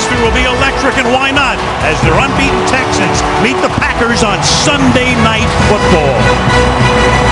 atmosphere will be electric, and why not, as their unbeaten Texans meet the Packers on Sunday Night Football.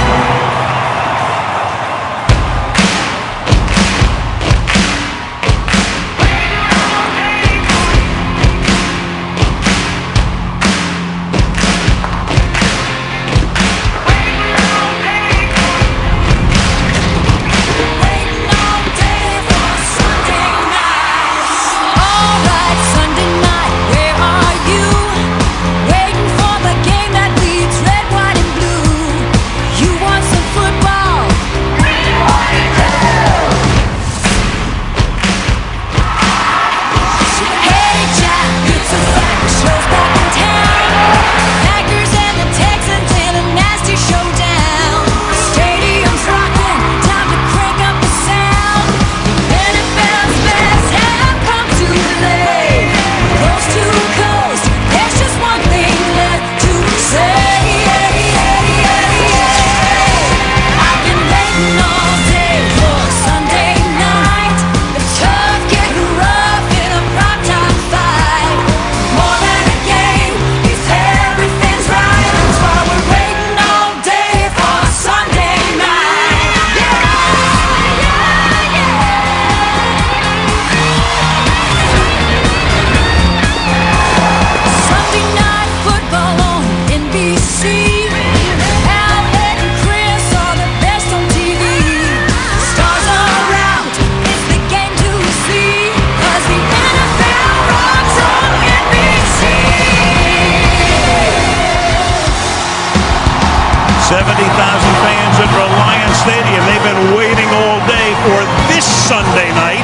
Sunday night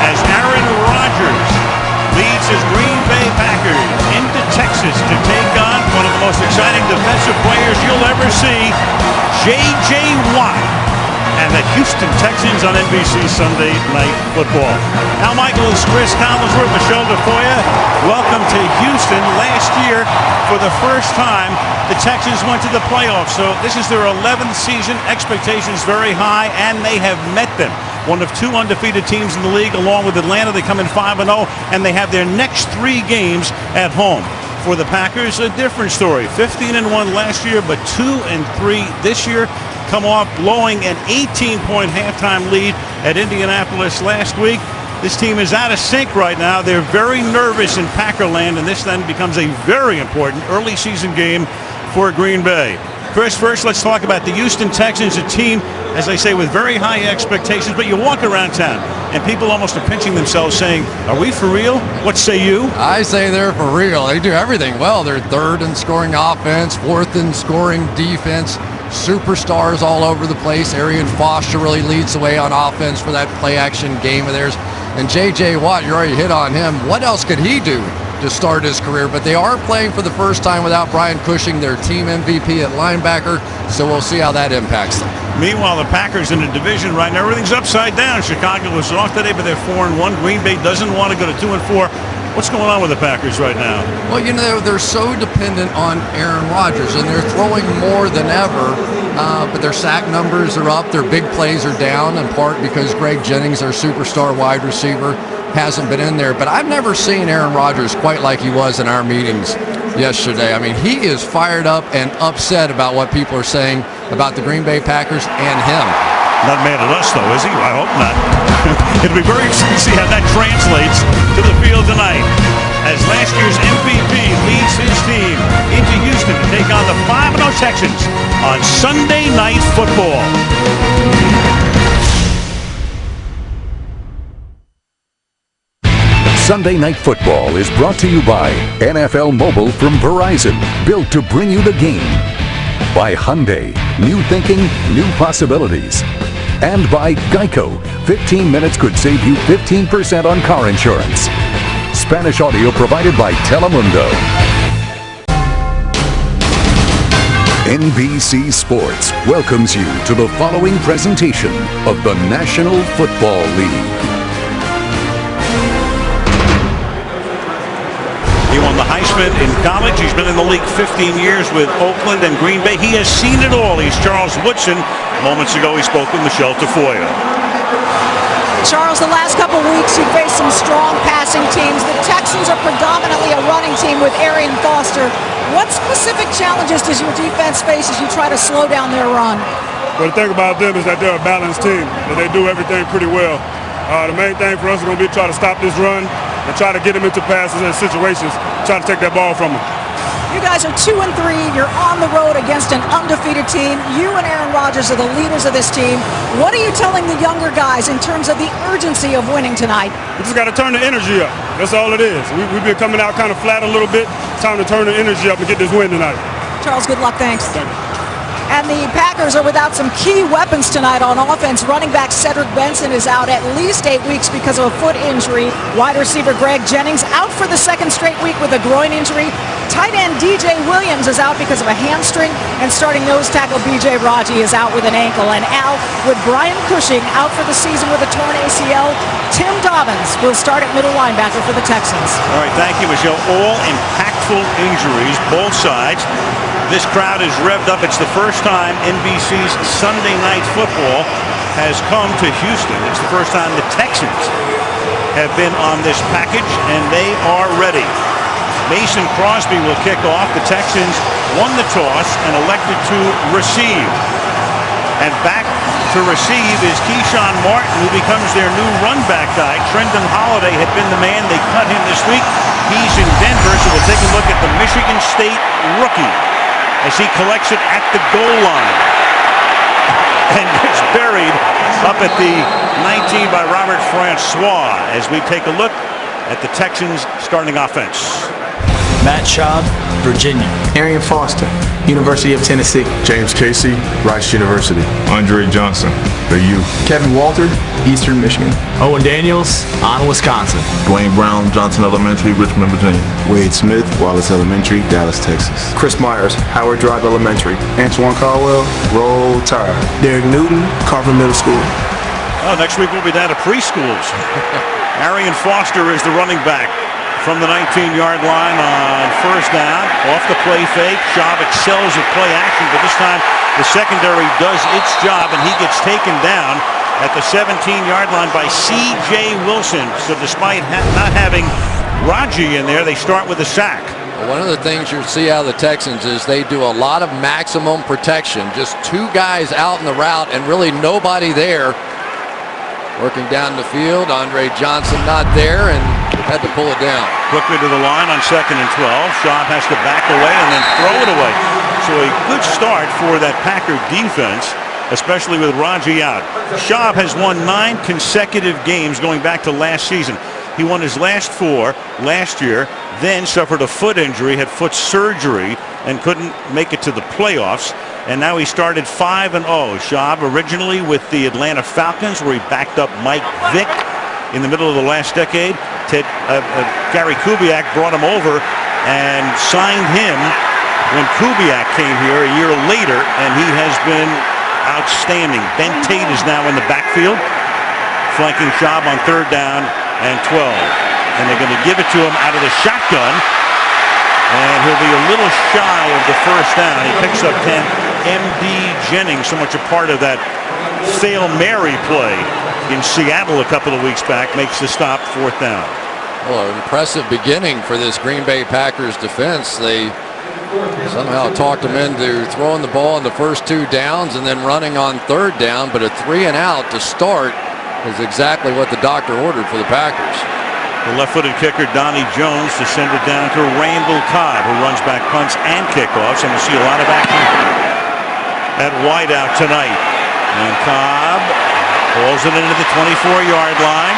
as Aaron Rodgers leads his Green Bay Packers into Texas to take on one of the most exciting defensive players you'll ever see, J.J. Watt, and the Houston Texans on NBC Sunday Night Football. Al Michaels, Chris Collinsworth, Michelle DeFoya, welcome to Houston. Last year, for the first time, the Texans went to the playoffs, so this is their 11th season. Expectations very high, and they have met them. One of two undefeated teams in the league, along with Atlanta. They come in 5-0, and they have their next 3 games at home. For the Packers, a different story. 15-1 last year, but 2-3 this year. Come off blowing an 18-point halftime lead at Indianapolis last week. This team is out of sync right now. They're very nervous in Packerland, and this then becomes a very important early season game for Green Bay. Chris, first let's talk about the Houston Texans, a team, as I say, with very high expectations, but you walk around town and people almost are pinching themselves saying, are we for real? What say you? I say they're for real. They do everything well. They're third in scoring offense, fourth in scoring defense, superstars all over the place. Arian Foster really leads the way on offense for that play-action game of theirs. And J.J. Watt, you already hit on him. What else could he do to start his career? But they are playing for the first time without Brian Cushing, their team MVP at linebacker, so we'll see how that impacts them. Meanwhile, the Packers in the division right now, everything's upside down. Chicago was off today, but they're 4-1. Green Bay doesn't want to go to 2-4. What's going on with the Packers right now? Well, you know, they're so dependent on Aaron Rodgers, and they're throwing more than ever, but their sack numbers are up. Their big plays are down, in part because Greg Jennings, their superstar wide receiver, hasn't been in there. But I've never seen Aaron Rodgers quite like he was in our meetings yesterday. I mean, he is fired up and upset about what people are saying about the Green Bay Packers and him. Not mad at us, though, is he? I hope not. It'll be very interesting to see how that translates to the field tonight, as last year's MVP leads his team into Houston to take on the 5-0 Texans on Sunday Night Football. Sunday Night Football is brought to you by NFL Mobile from Verizon, built to bring you the game. By Hyundai, new thinking, new possibilities. And by Geico, 15 minutes could save you 15% on car insurance. Spanish audio provided by Telemundo. NBC Sports welcomes you to the following presentation of the National Football League. He won the Heisman in college. He's been in the league 15 years with Oakland and Green Bay. He has seen it all. He's Charles Woodson. Moments ago, he spoke with Michelle DeFoya. Charles, the last couple weeks, you faced some strong passing teams. team with Arian Foster. What specific challenges does your defense face as you try to slow down their run? Well, the thing about them is that they're a balanced team, that they do everything pretty well. The main thing for us is going to be try to stop this run and try to get them into passes and situations, try to take that ball from them. You guys are 2-3. You're on the road against an undefeated team. You and Aaron Rodgers are the leaders of this team. What are you telling the younger guys in terms of the urgency of winning tonight? We just got to turn the energy up. That's all it is. We've been coming out kind of flat a little bit. It's time to turn the energy up and get this win tonight. Charles, good luck. Thanks. Thank you. And the Packers are without some key weapons tonight on offense. Running back Cedric Benson is out at least 8 weeks because of a foot injury. Wide receiver Greg Jennings out for the second straight week with a groin injury. Tight end DJ Williams is out because of a hamstring. And starting nose tackle BJ Raji is out with an ankle. And out with Brian Cushing out for the season with a torn ACL. Tim Dobbins will start at middle linebacker for the Texans. All right, thank you, Michelle. All impactful injuries, both sides. This crowd is revved up. It's the first time NBC's Sunday Night Football has come to Houston. It's the first time the Texans have been on this package, and they are ready. Mason Crosby will kick off. The Texans won the toss and elected to receive. And back to receive is Keyshawn Martin, who becomes their new run back guy. Trendon Holiday had been the man. They cut him this week. He's in Denver, so we'll take a look at the Michigan State rookie as he collects it at the goal line and gets buried up at the 19 by Robert Francois as we take a look at the Texans starting offense. Matt Schaub, Virginia. Arian Foster, University of Tennessee. James Casey, Rice University. Andre Johnson, the U. Kevin Walter, Eastern Michigan. Owen Daniels, on Wisconsin. Dwayne Brown, Johnson Elementary, Richmond, Virginia. Wade Smith, Wallace Elementary, Dallas, Texas. Chris Myers, Howard Drive Elementary. Antoine Caldwell, Roll Tide. Derek Newton, Carver Middle School. Oh, next week we'll be down to preschools. Arian Foster is the running back from the 19-yard line on first down. Off the play fake. Schaub excels at play action, but this time the secondary does its job, and he gets taken down at the 17-yard line by C.J. Wilson. So despite not having Raji in there, they start with a sack. One of the things you'll see out of the Texans is they do a lot of maximum protection. Just two guys out in the route and really nobody there. Working down the field, Andre Johnson not there, and had to pull it down. Quickly to the line on 2nd and 12. Schaub has to back away and then throw it away. So a good start for that Packer defense, especially with Raji out. Schaub has won 9 consecutive games going back to last season. He won his last 4 last year, then suffered a foot injury, had foot surgery, and couldn't make it to the playoffs. And now he started 5-0. Schaub originally with the Atlanta Falcons, where he backed up Mike Vick in the middle of the last decade. Gary Kubiak brought him over and signed him when Kubiak came here a year later, and he has been outstanding. Ben Tate is now in the backfield, flanking Schaub on 3rd down and 12. And they're going to give it to him out of the shotgun, and he'll be a little shy of the first down. He picks up 10. M.D. Jennings, so much a part of that Hail Mary play in Seattle a couple of weeks back, makes the stop, 4th down. Well, an impressive beginning for this Green Bay Packers defense. They somehow talked them into throwing the ball in the first 2 downs and then running on 3rd down, but a 3 and out to start is exactly what the doctor ordered for the Packers. The left-footed kicker, Donnie Jones, to send it down to Randall Cobb, who runs back punts and kickoffs, and we'll see a lot of action at wideout tonight. And Cobb hauls it into the 24-yard line,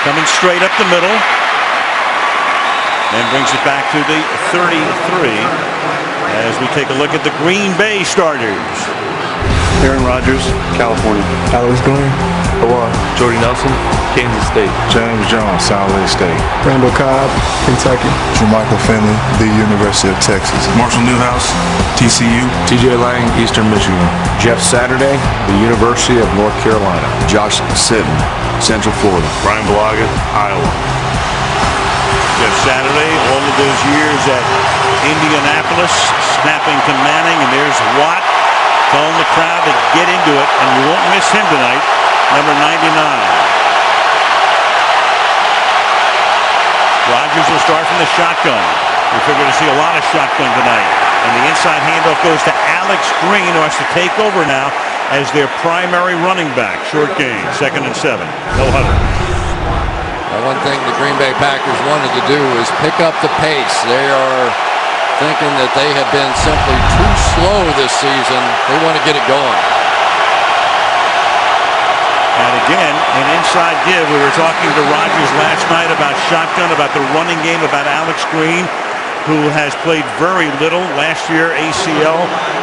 coming straight up the middle, and brings it back to the 33 as we take a look at the Green Bay starters. Aaron Rodgers, California. Alex Glenn, Hawaii. Jordy Nelson, Kansas State. James Jones, Salt Lake State. Randall Cobb, Kentucky. Jermichael Finley, the University of Texas. Marshall Newhouse, TCU. TJ Lang, Eastern Michigan. Jeff Saturday, the University of North Carolina. Josh Sitton, Central Florida. Brian Balaga, Iowa. Jeff Saturday, all of those years at Indianapolis, snapping to Manning, and there's Watt telling the crowd to get into it, and you won't miss him tonight, number 99. Rodgers will start from the shotgun. We figure to see a lot of shotgun tonight. And the inside handoff goes to Alex Green, who has to take over now as their primary running back. Short gain, 2nd and 7. No huddle. One thing the Green Bay Packers wanted to do is pick up the pace. They are thinking that they have been simply too slow this season. They want to get it going. And again, an inside give. We were talking to Rodgers last night about shotgun, about the running game, about Alex Green, who has played very little. Last year, ACL.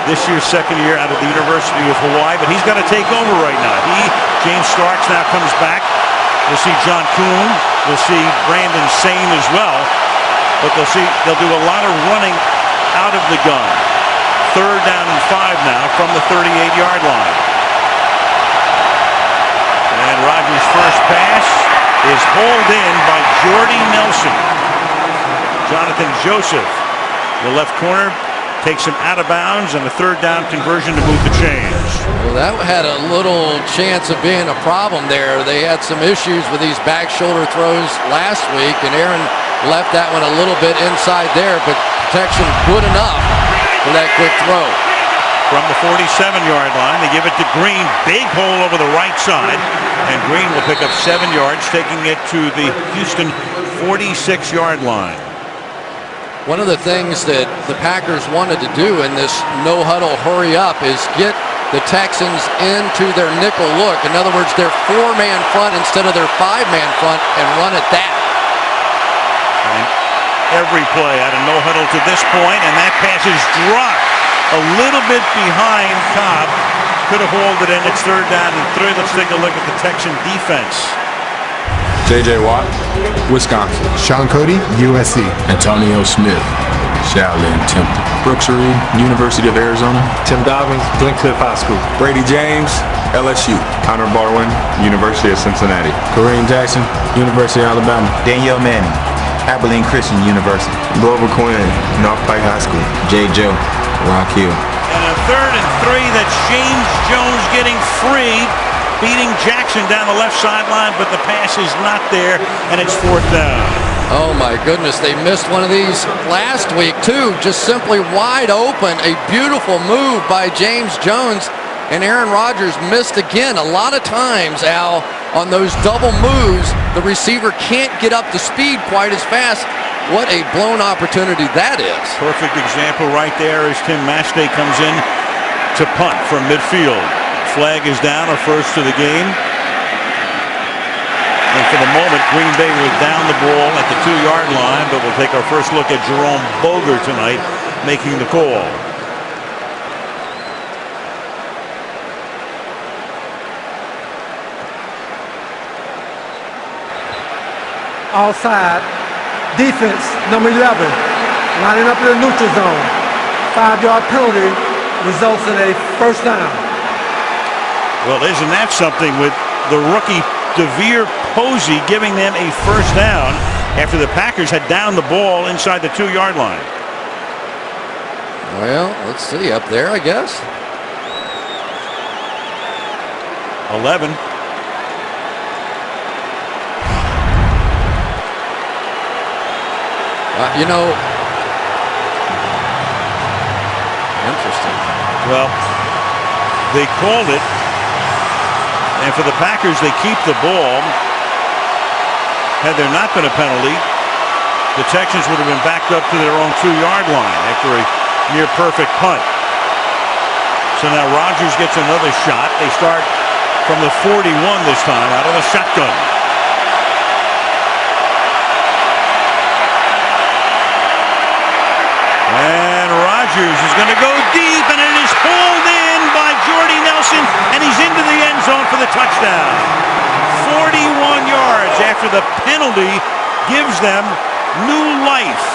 This year, 2nd year out of the University of Hawaii. But he's got to take over right now. James Starks now comes back. We'll see John Kuhn. We'll see Brandon Sane as well. But they'll do a lot of running out of the gun. 3rd down and 5 now from the 38-yard line. And Rodgers' first pass is hauled in by Jordy Nelson. Jonathan Joseph, the left corner, takes him out of bounds, and a 3rd down conversion to move the chains. Well, that had a little chance of being a problem there. They had some issues with these back shoulder throws last week, and Aaron left that one a little bit inside there, but protection good enough for that quick throw. From the 47-yard line, they give it to Green. Big hole over the right side, and Green will pick up 7 yards, taking it to the Houston 46-yard line. One of the things that the Packers wanted to do in this no-huddle hurry-up is get the Texans into their nickel look. In other words, their 4-man front instead of their 5-man front, and run at that. And every play out of no-huddle to this point, and that pass is dropped a little bit behind Cobb. Could have hauled it in. It's 3rd down and 3. Let's take a look at the Texan defense. J.J. Watt, Wisconsin. Sean Cody, USC. Antonio Smith, Shaolin Temple. Brooks Reed, University of Arizona. Tim Dobbins, Glencliff High School. Brady James, LSU. Connor Barwin, University of Cincinnati. Kareem Jackson, University of Alabama. Danielle Manning, Abilene Christian University. Glover Quinn, North Pike High School. J. Joe, Rock Hill. And a 3rd and 3. That's James Jones getting free, beating Jackson down the left sideline, but the pass is not there, and it's 4th down. Oh my goodness, they missed one of these last week too, just simply wide open. A beautiful move by James Jones, and Aaron Rodgers missed again. A lot of times, Al, on those double moves, the receiver can't get up to speed quite as fast. What a blown opportunity that is. Perfect example right there as Tim Mastay comes in to punt from midfield. Flag is down, a first to the game. And for the moment, Green Bay was down the ball at the 2-yard line, but we'll take our first look at Jerome Boger tonight making the call. Outside. Defense, number 11, lining up in the neutral zone. 5-yard penalty results in a 1st down. Well, isn't that something with the rookie DeVere Posey giving them a 1st down after the Packers had downed the ball inside the 2-yard line? Well, let's see, up there, I guess. 11. Interesting. Well, they called it, and for the Packers, they keep the ball. Had there not been a penalty, the Texans would have been backed up to their own 2-yard line after a near-perfect punt. So now Rodgers gets another shot. They start from the 41 this time out of the shotgun. And Rodgers is going to go deep, and it is pulled in by Jordy Nelson, and he's into the end zone for the touchdown. 41 yards after the penalty gives them new life.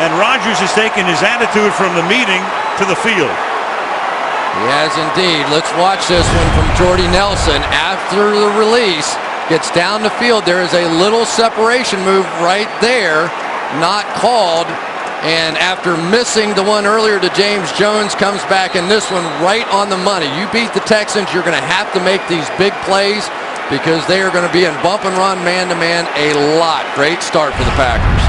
And Rodgers has taken his attitude from the meeting to the field. He has indeed. Let's watch this one from Jordy Nelson. After the release, gets down the field. There is a little separation move right there. Not called, and after missing the one earlier to James Jones, comes back in this one right on the money. You beat the Texans, you're going to have to make these big plays. because they are going to be in bump and run man-to-man a lot. Great start for the Packers.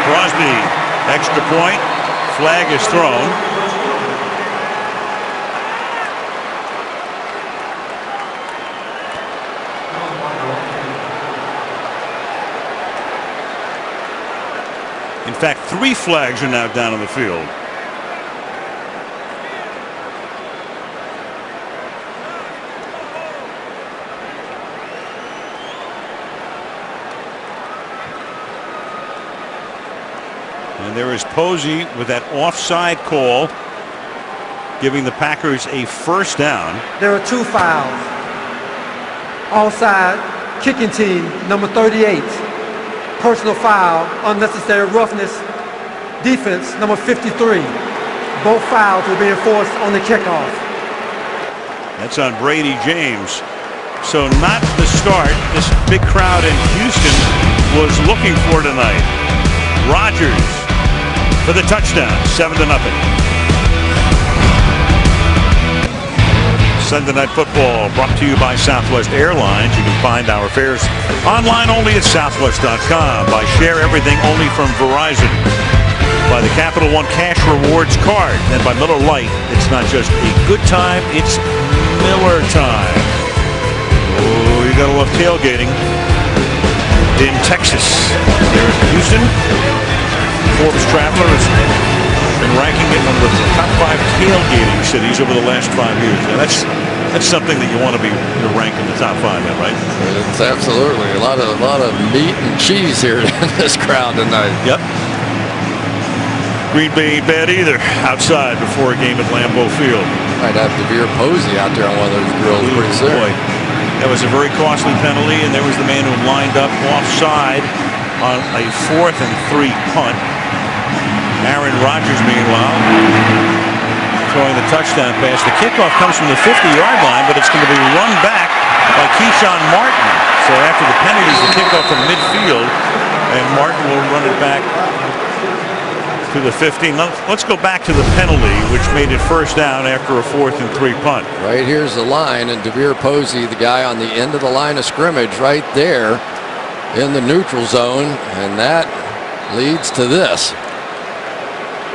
Crosby, extra point. Flag is thrown. In fact, 3 flags are now down on the field. And there is Posey with that offside call, giving the Packers a first down. There are 2 fouls. Offside, kicking team, number 38. Personal foul, unnecessary roughness, defense, number 53. Both fouls will be enforced on the kickoff. That's on Brady James. So not the start this big crowd in Houston was looking for tonight. Rodgers for the touchdown, 7-0. Sunday Night Football brought to you by Southwest Airlines. You can find our fares online only at southwest.com. By Share Everything only from Verizon. By the Capital One Cash Rewards card. And by Miller Lite. It's not just a good time, it's Miller time. Oh, you gotta love tailgating in Texas. There in Houston. Forbes Traveler has been ranking it one of the top 5 tailgating cities over the last 5 years. Now that's something that you want to be ranked in the top 5, right? It's absolutely a lot of meat and cheese here in this crowd tonight. Yep. Green Bay ain't bad either outside before a game at Lambeau Field. Might have DeVere Posey out there on one of those grills pretty soon. Boy, that was a very costly penalty, and there was the man who lined up offside on a 4th and 3 punt. Aaron Rodgers, meanwhile, throwing the touchdown pass. The kickoff comes from the 50-yard line, but it's going to be run back by Keyshawn Martin. So after the penalty, the kickoff from midfield, and Martin will run it back to the 15. Let's go back to the penalty, which made it first down after a 4th and 3 punt. Right here's the line, and DeVere Posey, the guy on the end of the line of scrimmage right there in the neutral zone, and that leads to this.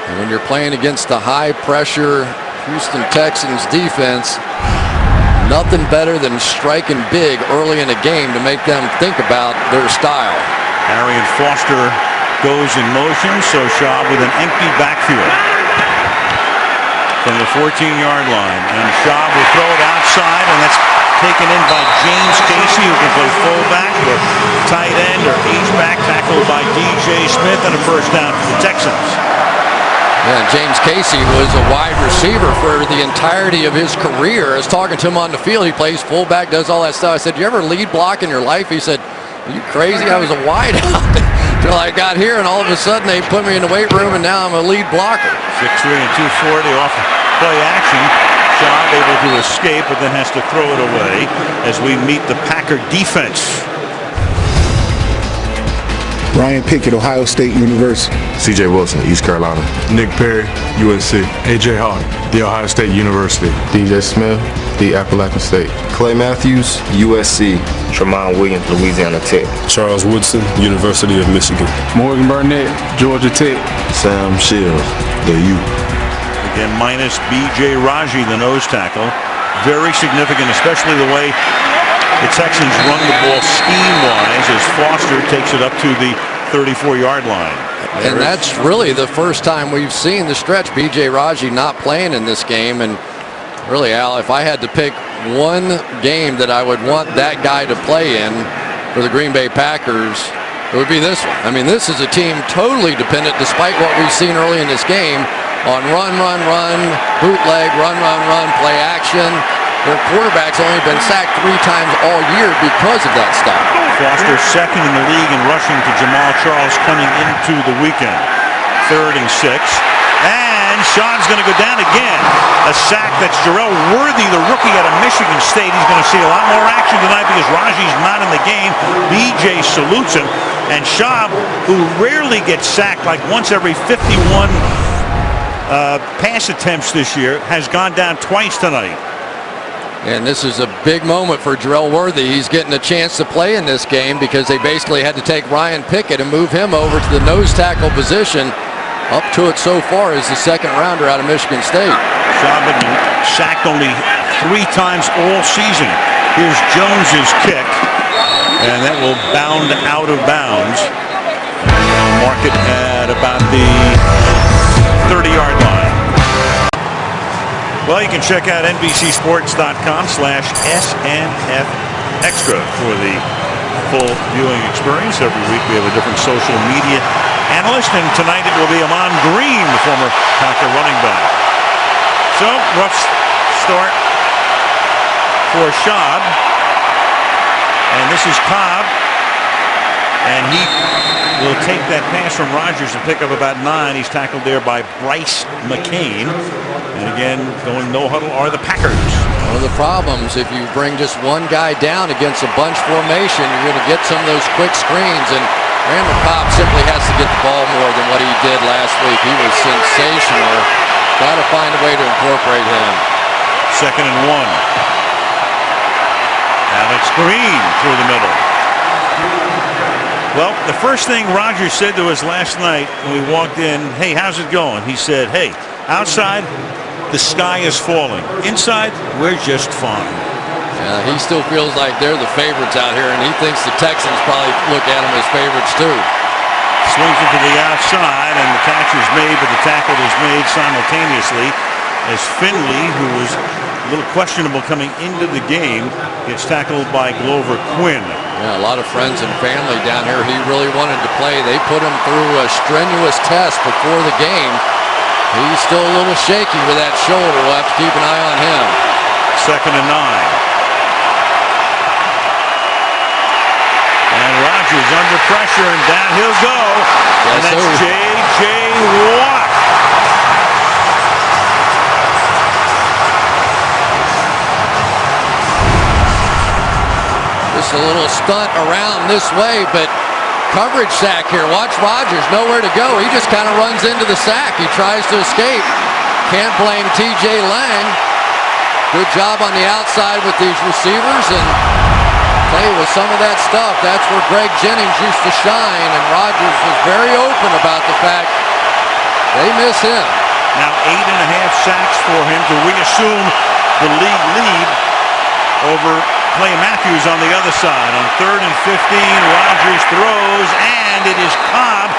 And when you're playing against the high-pressure Houston Texans defense, nothing better than striking big early in a game to make them think about their style. Arian Foster goes in motion, so Schaub with an empty backfield from the 14-yard line. And Schaub will throw it outside, and that's taken in by James Casey, who can play fullback or tight end or H-back, tackled by DJ Smith, and a first down for the Texans. Yeah, James Casey was a wide receiver for the entirety of his career. I was talking to him on the field. He plays fullback, does all that stuff. I said, "You ever lead block in your life?" He said, "Are you crazy? I was a wideout until I got here, and all of a sudden they put me in the weight room, and now I'm a lead blocker." 6'3" and 240 off play action. Schaub able to escape, but then has to throw it away as we meet the Packer defense. Ryan Pickett, Ohio State University. C.J. Wilson, East Carolina. Nick Perry, USC. A.J. Hawk, The Ohio State University. DJ Smith, The Appalachian State. Clay Matthews, USC. Tremont Williams, Louisiana Tech. Charles Woodson, University of Michigan. Morgan Burnett, Georgia Tech. Sam Shields, the U. Again, minus B.J. Raji, the nose tackle. Very significant, especially the way the Texans run the ball scheme-wise as Foster takes it up to the 34-yard line. And that's really the first time we've seen the stretch. B.J. Raji not playing in this game. And really, Al, if I had to pick one game that I would want that guy to play in for the Green Bay Packers, it would be this one. I mean, this is a team totally dependent, despite what we've seen early in this game, on run, bootleg, run, play action. Their quarterback's only been sacked 3 times all year because of that style. Foster second in the league in rushing to Jamal Charles coming into the weekend. 3rd and 6. And Schaub's going to go down again. A sack that's Jarrell Worthy, the rookie out of Michigan State. He's going to see a lot more action tonight because Raji's not in the game. BJ salutes him. And Schaub, who rarely gets sacked, like once every 51 pass attempts this year, has gone down twice tonight. And this is a big moment for Jarrell Worthy. He's getting a chance to play in this game because they basically had to take Ryan Pickett and move him over to the nose tackle position. Up to it so far is the second rounder out of Michigan State. Schaub been sacked only 3 times all season. Here's Jones's kick, and that will bound out of bounds. Mark it at about the 30-yard line. Well, you can check out NBCSports.com/SNF Extra for the full viewing experience. Every week we have a different social media analyst, and tonight it will be Amon Green, the former Packer running back. So, rough start for Schaub. And this is Cobb. And he will take that pass from Rodgers and pick up about 9. He's tackled there by Bryce McCain. And again, going no huddle are the Packers. One of the problems, if you bring just one guy down against a bunch formation, you're going to get some of those quick screens. And Randall Cobb simply has to get the ball more than what he did last week. He was sensational. Got to find a way to incorporate him. 2nd and 1. Alex Green through the middle. Well, the first thing Rodgers said to us last night when we walked in, hey, how's it going? He said, hey, outside, the sky is falling. Inside, we're just fine. Yeah, he still feels like they're the favorites out here, and he thinks the Texans probably look at them as favorites too. Swings it to the outside, and the catch is made, but the tackle is made simultaneously as Finley, who was a little questionable coming into the game, gets tackled by Glover Quinn. Yeah, a lot of friends and family down here. He really wanted to play. They put him through a strenuous test before the game. He's still a little shaky with that shoulder. We'll have to keep an eye on him. 2nd and 9. And Rodgers under pressure, and down he'll go. And that's J.J. Watt. Just a little stunt around this way, but coverage sack here. Watch Rodgers, nowhere to go. He just kind of runs into the sack. He tries to escape. Can't blame T.J. Lang. Good job on the outside with these receivers, and play with some of that stuff. That's where Greg Jennings used to shine, and Rodgers was very open about the fact they miss him. Now 8.5 sacks for him to reassume the league lead over Clay Matthews on the other side. On 3rd and 15, Rodgers throws, and it is Cobb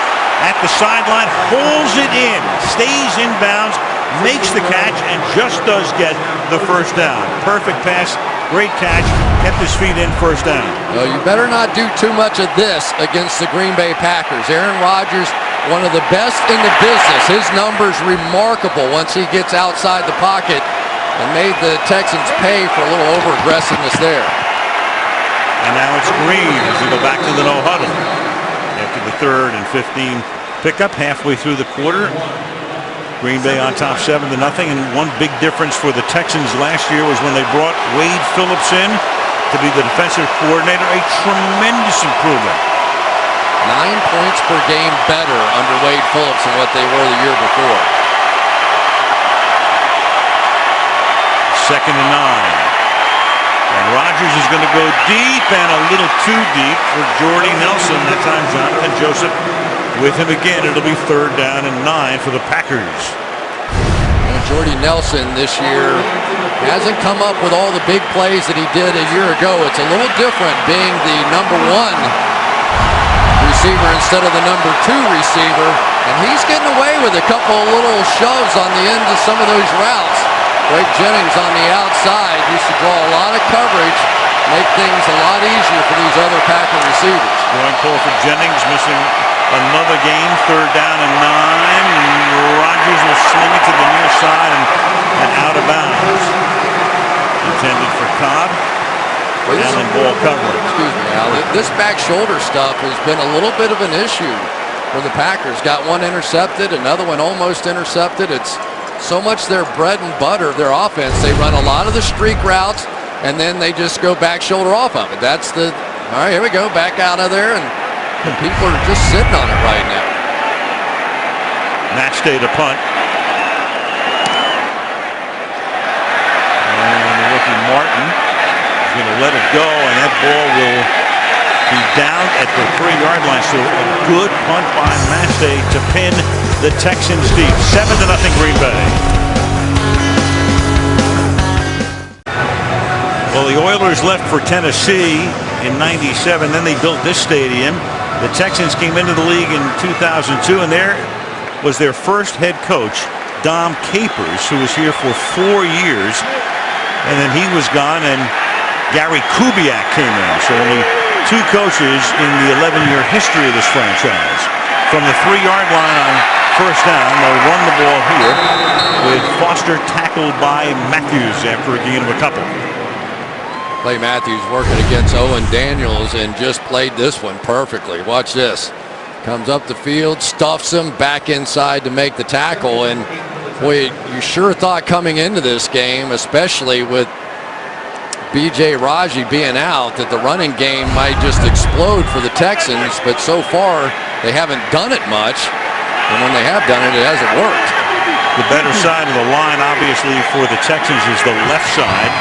at the sideline, holds it in, stays in bounds, makes the catch, and just does get the first down. Perfect pass, great catch, kept his feet in, first down. Well, you better not do too much of this against the Green Bay Packers. Aaron Rodgers, one of the best in the business. His numbers remarkable once he gets outside the pocket, and made the Texans pay for a little over-aggressiveness there. And now it's Green as we go back to the no huddle. After the 3rd and 15 pickup halfway through the quarter, Green Bay on top 7-0. And one big difference for the Texans last year was when they brought Wade Phillips in to be the defensive coordinator. A tremendous improvement. 9 points per game better under Wade Phillips than what they were the year before. 2nd and 9. And Rodgers is going to go deep, and a little too deep for Jordy Nelson. That time Jonathan Joseph with him again. It'll be 3rd down and 9 for the Packers. And Jordy Nelson this year hasn't come up with all the big plays that he did a year ago. It's a little different being the number 1 receiver instead of the number 2 receiver. And he's getting away with a couple of little shoves on the ends of some of those routes. Greg Jennings on the outside used to draw a lot of coverage, make things a lot easier for these other Packer receivers. Going forward for Jennings, missing another game, 3rd down and 9. And Rodgers will sling it to the near side and out of bounds. Intended for Cobb. And ball coverage. Excuse me, Al. This back shoulder stuff has been a little bit of an issue for the Packers. Got one intercepted, another one almost intercepted. It's so much their bread and butter of their offense. They run a lot of the streak routes, and then they just go back shoulder off of it. That's the, all right, here we go, back out of there, and people are just sitting on it right now. Match day to punt. And Ricky Martin going to let it go, and that ball will be down at the 3-yard line. So a good punt by Massey to pin the Texans D. 7-0 Green Bay. Well, the Oilers left for Tennessee in '97. Then they built this stadium. The Texans came into the league in 2002, and there was their first head coach, Dom Capers, who was here for 4 years. And then he was gone, and Gary Kubiak came in. So only 2 coaches in the 11-year history of this franchise. From the 3-yard line on first down, they'll run the ball here with Foster tackled by Matthews after a gain of a couple. Clay Matthews working against Owen Daniels and just played this one perfectly. Watch this. Comes up the field, stuffs him back inside to make the tackle. And boy, you sure thought coming into this game, especially with B.J. Raji being out, that the running game might just explode for the Texans. But so far, they haven't done it much. And when they have done it, it hasn't worked. The better side of the line, obviously, for the Texans is the left side.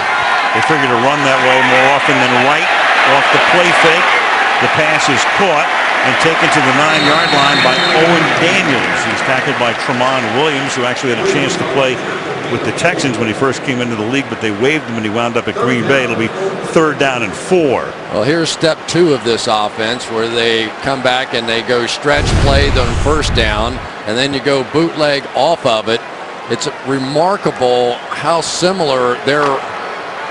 They figure to run that way more often than right. Off the play fake, the pass is caught and taken to the 9-yard line by Owen Daniels. He's tackled by Tramon Williams, who actually had a chance to play with the Texans when he first came into the league, but they waived him and he wound up at Green Bay. It'll be 3rd down and 4. Well, here's step 2 of this offense, where they come back and they go stretch play on first down, and then you go bootleg off of it. It's remarkable how similar their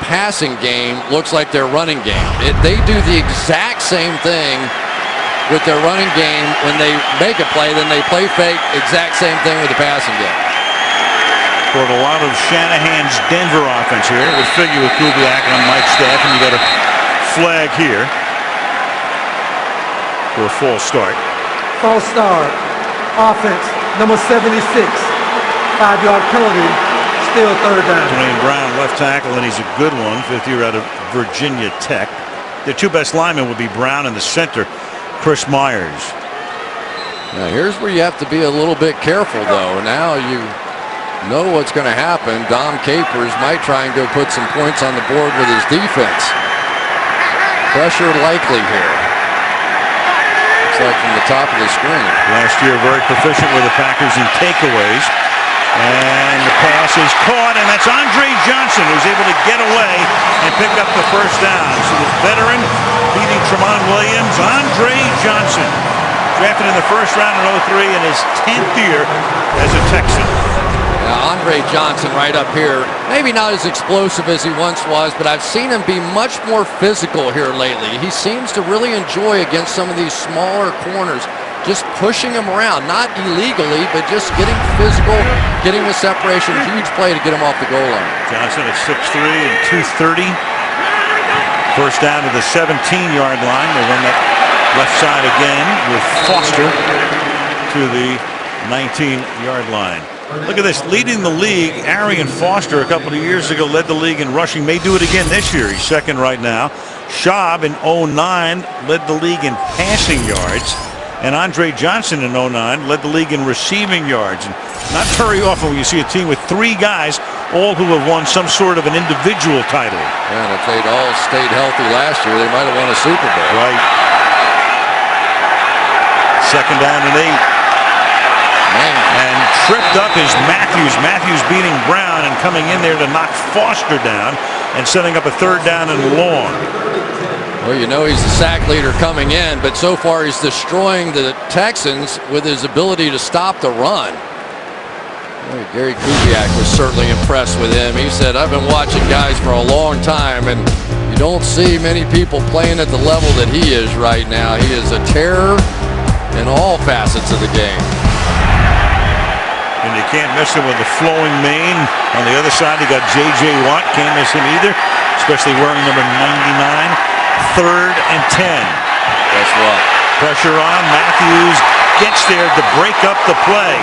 passing game looks like their running game. They do the exact same thing with their running game when they make a play, then they play fake, exact same thing with the passing game. For a lot of Shanahan's Denver offense here, it would figure with Kubiak on Mike's staff, and you got a flag here for a false start. False start. Offense, number 76. 5-yard penalty. Still 3rd down. Dwayne Brown, left tackle, and he's a good one. 5th year out of Virginia Tech. Their 2 best linemen would be Brown in the center, Chris Myers. Now here's where you have to be a little bit careful, though. Now you know what's going to happen. Dom Capers might try and go put some points on the board with his defense. Pressure likely here. Looks like from the top of the screen. Last year, very proficient with the Packers in takeaways. And the pass is caught, and that's Andre Johnson, who's able to get away and pick up the first down. So the veteran beating Tramon Williams, Andre Johnson, drafted in the first round in 2003 in his 10th year as a Texan. Now, Andre Johnson right up here, maybe not as explosive as he once was, but I've seen him be much more physical here lately. He seems to really enjoy against some of these smaller corners, just pushing him around, not illegally, but just getting physical, getting the separation. Huge play to get him off the goal line. Johnson at 6'3" and 230. First down to the 17-yard line. They run that left side again with Foster to the 19-yard line. Look at this, leading the league. Arian Foster a couple of years ago led the league in rushing. May do it again this year. He's 2nd right now. Schaub in 2009 led the league in passing yards. And Andre Johnson in 2009 led the league in receiving yards. And not very often when you see a team with 3 guys, all who have won some sort of an individual title. Yeah, and if they'd all stayed healthy last year, they might have won a Super Bowl. Right. 2nd down and 8. Man. And tripped up is Matthews. Matthews beating Brown and coming in there to knock Foster down and setting up a 3rd down and long. Well, you know he's the sack leader coming in, but so far he's destroying the Texans with his ability to stop the run. Well, Gary Kubiak was certainly impressed with him. He said, I've been watching guys for a long time, and you don't see many people playing at the level that he is right now. He is a terror in all facets of the game. And you can't miss him with the flowing mane. On the other side, you got J.J. Watt. Can't miss him either, especially wearing number 99. 3rd and 10. Guess what? Pressure on. Matthews gets there to break up the play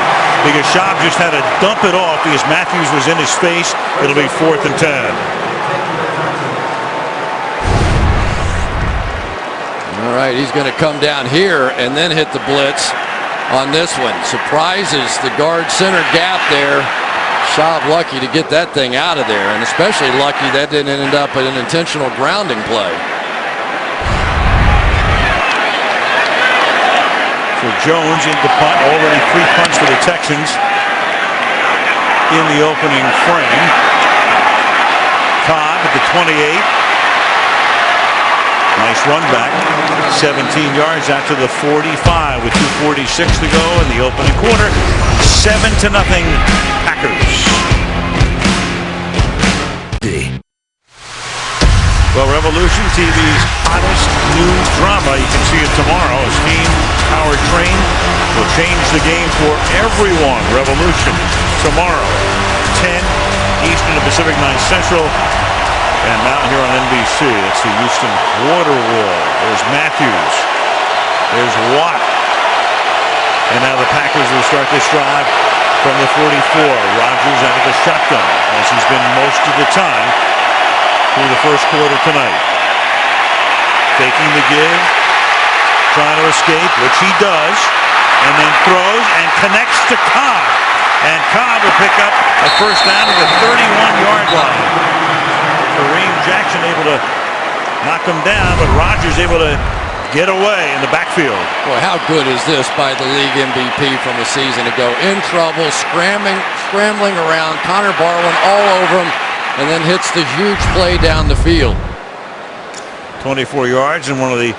because Schaub just had to dump it off because Matthews was in his face. It'll be 4th and 10. All right, he's going to come down here and then hit the blitz on this one. Surprises the guard center gap there. Schaub lucky to get that thing out of there, and especially lucky that didn't end up in an intentional grounding play. So Jones into punt, already 3 punts for the Texans in the opening frame. Cobb at the 28. Nice run back, 17 yards out to the 45 with 2:46 to go in the opening quarter. 7-0 Packers. Well, Revolution TV's hottest news drama. You can see it tomorrow. A steam-powered train will change the game for everyone. Revolution tomorrow, 10 Eastern and Pacific, 9 Central. And now here on NBC, that's the Houston water wall. There's Matthews. There's Watt. And now the Packers will start this drive from the 44. Rodgers out of the shotgun, as he's been most of the time through the first quarter tonight. Faking the give, trying to escape, which he does, and then throws and connects to Cobb. And Cobb will pick up a first down at the 31-yard line. Kareem Jackson able to knock him down, but Rodgers able to get away in the backfield. Boy, how good is this by the league MVP from a season ago? In trouble, scrambling around, Connor Barwin all over him, and then hits the huge play down the field. 24 yards, and one of the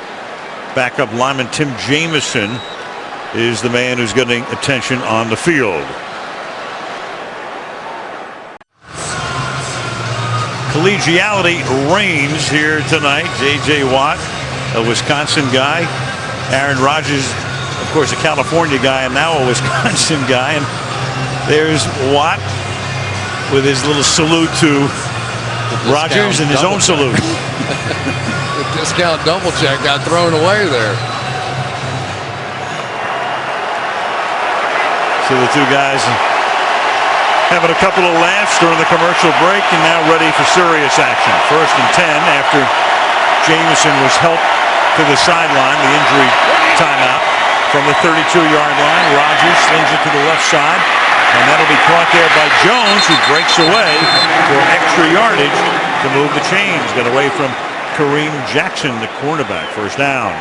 backup linemen, Tim Jamison, is the man who's getting attention on the field. Collegiality reigns here tonight. J.J. Watt, a Wisconsin guy. Aaron Rodgers, of course, a California guy, and now a Wisconsin guy. And there's Watt with his little salute to Rodgers and his own salute. The discount double check got thrown away there. So the two guys having a couple of laughs during the commercial break, and now ready for serious action. 1st and 10 after Jamison was helped to the sideline, the injury timeout from the 32-yard line. Rodgers slings it to the left side, and that'll be caught there by Jones, who breaks away for extra yardage to move the chains. Got away from Kareem Jackson, the cornerback. First down.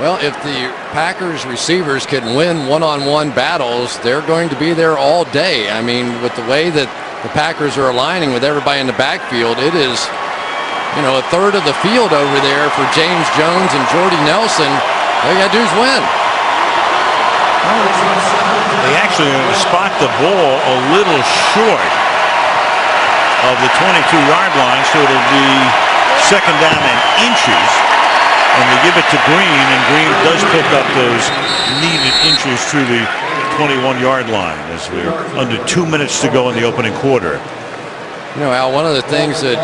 Well, if the Packers receivers can win one-on-one battles, they're going to be there all day. I mean, with the way that the Packers are aligning with everybody in the backfield, it is, a third of the field over there for James Jones and Jordy Nelson. All you got to do is win. They actually spot the ball a little short of the 22-yard line, so it'll be second down and inches. And they give it to Green, and Green does pick up those needed inches to the 21-yard line as we're under 2 minutes to go in the opening quarter. Al, one of the things that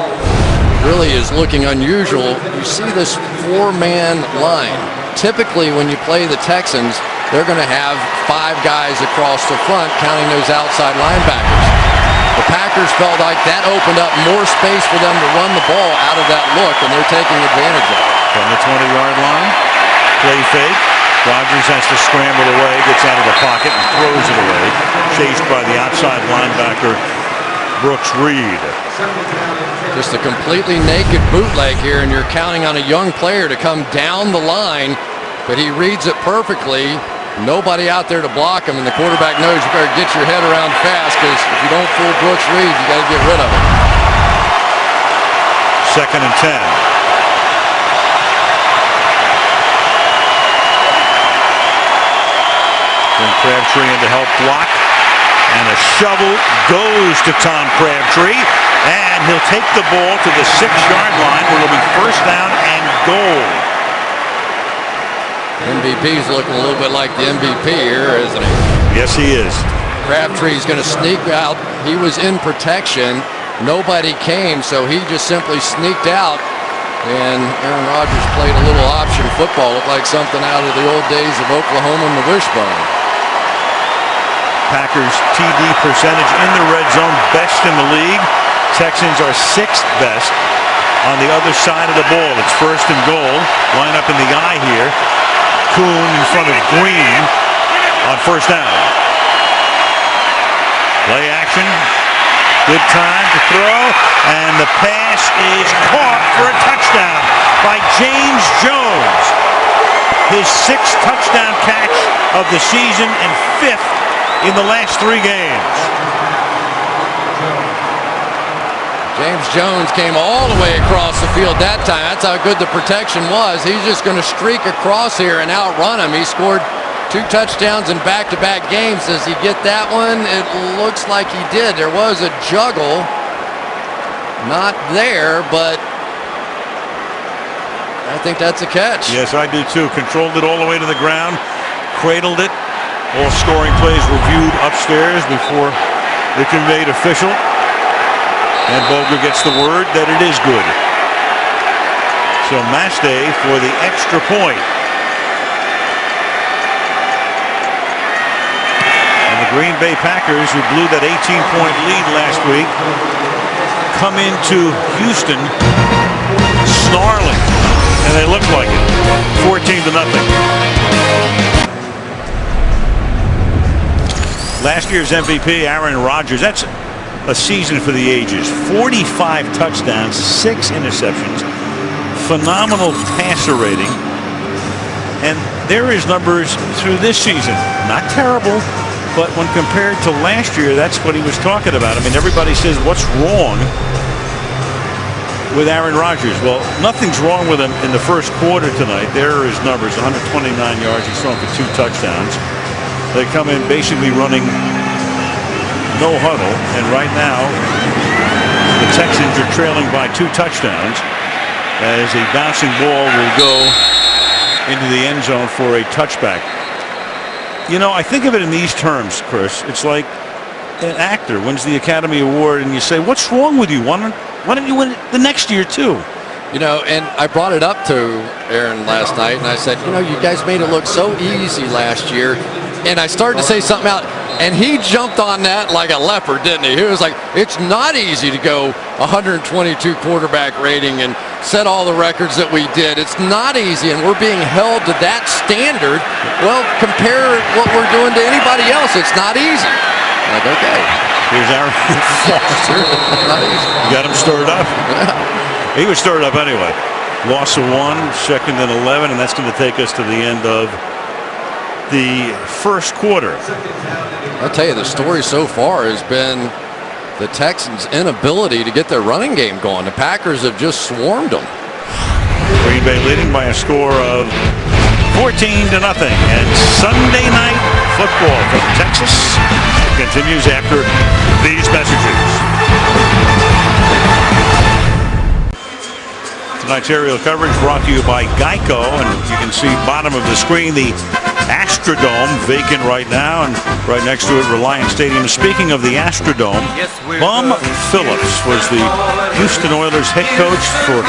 really is looking unusual, you see this 4-man line. Typically, when you play the Texans, they're going to have 5 guys across the front, counting those outside linebackers. The Packers felt like that opened up more space for them to run the ball out of that look, and they're taking advantage of it. From the 20-yard line, play fake. Rodgers has to scramble away, gets out of the pocket and throws it away. Chased by the outside linebacker, Brooks Reed. Just a completely naked bootleg here, and you're counting on a young player to come down the line, but he reads it perfectly. Nobody out there to block him, and the quarterback knows you better get your head around fast, because if you don't fool Brooks Reed, you got to get rid of him. 2nd and 10. Then Crabtree in to help block, and a shovel goes to Tom Crabtree, and he'll take the ball to the 6-yard line where it'll be first down and goal. MVP's looking a little bit like the MVP here, isn't he? Yes, he is. Crabtree's going to sneak out. He was in protection. Nobody came, so he just simply sneaked out. And Aaron Rodgers played a little option football. Looked like something out of the old days of Oklahoma and the wishbone. Packers TD percentage in the red zone, best in the league. Texans are 6th best on the other side of the ball. It's 1st and goal. Line up in the eye here. Kuhn in front of Green on first down. Play action. Good time to throw, and the pass is caught for a touchdown by James Jones. His 6th touchdown catch of the season and 5th in the last 3 games. James Jones came all the way across the field that time. That's how good the protection was. He's just going to streak across here and outrun him. He scored 2 touchdowns in back-to-back games. Does he get that one? It looks like he did. There was a juggle. Not there, but I think that's a catch. Yes, I do too. Controlled it all the way to the ground, cradled it. All scoring plays reviewed upstairs before they can be made official. And Boger gets the word that it is good. So Mastay for the extra point. And the Green Bay Packers, who blew that 18-point lead last week, come into Houston snarling. And they look like it. 14-0. Last year's MVP, Aaron Rodgers. That's a season for the ages. 45 touchdowns, 6 interceptions, phenomenal passer rating, and there are his numbers through this season. Not terrible, but when compared to last year, that's what he was talking about. I mean, everybody says, what's wrong with Aaron Rodgers? Well, nothing's wrong with him in the first quarter tonight. There are his numbers: 129 yards, he's thrown for 2 touchdowns. They come in basically running no huddle, and right now the Texans are trailing by 2 touchdowns as a bouncing ball will go into the end zone for a touchback. You know, I think of it in these terms, Chris. It's like an actor wins the Academy Award and you say, what's wrong with you? Why don't you win it the next year too? You know, and I brought it up to Aaron last night, and I said, you know, you guys made it look so easy last year. And I started to say something out, and he jumped on that like a leopard, didn't he? He was like, it's not easy to go 122 quarterback rating and set all the records that we did. It's not easy, and we're being held to that standard. Well, compare what we're doing to anybody else. It's not easy. I'm like, okay. Here's Aaron Foster. Not easy. You got him stirred up. He was stirred up anyway. Loss of 1, 2nd and 11, and that's going to take us to the end of the first quarter. I'll tell you, the story so far has been the Texans' inability to get their running game going. The Packers have just swarmed them. Green Bay leading by a score of 14-0. And Sunday night football from Texas continues after these messages. Tonight's aerial coverage brought to you by Geico, and you can see bottom of the screen the Astrodome vacant right now, and right next to it Reliance Stadium. Speaking of the Astrodome, Bum Phillips was the Houston Oilers head coach for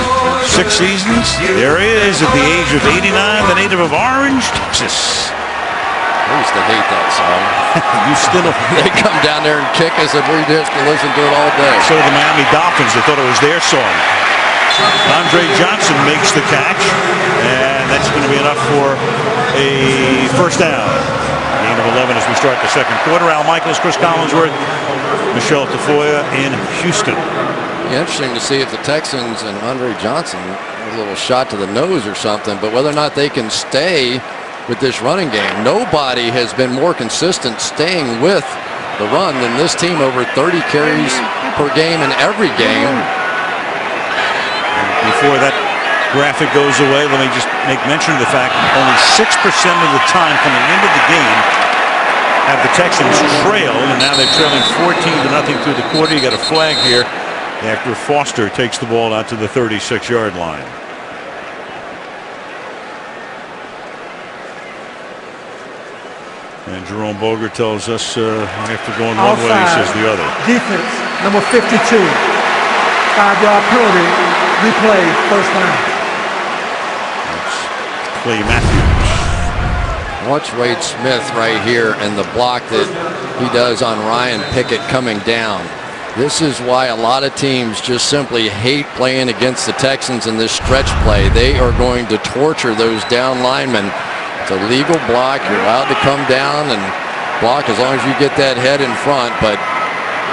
6 seasons. There he is at the age of 89, the native of Orange, Texas. I used to hate that song. You still They come down there and kick us, and we just listen to it all day. So the Miami Dolphins, they thought it was their song. Andre Johnson makes the catch, and that's going to be enough for a first down. Gain of 11 as we start the second quarter. Al Michaels, Chris Collinsworth, Michelle Tafoya in Houston. Interesting to see if the Texans and Andre Johnson a little shot to the nose or something, but whether or not they can stay with this running game. Nobody has been more consistent staying with the run than this team. Over 30 carries per game in every game. Before that graphic goes away, let me just make mention of the fact that only 6% of the time coming into the game have the Texans trailed, and now they're trailing 14-0 through the quarter. You got a flag here after Foster takes the ball out to the 36-yard line. And Jerome Boger tells us after going one way, he says the other. Defense, number 52. 5-yard penalty. Replay, first down. That's Clay Matthews. Watch Wade Smith right here and the block that he does on Ryan Pickett coming down. This is why a lot of teams just simply hate playing against the Texans in this stretch play. They are going to torture those down linemen. It's a legal block. You're allowed to come down and block as long as you get that head in front, but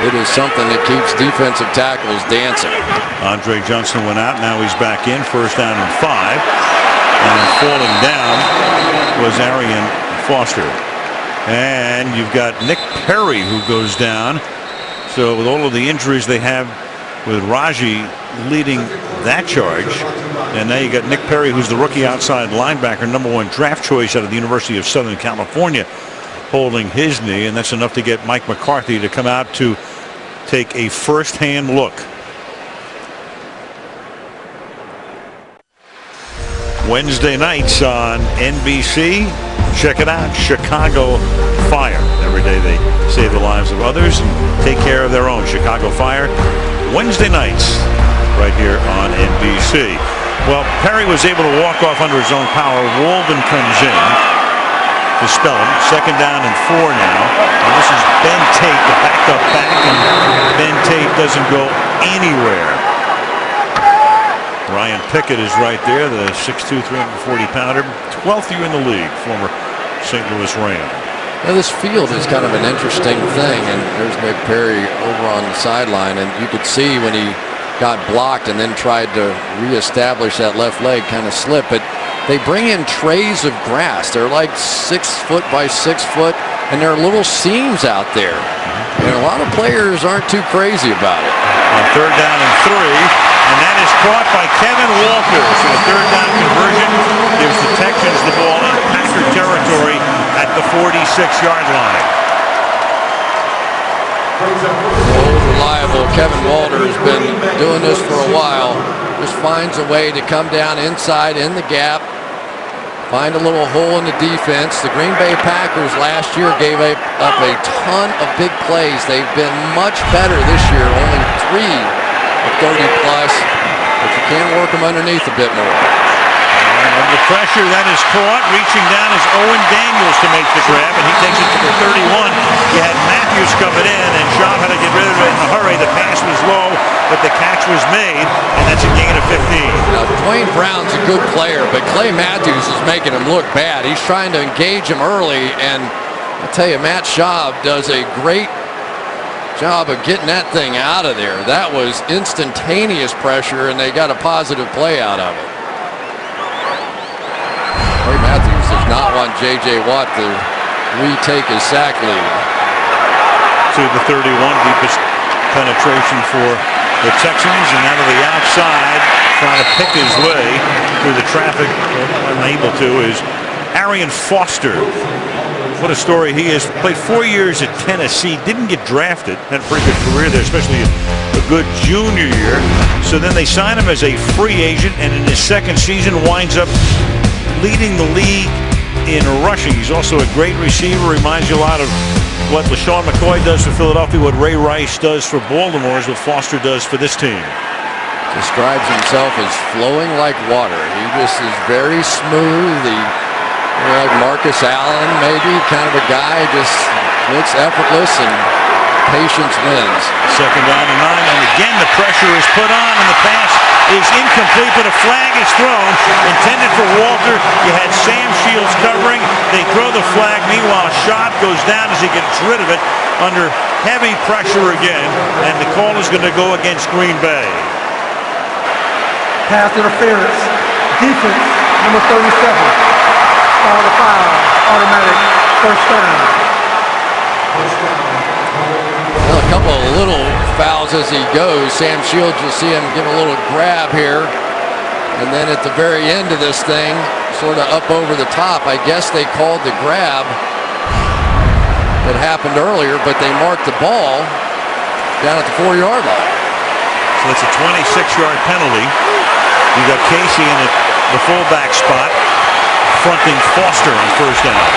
It is something that keeps defensive tackles dancing. Andre Johnson went out. Now he's back in. First down and 5. And then falling down was Arian Foster. And you've got Nick Perry who goes down. So with all of the injuries they have with Raji leading that charge, and now you got Nick Perry, who's the rookie outside linebacker, #1 draft choice out of the University of Southern California, holding his knee, and that's enough to get Mike McCarthy to come out to take a first-hand look. Wednesday nights on NBC. Check it out, Chicago Fire. Every day they save the lives of others and take care of their own. Chicago Fire, Wednesday nights, right here on NBC. Well, Perry was able to walk off under his own power. Walden comes in to spell him. Second down and 4 now. And this is Ben Tate, the backup back, and Ben Tate doesn't go anywhere. Ryan Pickett is right there, the 6'2", 340-pounder, 12th year in the league, former St. Louis Ram. Now, this field is kind of an interesting thing, and there's Nick Perry over on the sideline, and you could see when he got blocked and then tried to reestablish that left leg, kind of slipped. But they bring in trays of grass. They're like 6 foot by 6 foot, and there are little seams out there. And a lot of players aren't too crazy about it. On third down and 3, and that is caught by Kevin Walters. So a third down conversion gives the Texans the ball in Packer territory at the 46-yard line. Old reliable Kevin Walters has been doing this for a while. Just finds a way to come down inside in the gap, find a little hole in the defense. The Green Bay Packers last year gave up a ton of big plays. They've been much better this year, only 3 of 30-plus, but you can work them underneath a bit more. And under pressure, that is caught. Reaching down is Owen Daniels to make the grab, and he takes it to the 31. You had Matthews coming in, and Schaub had to get rid of it in a hurry. The pass was low, but the catch was made, and that's a gain of 15. Now, Dwayne Brown's a good player, but Clay Matthews is making him look bad. He's trying to engage him early, and I'll tell you, Matt Schaub does a great job of getting that thing out of there. That was instantaneous pressure, and they got a positive play out of it. Clay Matthews does not want J.J. Watt to retake his sack lead. To the 31, deepest penetration for the Texans, and out of the outside, trying to pick his way through the traffic, unable to, is Arian Foster. What a story he is. Played 4 years at Tennessee, didn't get drafted, had a pretty good career there, especially a good junior year. So then they signed him as a free agent, and in his second season winds up leading the league in rushing. He's also a great receiver, reminds you a lot of what LaShawn McCoy does for Philadelphia, what Ray Rice does for Baltimore, is what Foster does for this team. Describes himself as flowing like water. He just is very smooth. Like Marcus Allen, maybe, kind of a guy, just looks effortless, and patience wins. Second down and 9, and again the pressure is put on, and the pass is incomplete, but a flag is thrown, intended for Walter. You had Sam Shields covering. They throw the flag. Meanwhile, Schaub goes down as he gets rid of it under heavy pressure again, and the call is going to go against Green Bay. Pass interference. Defense, number 37. Foul to foul. Automatic first down. Well, a couple of little fouls as he goes. Sam Shields, you'll see him give a little grab here. And then at the very end of this thing, sort of up over the top, I guess they called the grab that happened earlier, but they marked the ball down at the 4-yard line. So it's a 26-yard penalty. You got Casey in the fullback spot, fronting Foster on first down.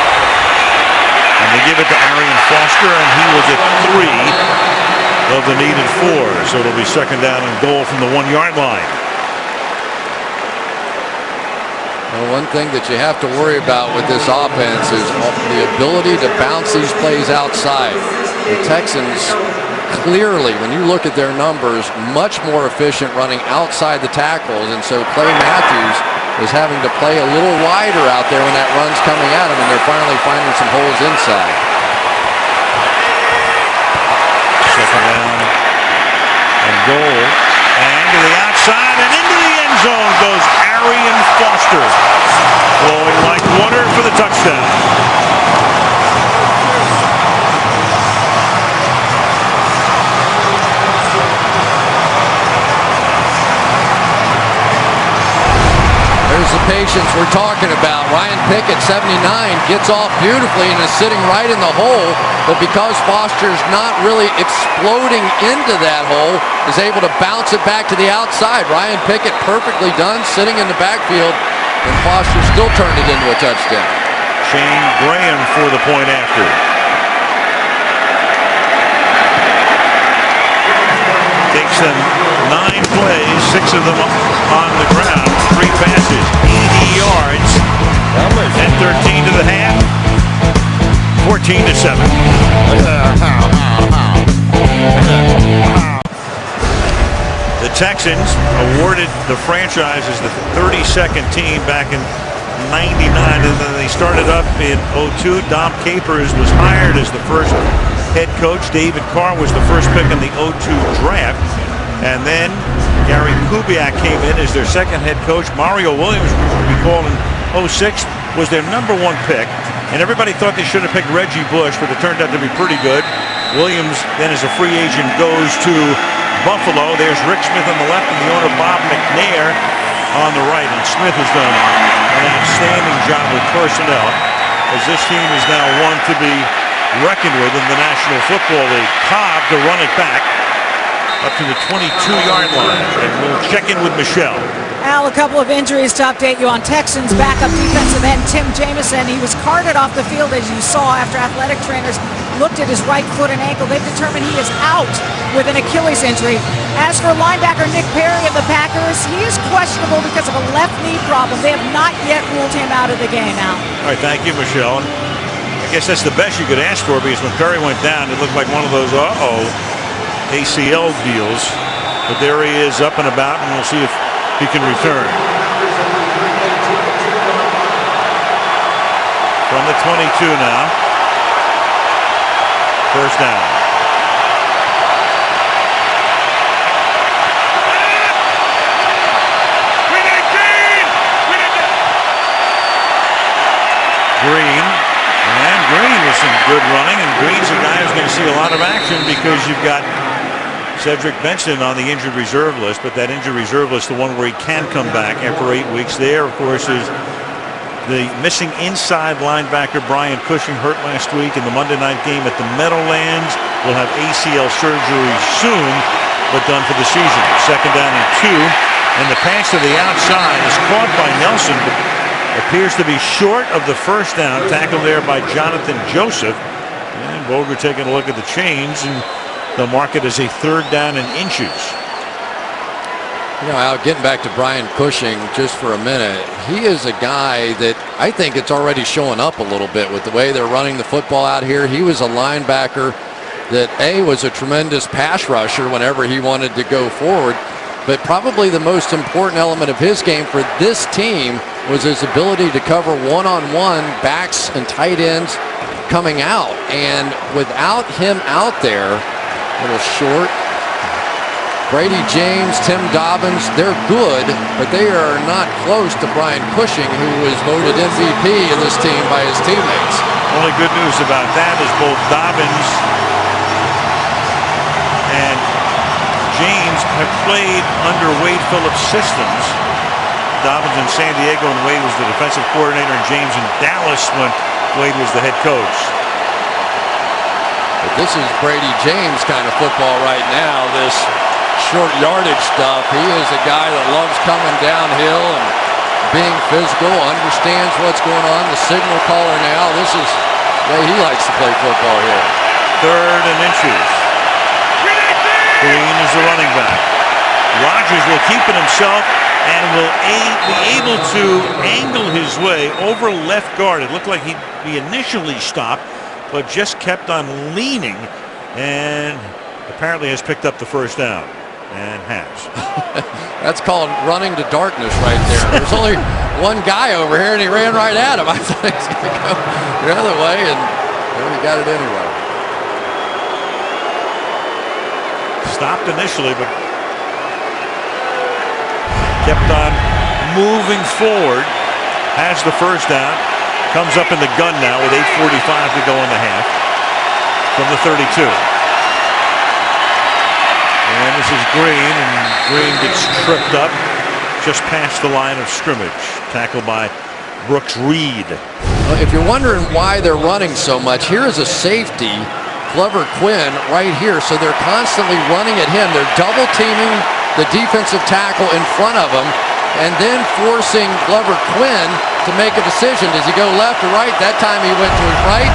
And they give it to Arian Foster, and he will get 3 of the needed 4. So it'll be second down and goal from the 1-yard line. Well, one thing that you have to worry about with this offense is the ability to bounce these plays outside. The Texans clearly, when you look at their numbers, much more efficient running outside the tackles, and so Clay Matthews is having to play a little wider out there when that run's coming at him, and they're finally finding some holes inside. Second down and goal. And to the outside and into the end zone goes Arian Foster. Flowing like water for the touchdown. There's the patience we're talking about. Ryan Pickett, 79, gets off beautifully and is sitting right in the hole, but because Foster's not really exploding into that hole, is able to bounce it back to the outside. Ryan Pickett perfectly done, sitting in the backfield, and Foster still turned it into a touchdown. Shane Graham for the point after. Takes them 9 plays, 6 of them on the ground, 3 passes, 80 yards, and 13 to the half, 14-7. The Texans awarded the franchise as the 32nd team back in '99, and then they started up in '02. Dom Capers was hired as the first head coach. David Carr was the first pick in the '02 draft. And then Gary Kubiak came in as their second head coach. Mario Williams, we called in '06, was their #1 pick. And everybody thought they should have picked Reggie Bush, but it turned out to be pretty good. Williams then as a free agent goes to Buffalo. There's Rick Smith on the left and the owner Bob McNair on the right. And Smith has done an outstanding job with personnel, as this team is now one to be reckoned with in the National Football League. Cobb to run it back up to the 22-yard line, and we'll check in with Michelle. Al, a couple of injuries to update you on. Texans backup defensive end Tim Jamison. He was carted off the field, as you saw, after athletic trainers looked at his right foot and ankle. They've determined he is out with an Achilles injury. As for linebacker Nick Perry of the Packers, he is questionable because of a left knee problem. They have not yet ruled him out of the game, Al. All right, thank you, Michelle. I guess that's the best you could ask for, because when Perry went down, it looked like one of those ACL deals. But there he is, up and about, and we'll see if he can return. From the 22 now. First down. Green with some good running, and Green's a guy who's going to see a lot of action because you've got Cedric Benson on the injured reserve list, but that injured reserve list, the one where he can come back after 8 weeks. There, of course, is the missing inside linebacker Brian Cushing, hurt last week in the Monday night game at the Meadowlands. Will have ACL surgery soon, but done for the season. Second down and 2, and the pass to the outside is caught by Nelson, but appears to be short of the first down. Tackled there by Jonathan Joseph. And Boger taking a look at the change, and they'll mark it as a 3rd down and inches. You know, Al, getting back to Brian Cushing just for a minute, he is a guy that I think it's already showing up a little bit with the way they're running the football out here. He was a linebacker that, was a tremendous pass rusher whenever he wanted to go forward. But probably the most important element of his game for this team was his ability to cover one-on-one backs and tight ends coming out. And without him out there, a little short, Brady James, Tim Dobbins, they're good, but they are not close to Brian Cushing, who was voted MVP in this team by his teammates. Only good news about that is both Dobbins and James have played under Wade Phillips' systems. Dobbins in San Diego, and Wade was the defensive coordinator, and James in Dallas when Wade was the head coach. But this is Brady James kind of football right now, this short yardage stuff. He is a guy that loves coming downhill and being physical, understands what's going on, the signal caller now. This is the way he likes to play football here. 3rd and inches. Green is the running back. Rodgers will keep it himself and will be able to angle his way over left guard. It looked like he initially stopped, but just kept on leaning, and apparently has picked up the first down, and has. That's called running to darkness right there. There's only one guy over here, and he ran right at him. I thought he was going to go the other way, and he got it anyway. Stopped initially, but kept on moving forward. Has the first down. Comes up in the gun now with 8:45 to go in the half from the 32. And this is Green, and Green gets tripped up just past the line of scrimmage. Tackled by Brooks Reed. Well, if you're wondering why they're running so much, here is a safety, Glover Quinn, right here. So they're constantly running at him. They're double teaming the defensive tackle in front of him and then forcing Glover Quinn to make a decision. Does he go left or right? That time he went to his right.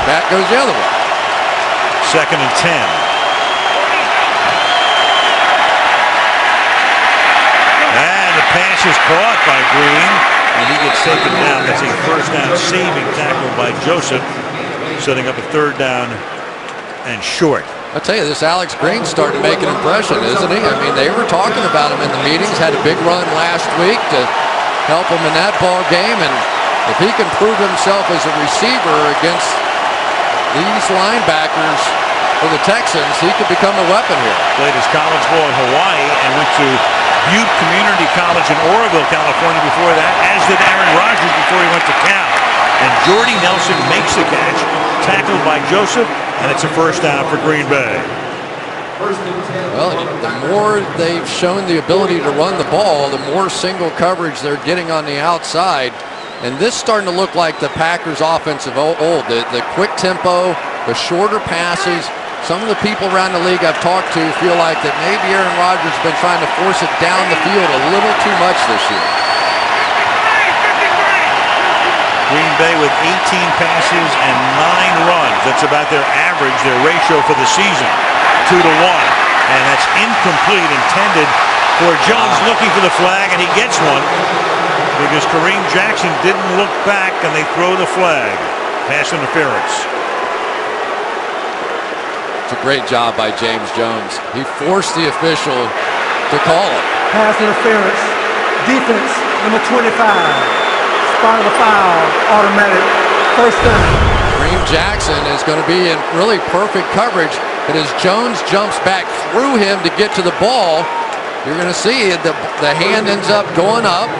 Back goes the other way. 2nd and 10. And the pass is caught by Green, and he gets taken down. That's a first down saving tackle by Joseph, setting up a 3rd down and short. I'll tell you, this Alex Green's starting to make an impression, isn't he? I mean, they were talking about him in the meetings, had a big run last week to help him in that ball game, and if he can prove himself as a receiver against these linebackers for the Texans, he could become a weapon here. Played his college ball in Hawaii and went to Butte Community College in Oroville, California before that, as did Aaron Rodgers before he went to Cal. And Jordy Nelson makes the catch, tackled by Joseph, and it's a first down for Green Bay. Well, the more they've shown the ability to run the ball, the more single coverage they're getting on the outside. And this is starting to look like the Packers offense of old. The quick tempo, the shorter passes. Some of the people around the league I've talked to feel like that maybe Aaron Rodgers has been trying to force it down the field a little too much this year. Green Bay with 18 passes and 9 runs. That's about their average, their ratio for the season, 2-1. And that's incomplete, intended for Jones, looking for the flag, and he gets one because Kareem Jackson didn't look back, and they throw the flag. Pass interference. It's a great job by James Jones. He forced the official to call it. Pass interference. Defense, number 25. Spot of the foul, automatic, first down. Kareem Jackson is going to be in really perfect coverage, but as Jones jumps back through him to get to the ball, you're going to see the hand ends up going up,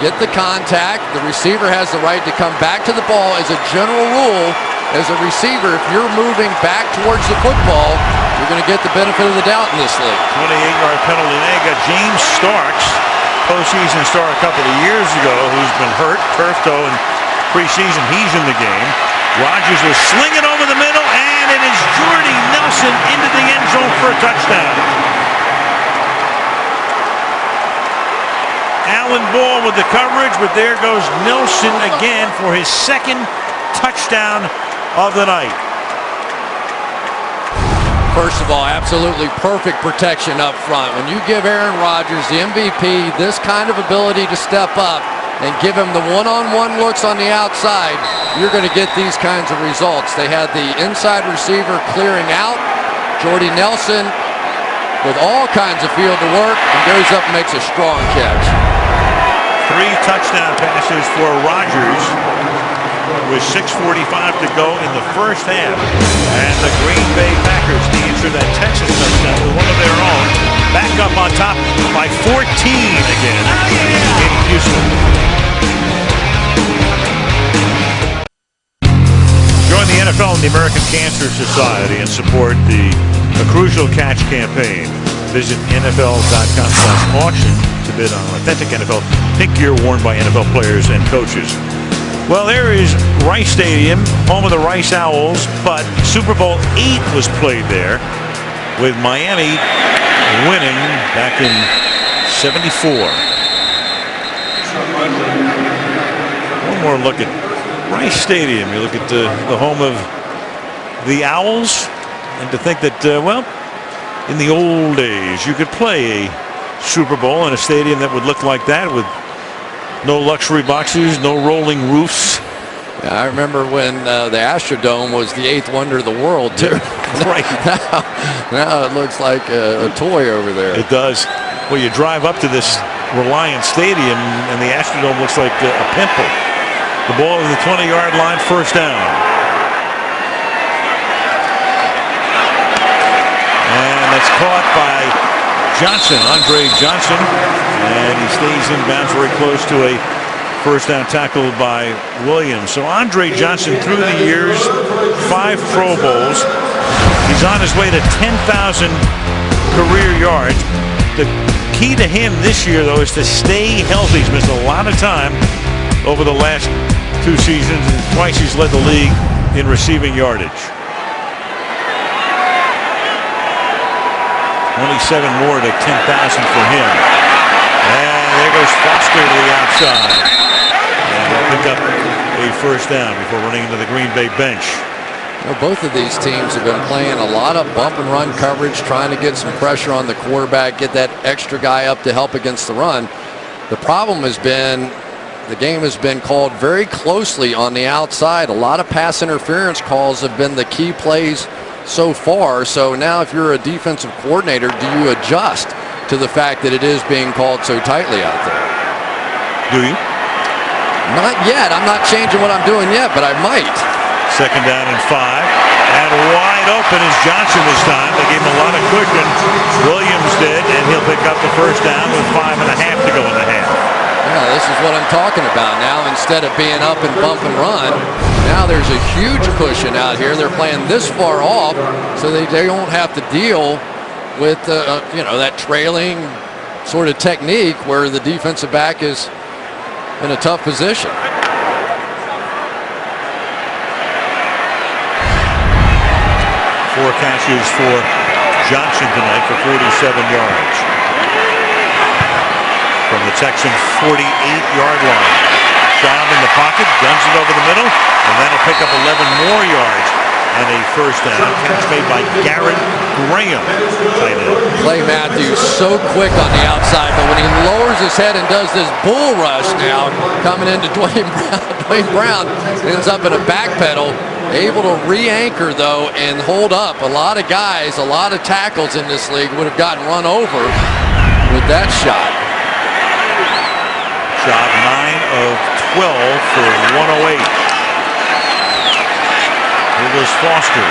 get the contact. The receiver has the right to come back to the ball. As a general rule, as a receiver, if you're moving back towards the football, you're going to get the benefit of the doubt in this league. 28-yard penalty. They got James Starks, postseason star a couple of years ago, who's been hurt, turf toe, and preseason he's in the game. Rodgers was slinging over the middle, and it is Jordy Nelson into the end zone for a touchdown. Allen Ball with the coverage, but there goes Nelson again for his 2nd touchdown of the night. First of all, absolutely perfect protection up front. When you give Aaron Rodgers, the MVP, this kind of ability to step up and give him the one-on-one looks on the outside, you're going to get these kinds of results. They had the inside receiver clearing out. Jordy Nelson with all kinds of field to work and goes up and makes a strong catch. 3 touchdown passes for Rodgers with 6:45 to go in the first half. And the Green Bay Packers to answer that Texas touchdown with one of their own. Back up on top by 14 again in Houston. Join the NFL and the American Cancer Society and support the Crucial Catch campaign. Visit NFL.com/auction to bid on authentic NFL pink gear worn by NFL players and coaches. Well, there is Rice Stadium, home of the Rice Owls, but Super Bowl VIII was played there with Miami winning back in '74. One more look at Rice Stadium. You look at the home of the Owls, and to think that, well, in the old days, you could play a Super Bowl in a stadium that would look like that with no luxury boxes, no rolling roofs. Yeah, I remember when the Astrodome was the 8th wonder of the world, too. Right. now it looks like a toy over there. It does. Well, you drive up to this Reliance Stadium, and the Astrodome looks like a pimple. The ball is the 20-yard line, first down. It's caught by Johnson, Andre Johnson, and he stays in bounds very close to a first down tackle by Williams. So Andre Johnson through the years, 5 Pro Bowls. He's on his way to 10,000 career yards. The key to him this year, though, is to stay healthy. He's missed a lot of time over the last 2 seasons, and twice he's led the league in receiving yardage. Only 7 more to 10,000 for him. And there goes Foster to the outside. And he'll pick up a first down before running into the Green Bay bench. Well, both of these teams have been playing a lot of bump and run coverage, trying to get some pressure on the quarterback, get that extra guy up to help against the run. The problem has been the game has been called very closely on the outside. A lot of pass interference calls have been the key plays so far. So now if you're a defensive coordinator, do you adjust to the fact that it is being called so tightly out there? Do you? Not yet. I'm not changing what I'm doing yet, but I might. Second down and 5. And wide open is Johnson this time. They gave him a lot of cushion. Williams did, and he'll pick up the first down with 5.5 to go in the half. Yeah, this is what I'm talking about now. Instead of being up and bump and run, now there's a huge cushion out here. They're playing this far off, so they don't have to deal with that trailing sort of technique where the defensive back is in a tough position. Four catches for Johnson tonight for 47 yards. From the Texans' 48-yard line. Schaub in the pocket, guns it over the middle, and that'll pick up 11 more yards and a first down. Catch made by Garrett Graham. Clay Matthews so quick on the outside, but when he lowers his head and does this bull rush now, coming into Dwayne Brown, ends up in a back pedal. Able to re-anchor, though, and hold up. A lot of guys, a lot of tackles in this league would have gotten run over with that shot. Shot 9 of 12 for 108. Here goes Foster.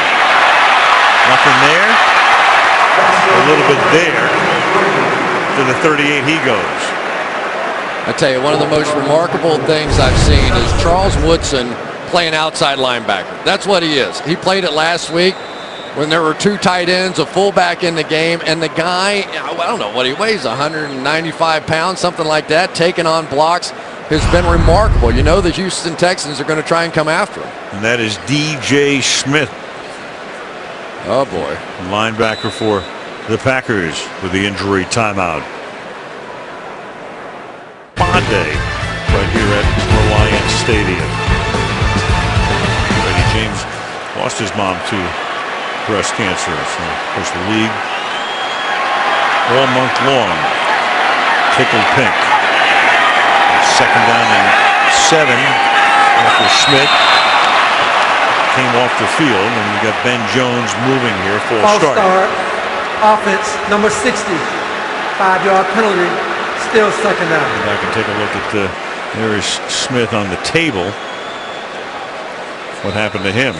Nothing there. A little bit there. To the 38 he goes. I tell you, one of the most remarkable things I've seen is Charles Woodson playing outside linebacker. That's what he is. He played it last week when there were 2 tight ends, a fullback in the game, and the guy, I don't know what he weighs, 195 pounds, something like that, taking on blocks, has been remarkable. You know the Houston Texans are going to try and come after him. And that is D.J. Smith. Oh, boy. Linebacker for the Packers with the injury timeout. Monday, right here at Reliance Stadium. James lost his mom to breast cancer. So, of course, the league all month long tickled pink. Second down and 7 after Smith came off the field, and we got Ben Jones moving here. False start. Offense number 60. 5-yard penalty. Still second down. And I can take a look at there is Smith on the table. What happened to him?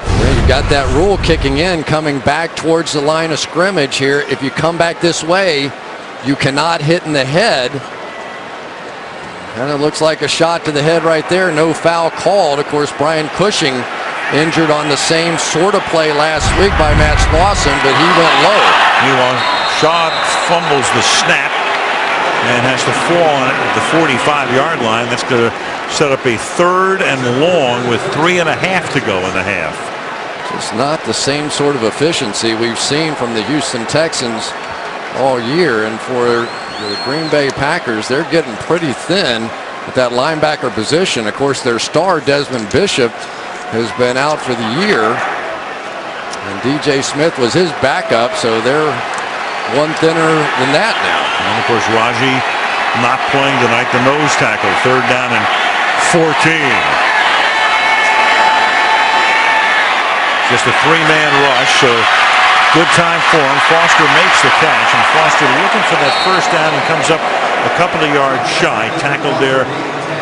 Well, you got that rule kicking in, coming back towards the line of scrimmage here. If you come back this way, you cannot hit in the head. And it looks like a shot to the head right there. No foul called. Of course, Brian Cushing injured on the same sort of play last week by Matt Slauson, but he went low. Meanwhile, Shaw fumbles the snap and has to fall on it at the 45-yard line. That's going to set up a 3rd and long with 3.5 to go in the half. Just not the same sort of efficiency we've seen from the Houston Texans all year. And for the Green Bay Packers, they're getting pretty thin at that linebacker position. Of course, their star, Desmond Bishop, has been out for the year. And D.J. Smith was his backup, so they're one thinner than that now. And, of course, Raji not playing tonight, the nose tackle. 3rd down and 14. Just a 3-man rush, so good time for him. Foster makes the catch, and Foster looking for that first down and comes up a couple of yards shy. Tackled there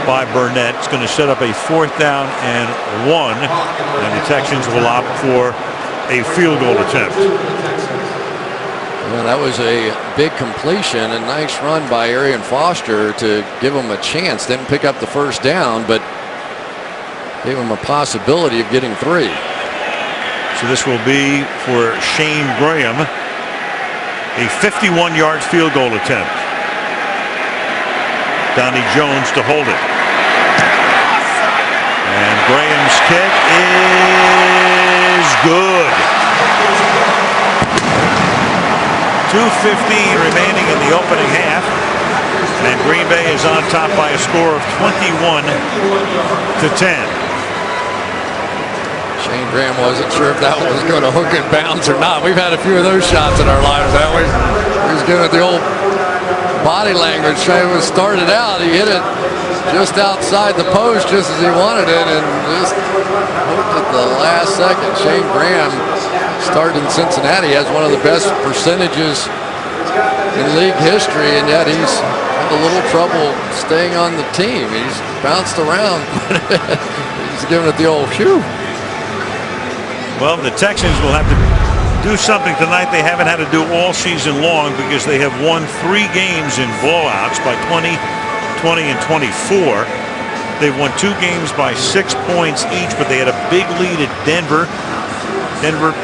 by Burnett. It's going to set up a 4th down and 1, and the Texans will opt for a field goal attempt. Yeah, that was a big completion, a nice run by Arian Foster to give him a chance. Didn't pick up the first down, but gave him a possibility of getting 3. So this will be for Shane Graham, a 51-yard field goal attempt. Donnie Jones to hold it. And Graham's kick is good. 2:15 remaining in the opening half. And Green Bay is on top by a score of 21-10. Shane Graham wasn't sure if that one was going to hook it bounce or not. We've had a few of those shots in our lives, haven't we? He was giving it the old body language. Shane was started out. He hit it just outside the post just as he wanted it and just hooked at the last second. Shane Graham started in Cincinnati, has one of the best percentages in league history, and yet he's had a little trouble staying on the team. He's bounced around. He's giving it the old phew. Well, the Texans will have to do something tonight they haven't had to do all season long because they have won 3 games in blowouts by 20, 20, and 24. They've won 2 games by 6 points each, but they had a big lead at Denver. Denver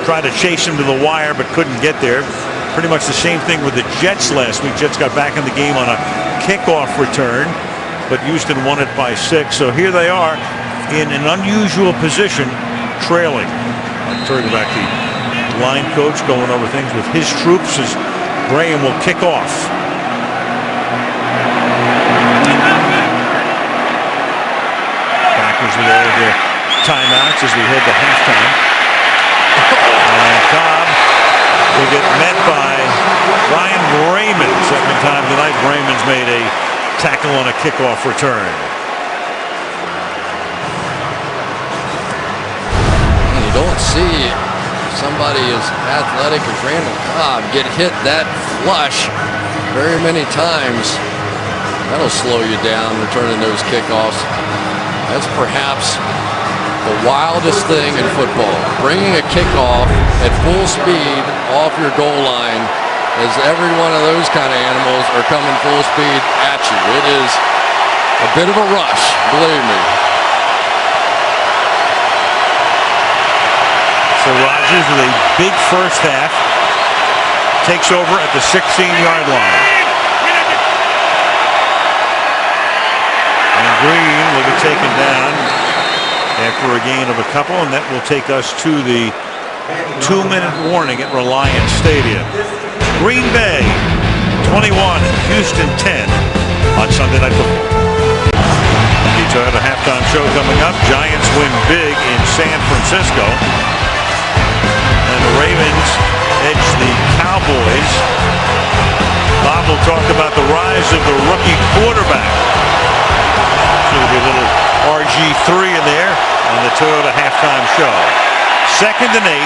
tried to chase him to the wire but couldn't get there. Pretty much the same thing with the Jets last week. Jets got back in the game on a kickoff return, but Houston won it by 6. So here they are in an unusual position, trailing. I'll turn back the line coach going over things with his troops as Graham will kick off. Packers with all of their timeouts as we head to halftime. And Cobb will get met by Ryan Raymond. Second time tonight, Raymond's made a tackle on a kickoff return. You don't see somebody as athletic as Randall Cobb get hit that flush very many times. That'll slow you down returning those kickoffs. That's perhaps the wildest thing in football. Bringing a kickoff at full speed off your goal line as every one of those kind of animals are coming full speed at you. It is a bit of a rush, believe me. So Rodgers with a big first half takes over at the 16-yard line. And Green will be taken down after a gain of a couple, and that will take us to the 2-minute warning at Reliance Stadium. Green Bay 21, Houston 10 on Sunday Night Football. The Toyota halftime show coming up. Giants win big in San Francisco. And the Ravens edge the Cowboys. Bob will talk about the rise of the rookie quarterback. There'll be a little RG3 in there on the Toyota halftime show. 2nd and 8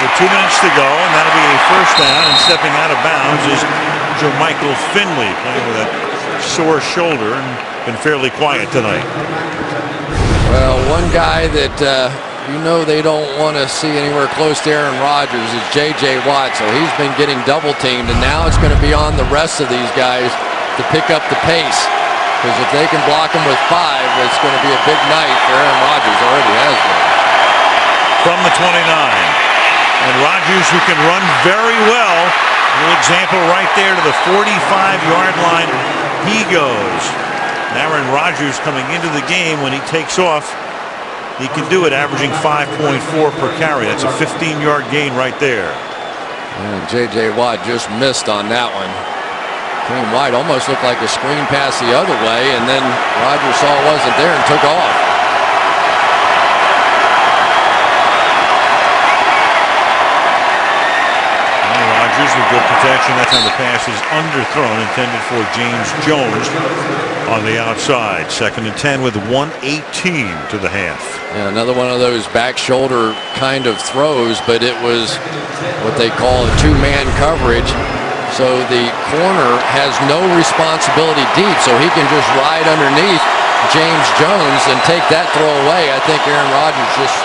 with 2 minutes to go, and that'll be a first down. And stepping out of bounds is Jermichael Finley, playing with a sore shoulder and been fairly quiet tonight. Well, one guy that you know they don't want to see anywhere close to Aaron Rodgers is J.J. Watt, so he's been getting double teamed, and now it's going to be on the rest of these guys to pick up the pace, because if they can block him with 5, it's going to be a big night for Aaron Rodgers. Already has been. From the 29, and Rodgers, who can run very well, a little example right there to the 45-yard line he goes. Aaron Rodgers coming into the game, when he takes off, he can do it, averaging 5.4 per carry. That's a 15-yard gain right there. And J.J. Watt just missed on that one. Kareem White almost looked like a screen pass the other way, and then Rodgers saw it wasn't there and took off. And Rodgers with good protection. That time the pass is underthrown, intended for James Jones on the outside. 2nd and 10 with 1:18 to the half. Yeah, another one of those back shoulder kind of throws, but it was what they call a 2-man coverage. So the corner has no responsibility deep, so he can just ride underneath James Jones and take that throw away. I think Aaron Rodgers just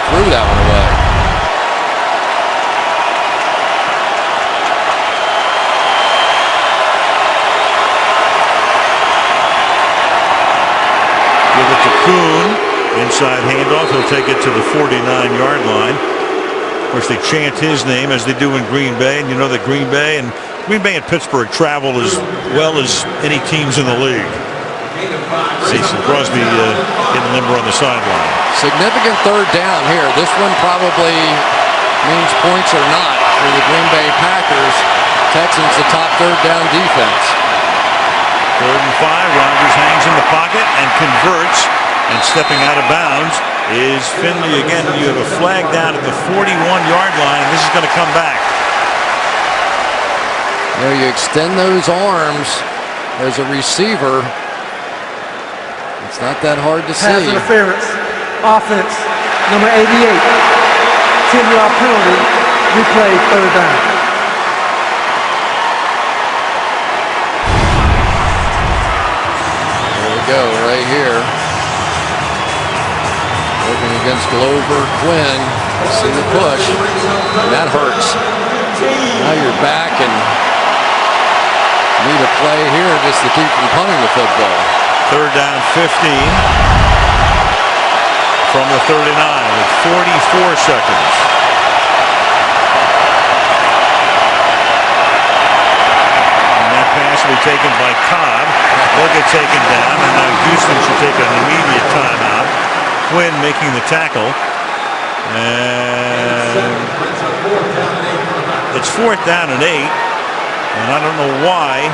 threw that one away. Kuhn, inside handoff. He'll take it to the 49-yard line. Of course, they chant his name as they do in Green Bay, and you know that Green Bay and Pittsburgh travel as well as any teams in the league. See some Crosby getting limber on the sideline. Significant third down here. This one probably means points or not for the Green Bay Packers. Texans the top third down defense. 3rd and 5. Rodgers hangs in the pocket and converts, and stepping out of bounds is Finley again. You have a flag down at the 41-yard line, and this is going to come back. You know, you extend those arms as a receiver. It's not that hard to see. Pass interference. Offense, number 88. 10-yard penalty. Replay, 3rd down. There we go, right here. Working against Glover, Quinn. See the push. And that hurts. Now you're back and need a play here just to keep from punting the football. 3rd down 15 from the 39 with 44 seconds. And that pass will be taken by Cobb. He'll get taken down, and now Houston should take an immediate timeout. Quinn making the tackle. And it's 4th down and 8. And I don't know why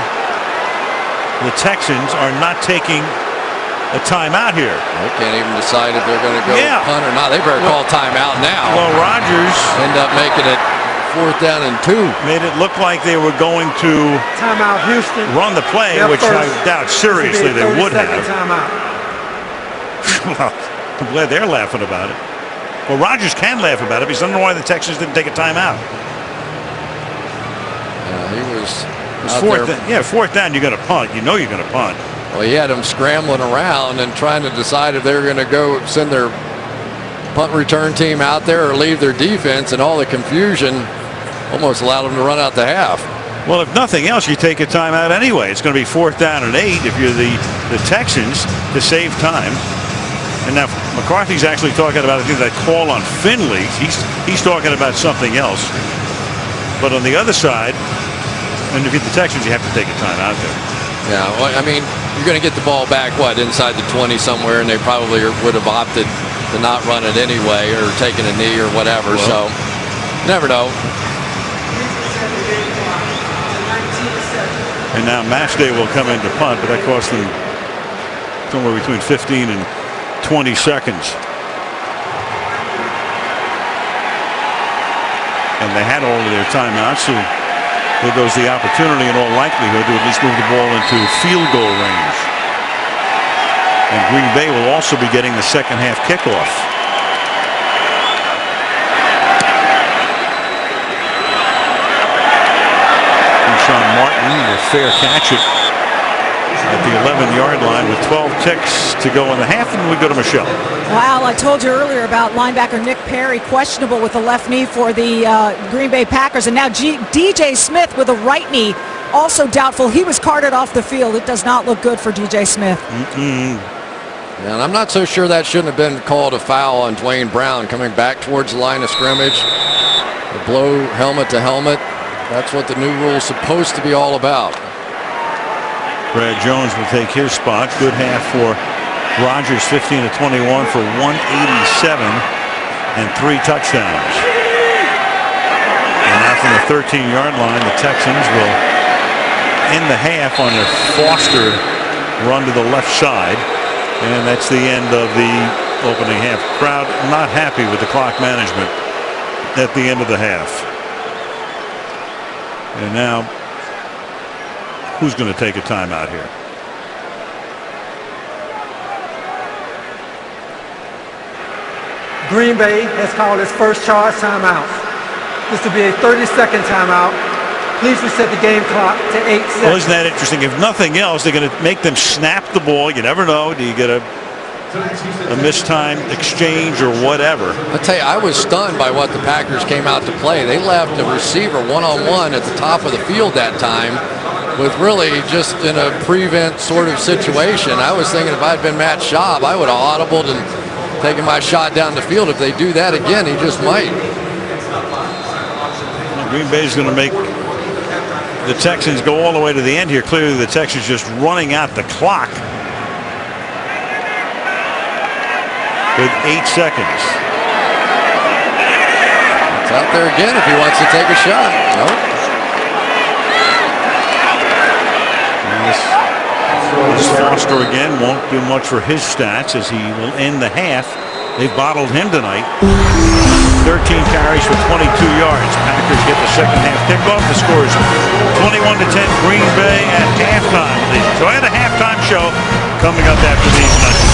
the Texans are not taking a timeout here. They can't even decide if they're going to go punt or not. They better call timeout now. Well, Rodgers end up making it 4th down and 2. Made it look like they were going to timeout Houston. Run the play, which I doubt seriously they would have. Well, I'm glad they're laughing about it. Well, Rodgers can laugh about it because I don't know why the Texans didn't take a timeout. Yeah, he was. It's 4th down. You're going to punt. You know you're going to punt. Well, he had them scrambling around and trying to decide if they were going to go send their punt return team out there or leave their defense, and all the confusion almost allowed them to run out the half. Well, if nothing else, you take a timeout anyway. It's going to be 4th down and 8 if you're the Texans to save time. And now McCarthy's actually talking about, I think, that call on Finley. He's talking about something else. But on the other side, and if you're the Texans, you have to take a timeout there. Yeah, well, I mean, you're going to get the ball back, inside the 20 somewhere, and they probably would have opted to not run it anyway or taken a knee or whatever. So, never know. And now match day will come in to punt, but that cost them somewhere between 15 and 20 seconds. And they had all of their timeouts, so there goes the opportunity in all likelihood to at least move the ball into field goal range. And Green Bay will also be getting the second half kickoff. Sean Martin will fair catch it at the 11-yard line with 12 ticks to go in the half, and we go to Michelle. Wow, I told you earlier about linebacker Nick Perry, questionable with the left knee for the Green Bay Packers, and now DJ Smith with a right knee, also doubtful. He was carted off the field. It does not look good for DJ Smith. And I'm not so sure that shouldn't have been called a foul on Dwayne Brown coming back towards the line of scrimmage. The blow helmet to helmet. That's what the new rule is supposed to be all about. Brad Jones will take his spot. Good half for Rodgers, 15 of 21 for 187 and 3 touchdowns. And now from the 13-yard line, the Texans will end the half on a Foster run to the left side. And that's the end of the opening half. Crowd not happy with the clock management at the end of the half. And now, who's going to take a timeout here? Green Bay has called its first charge timeout. This will be a 30-second timeout. Please reset the game clock to 8 seconds. Well, isn't that interesting? If nothing else, they're going to make them snap the ball. You never know. Do you get a mistimed exchange or whatever? I tell you, I was stunned by what the Packers came out to play. They left a receiver one-on-one at the top of the field that time, with really just in a prevent sort of situation. I was thinking if I'd been Matt Schaub, I would have audibled and taken my shot down the field. If they do that again, he just might. Green Bay's going to make the Texans go all the way to the end here. Clearly the Texans just running out the clock with 8 seconds. It's out there again if he wants to take a shot. Nope. This Foster again won't do much for his stats as he will end the half. They've bottled him tonight. 13 carries for 22 yards. Packers get the second half kickoff. The score is 21-10 Green Bay at halftime. Enjoy the halftime show coming up after these numbers.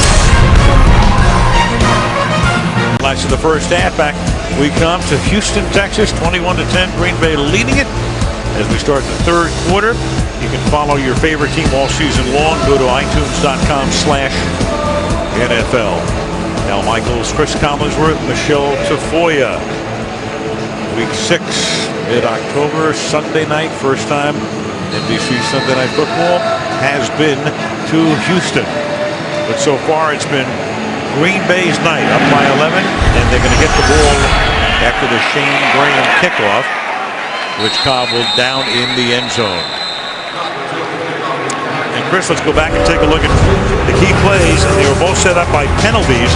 Last of the first half, back we come to Houston, Texas. 21-10 Green Bay leading it as we start the third quarter. You can follow your favorite team all season long. Go to itunes.com/NFL. Al Michaels, Chris Collinsworth, Michelle Tafoya. Week 6, mid-October, Sunday night. First time NBC Sunday Night Football has been to Houston. But so far it's been Green Bay's night, up by 11, and they're going to get the ball after the Shane Graham kickoff, which cobbled down in the end zone. And Chris, let's go back and take a look at the key plays. They were both set up by penalties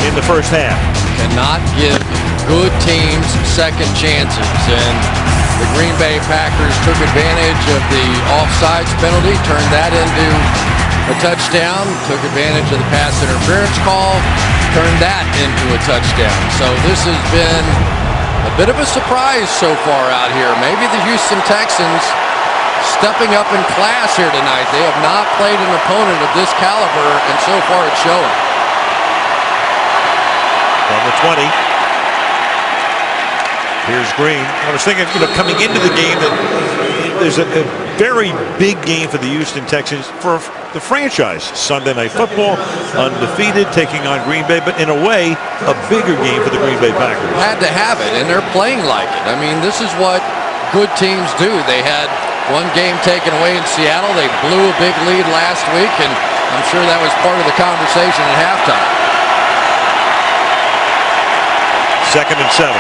in the first half. Cannot give good teams second chances, and the Green Bay Packers took advantage of the offsides penalty, turned that into a touchdown, took advantage of the pass interference call, turned that into a touchdown. So this has been a bit of a surprise so far out here. Maybe the Houston Texans stepping up in class here tonight. They have not played an opponent of this caliber, and so far it's showing. From the 20. Here's Green. I was thinking, coming into the game that there's a very big game for the Houston Texans for the franchise. Sunday Night Football, undefeated, taking on Green Bay, but in a way, a bigger game for the Green Bay Packers. Had to have it, and they're playing like it. I mean, this is what good teams do. They had one game taken away in Seattle. They blew a big lead last week, and I'm sure that was part of the conversation at halftime. 2nd and 7.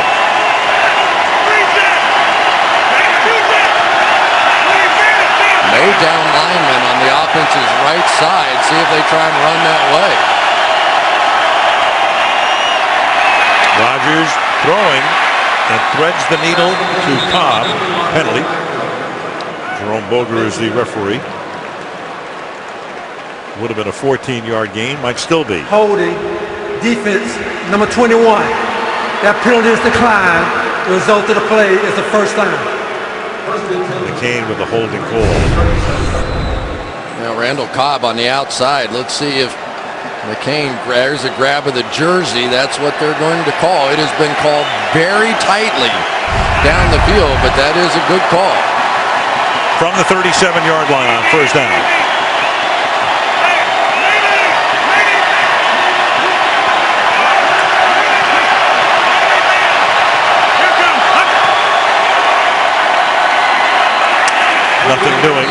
May down lineman on the offense's right side. See if they try and run that way. Rodgers throwing and threads the needle to Cobb. Penalty. Jerome Boger is the referee. Would have been a 14-yard gain. Might still be. Holding. Defense, number 21. That penalty is declined. The result of the play is the first down. McCain with the holding call. Now Randall Cobb on the outside. Let's see if McCain there's a grab of the jersey. That's what they're going to call. It has been called very tightly down the field, but that is a good call. From the 37-yard line on first down. Nothing doing.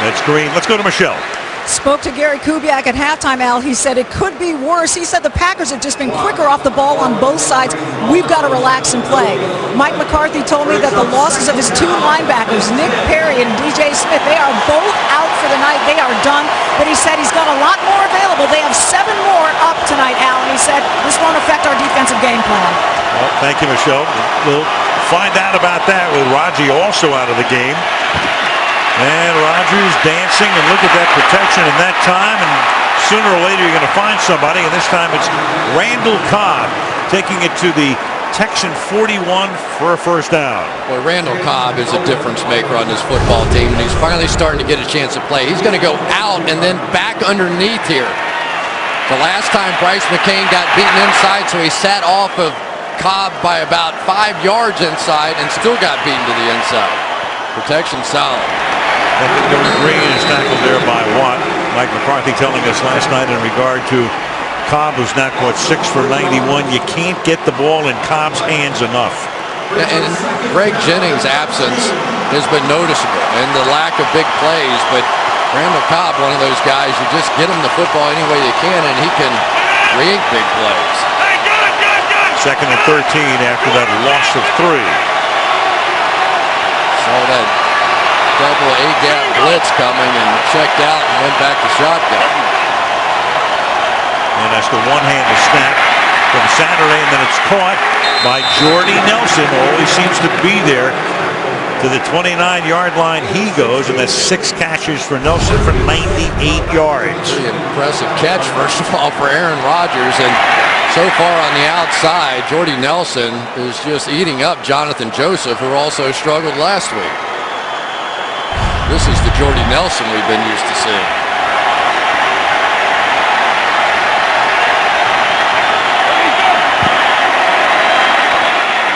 That's Green. Let's go to Michelle. Spoke to Gary Kubiak at halftime, Al. He said it could be worse. He said the Packers have just been quicker off the ball on both sides. We've got to relax and play. Mike McCarthy told me that the losses of his 2 linebackers, Nick Perry and DJ Smith, they are both out for the night. They are done. But he said he's got a lot more available. They have 7 more up tonight, Al. And he said this won't affect our defensive game plan. Well, thank you, Michelle. We'll find out about that with Raji also out of the game. And Rodgers dancing, and look at that protection in that time, and sooner or later you're going to find somebody, and this time it's Randall Cobb taking it to the Texan 41 for a first down. Well, Randall Cobb is a difference maker on this football team, and he's finally starting to get a chance to play. He's going to go out and then back underneath here. The last time Bryce McCain got beaten inside, so he sat off of Cobb by about 5 yards inside and still got beaten to the inside. Protection solid. Green is tackled there by Watt. Mike McCarthy telling us last night in regard to Cobb, who's now, 6 for 91. You can't get the ball in Cobb's hands enough. And Greg Jennings' absence has been noticeable, and the lack of big plays. But Randall Cobb, one of those guys, you just get him the football any way you can, and he can create big plays. Second and 13 after that loss of 3. Saw that double A-gap blitz coming and checked out and went back to shotgun. And that's the one-handed snap from Saturday, and then it's caught by Jordy Nelson. Always seems to be there. To the 29-yard line he goes, and that's 6 catches for Nelson for 98 yards. Pretty impressive catch, first of all, for Aaron Rodgers. And so far on the outside, Jordy Nelson is just eating up Jonathan Joseph, who also struggled last week. This is the Jordy Nelson we've been used to seeing.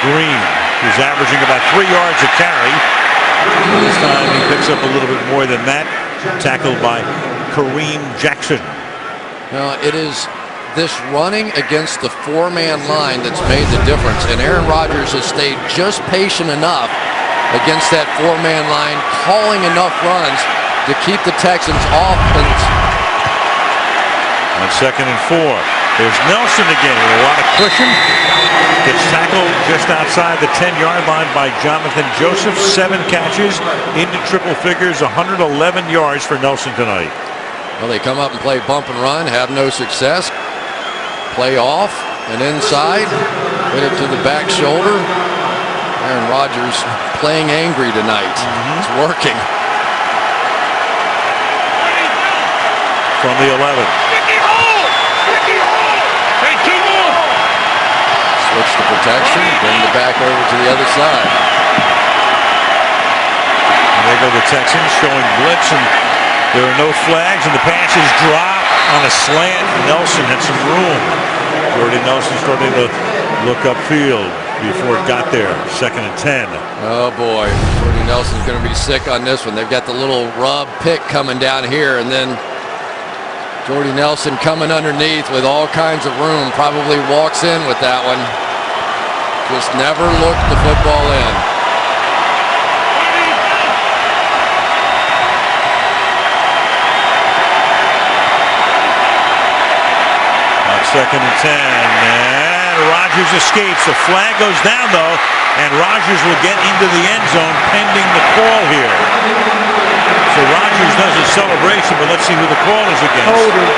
Green, who's averaging about 3 yards a carry. This time he picks up a little bit more than that. Tackled by Kareem Jackson. Now, it is this running against the 4-man line that's made the difference. And Aaron Rodgers has stayed just patient enough against that 4-man line, calling enough runs to keep the Texans off. On second and 4. There's Nelson again with a lot of cushion. Gets tackled just outside the 10-yard line by Jonathan Joseph. 7 catches into triple figures, 111 yards for Nelson tonight. Well, they come up and play bump and run, have no success. Play off and inside, hit it to the back shoulder. Aaron Rodgers playing angry tonight. It's working. From the 11. Switch the protection, bring the back over to the other side. And there go the Texans showing blitz, and there are no flags, and the pass is dropped on a slant. Nelson had some room. Jordy Nelson starting to look upfield before it got there. Second and 10. Oh boy, Jordy Nelson's going to be sick on this one. They've got the little rub pick coming down here, and then Jordy Nelson coming underneath with all kinds of room. Probably walks in with that one. Just never looked the football in. On second and 10. And Rodgers escapes. The flag goes down, though, and Rodgers will get into the end zone pending the call here. So Rodgers does his celebration, but let's see who the call is against. Holding,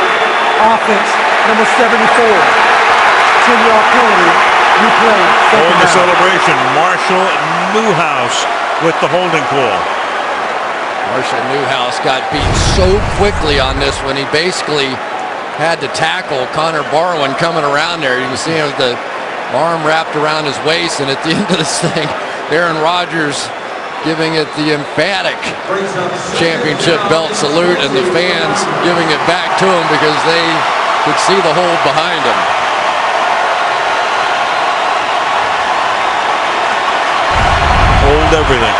offense, number 74. 10-yard penalty. Holding the celebration. Marshall Newhouse with the holding call. Marshall Newhouse got beat so quickly on this one. He basically had to tackle Connor Barwin coming around there. You can see him with the arm wrapped around his waist, and at the end of this thing, Aaron Rodgers giving it the emphatic championship belt salute, and the fans giving it back to him because they could see the hold behind him. Hold everything.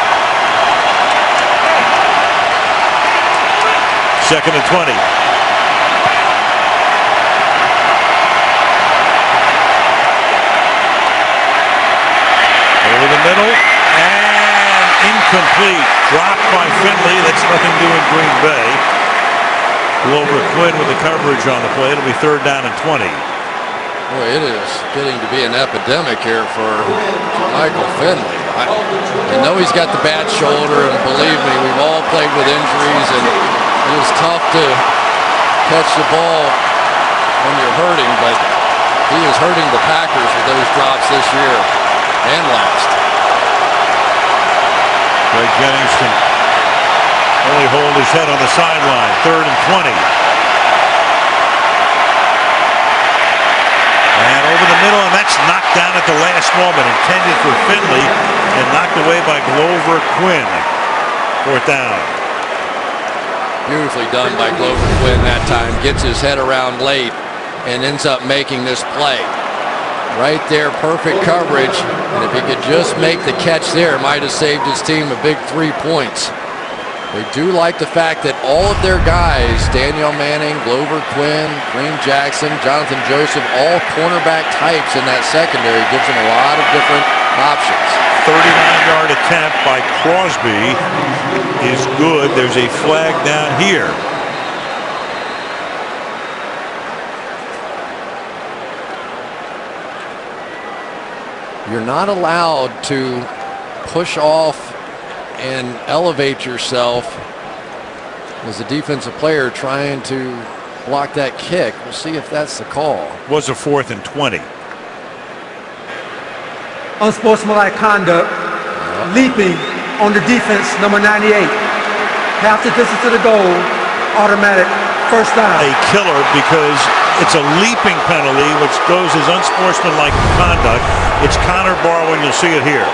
Second and 20. Over the middle, and incomplete. Dropped by Finley. That's nothing doing Green Bay. Glover Quinn with the coverage on the play. It'll be third down and 20. Boy, it is getting to be an epidemic here for Michael Finley. I know he's got the bad shoulder, and believe me, we've all played with injuries, and it is tough to catch the ball when you're hurting, but he is hurting the Packers with those drops this year and last. Greg Jennings can only hold his head on the sideline. Third and 20. And over the middle, and that's knocked down at the last moment. Intended for Finley and knocked away by Glover Quinn. Fourth down. Beautifully done by Glover Quinn that time. Gets his head around late and ends up making this play. Right there, perfect coverage. And if he could just make the catch there, might have saved his team a big 3 points. They do like the fact that all of their guys, Danielle Manning, Glover Quinn, Kareem Jackson, Jonathan Joseph, all cornerback types in that secondary, gives them a lot of different options. 39-yard attempt by Crosby is good. There's a flag down here. You're not allowed to push off and elevate yourself as a defensive player trying to block that kick. We'll see if that's the call. Was a 4th and 20. Unsportsmanlike conduct, leaping on the defense, number 98. Half the distance to the goal, automatic first down. A killer because it's a leaping penalty, which goes as unsportsmanlike conduct. It's Connor Barwin. You'll see it here.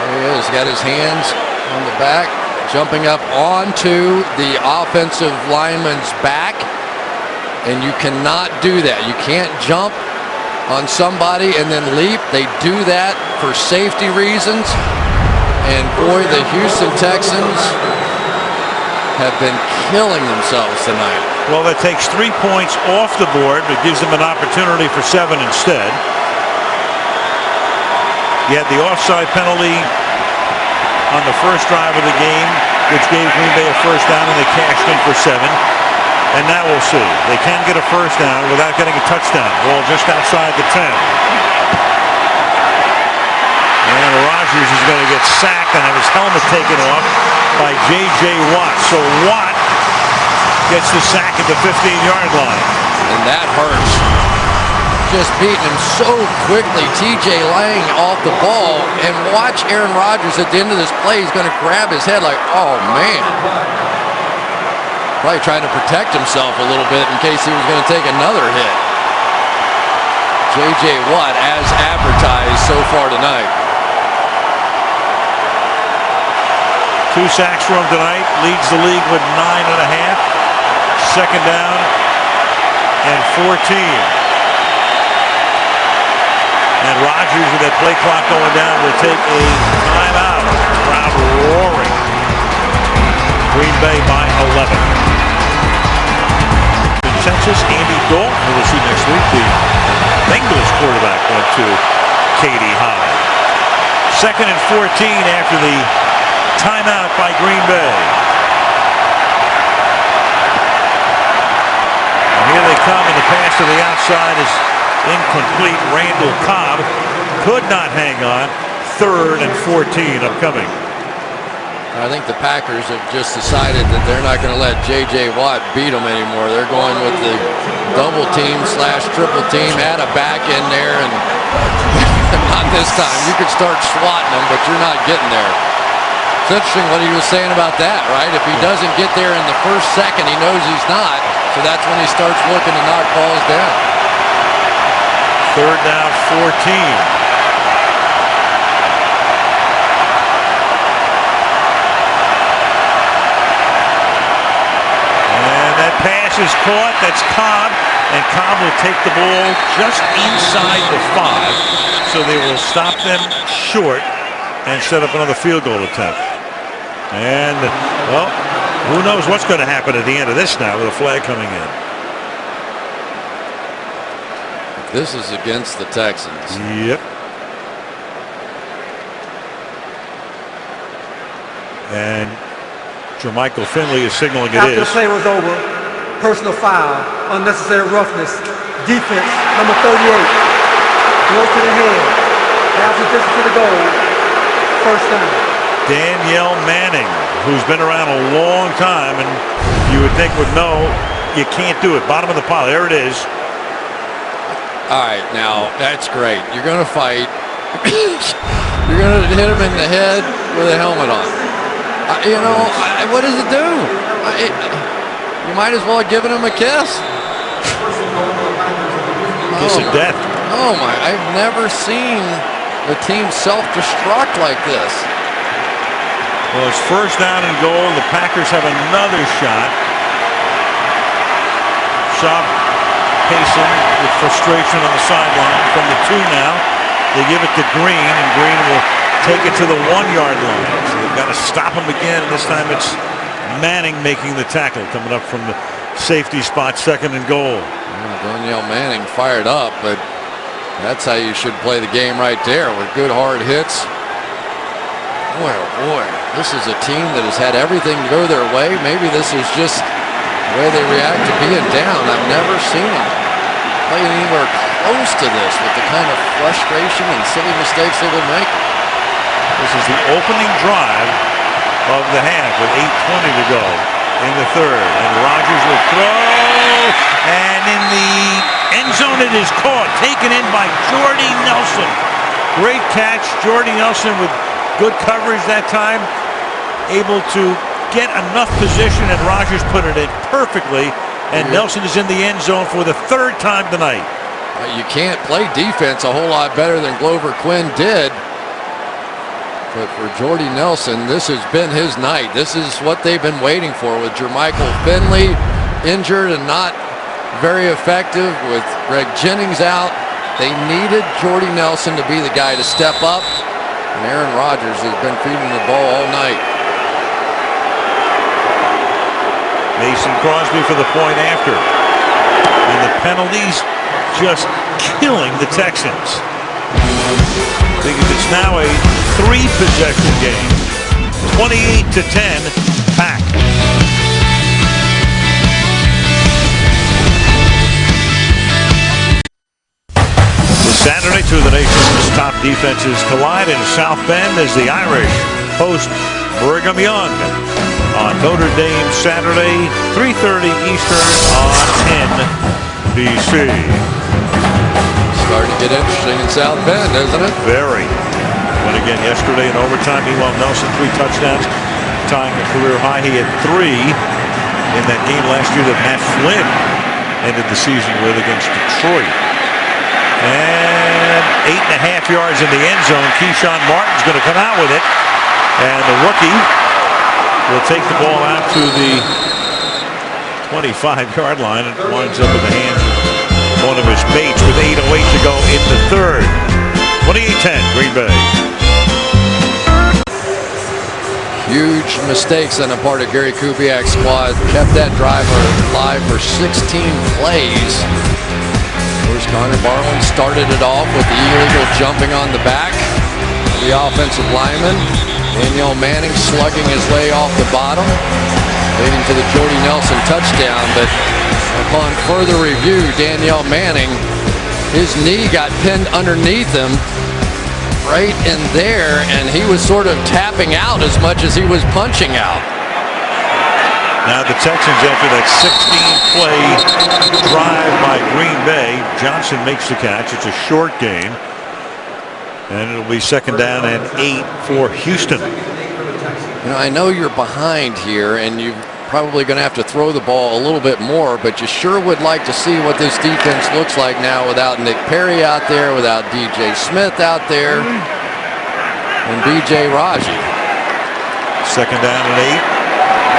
There he is. Got his hands on the back, jumping up onto the offensive lineman's back. And you cannot do that. You can't jump on somebody and then leap. They do that for safety reasons. And boy, the Houston Texans have been killing themselves tonight. Well, that takes 3 points off the board, but gives them an opportunity for 7 instead. You had the offside penalty on the first drive of the game, which gave Green Bay a first down, and they cashed in for 7. And now we'll see. They can get a first down without getting a touchdown. Ball just outside the 10. And Rodgers is going to get sacked and have his helmet taken off by J.J. Watt. So Watt gets the sack at the 15-yard line. And that hurts. Just beating him so quickly. TJ laying off the ball, and watch Aaron Rodgers at the end of this play. He's going to grab his head like, oh man. Probably trying to protect himself a little bit in case he was going to take another hit. J.J. Watt as advertised so far tonight. 2 sacks for him tonight. Leads the league with 9.5. Second down and 14. And Rodgers, with that play clock going down, will take a timeout. Crowd roaring. Green Bay by 11. Consensus, Andy Dalton, who we'll see next week. The Bengals quarterback went to Katie High. Second and 14 after the timeout by Green Bay. And here they come, and the pass to the outside is incomplete. Randall Cobb could not hang on. 3rd and 14 upcoming. I think the Packers have just decided that they're not going to let J.J. Watt beat them anymore. They're going with the double team / triple team. Had a back in there, and not this time. You could start swatting them, but you're not getting there. It's interesting what he was saying about that, right? If he doesn't get there in the first second, he knows he's not. So that's when he starts looking to knock balls down. 3rd down, 14. Pass is caught. That's Cobb, and Cobb will take the ball just inside the 5, so they will stop them short and set up another field goal attempt. And well, who knows what's going to happen at the end of this now with a flag coming in. This is against the Texans. Yep. And Jermichael Finley is signaling it After is. the play was over, personal foul, unnecessary roughness, defense, number 38, blow to the head, half the distance to the goal, first down. Danielle Manning, who's been around a long time, and you would think would know you can't do it. Bottom of the pile, there it is. All right, now that's great. You're going to fight. You're going to hit him in the head with a helmet on. What does it do? You might as well have given him a kiss. Kiss of death. Oh my, I've never seen the team self-destruct like this. Well, it's first down and goal. The Packers have another shot. Schaub pacing with frustration on the sideline from the 2 now. They give it to Green, and Green will take it to the 1-yard line. So they've got to stop him again. This time it's Manning making the tackle, coming up from the safety spot, 2nd and goal. Danielle Manning fired up, but that's how you should play the game right there, with good hard hits. Boy, oh boy, this is a team that has had everything go their way. Maybe this is just the way they react to being down. I've never seen them play anywhere close to this with the kind of frustration and silly mistakes they would make. This is the opening drive of the half with 8:20 to go in the 3rd. And Rodgers will throw, and in the end zone it is caught, taken in by Jordy Nelson. Great catch, Jordy Nelson with good coverage that time, able to get enough position, and Rodgers put it in perfectly, and Nelson is in the end zone for the 3rd time tonight. You can't play defense a whole lot better than Glover Quinn did. But for Jordy Nelson, this has been his night. This is what they've been waiting for, with Jermichael Finley injured and not very effective, with Greg Jennings out. They needed Jordy Nelson to be the guy to step up, and Aaron Rodgers has been feeding the ball all night. Mason Crosby for the point after. And the penalties just killing the Texans. Because it's now a 3-possession game. 28-10, Pack. This Saturday, two of the nation's top defenses collide in South Bend as the Irish host Brigham Young on Notre Dame Saturday, 3:30 Eastern on NBC. Starting to get interesting in South Bend, isn't it? Very. Went again yesterday in overtime. Meanwhile, Nelson 3 touchdowns, tying a career high. He had 3 in that game last year that Matt Flynn ended the season with against Detroit. And 8.5 yards in the end zone. Keyshawn Martin's going to come out with it. And the rookie will take the ball out to the 25-yard line and winds up in the hands of one of his mates with 8:08 to go in the 3rd. 28-10, Green Bay. Huge mistakes on the part of Gary Kubiak's squad. Kept that drive alive for 16 plays. Of course, Connor Barwin started it off with the illegal jumping on the back of the offensive lineman. Danielle Manning slugging his way off the bottom, leading to the Jordy Nelson touchdown. But upon further review, Danielle Manning, his knee got pinned underneath him right in there, and he was sort of tapping out as much as he was punching out. Now the Texans, after that 16-play drive by Green Bay, Johnson makes the catch. It's a short game, and it'll be 2nd down and 8 for Houston. You know, I know you're behind here, and you're probably going to have to throw the ball a little bit more, but you sure would like to see what this defense looks like now without Nick Perry out there, without DJ Smith out there, and B.J. Raji. 2nd down and 8.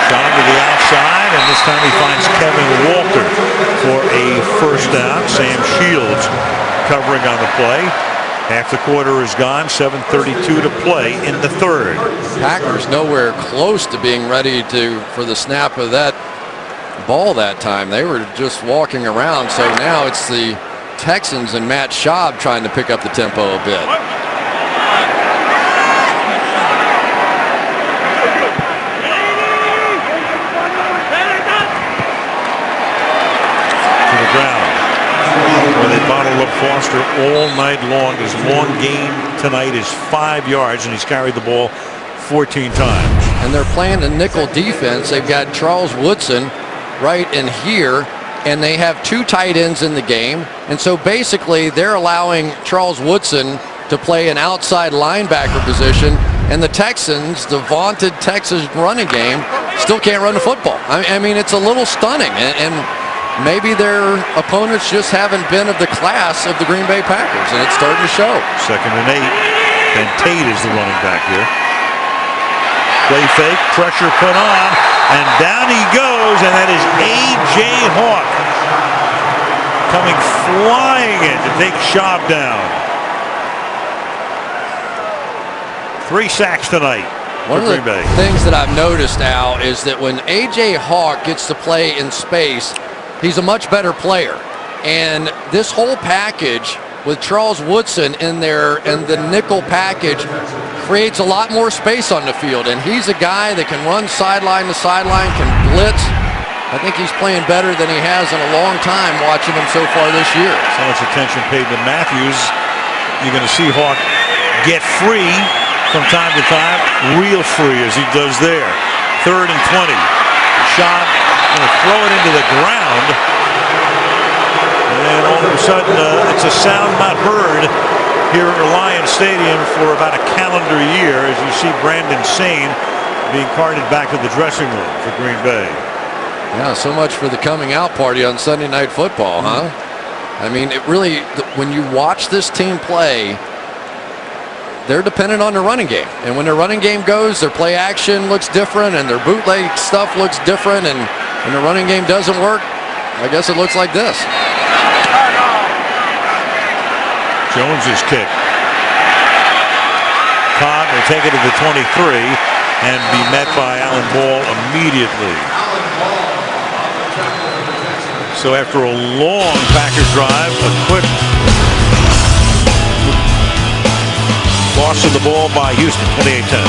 Sean to the outside, and this time he finds Kevin Walker for a 1st down. Sam Shields covering on the play. Half the quarter is gone, 7:32 to play in the 3rd. Packers nowhere close to being ready for the snap of that ball that time. They were just walking around, so now it's the Texans and Matt Schaub trying to pick up the tempo a bit. To the ground, where they bottled up Foster all night long. His long gain tonight is 5 yards, and he's carried the ball 14 times. And they're playing a nickel defense. They've got Charles Woodson right in here, and they have 2 tight ends in the game. And so basically they're allowing Charles Woodson to play an outside linebacker position, and the Texans, the vaunted Texas running game, still can't run the football. I mean, it's a little stunning, and maybe their opponents just haven't been of the class of the Green Bay Packers, and it's starting to show. 2nd and 8, and Tate is the running back here. Play fake, pressure put on, and down he goes, and that is A.J. Hawk coming flying in to take Schaub down. 3 sacks tonight. One of the things that I've noticed, Al, is that when A.J. Hawk gets to play in space, he's a much better player. And this whole package with Charles Woodson in there and the nickel package creates a lot more space on the field. And he's a guy that can run sideline to sideline, can blitz. I think he's playing better than he has in a long time watching him so far this year. So much attention paid to Matthews. You're going to see Hawk get free from time to time, real free as he does there. 3rd and 20. Schaub going to throw it into the ground. And then all of a sudden, it's a sound not heard here at Reliance Stadium for about a calendar year as you see Brandon Sane being carted back to the dressing room for Green Bay. Yeah, so much for the coming out party on Sunday Night Football, huh? I mean, it really, when you watch this team play, they're dependent on their running game. And when their running game goes, their play action looks different and their bootleg stuff looks different. And when the running game doesn't work, I guess it looks like this. Jones's kick. Cobb will take it to the 23 and be met by Alan Ball immediately. So after a long Packers drive, a quick loss of the ball by Houston, 28-10.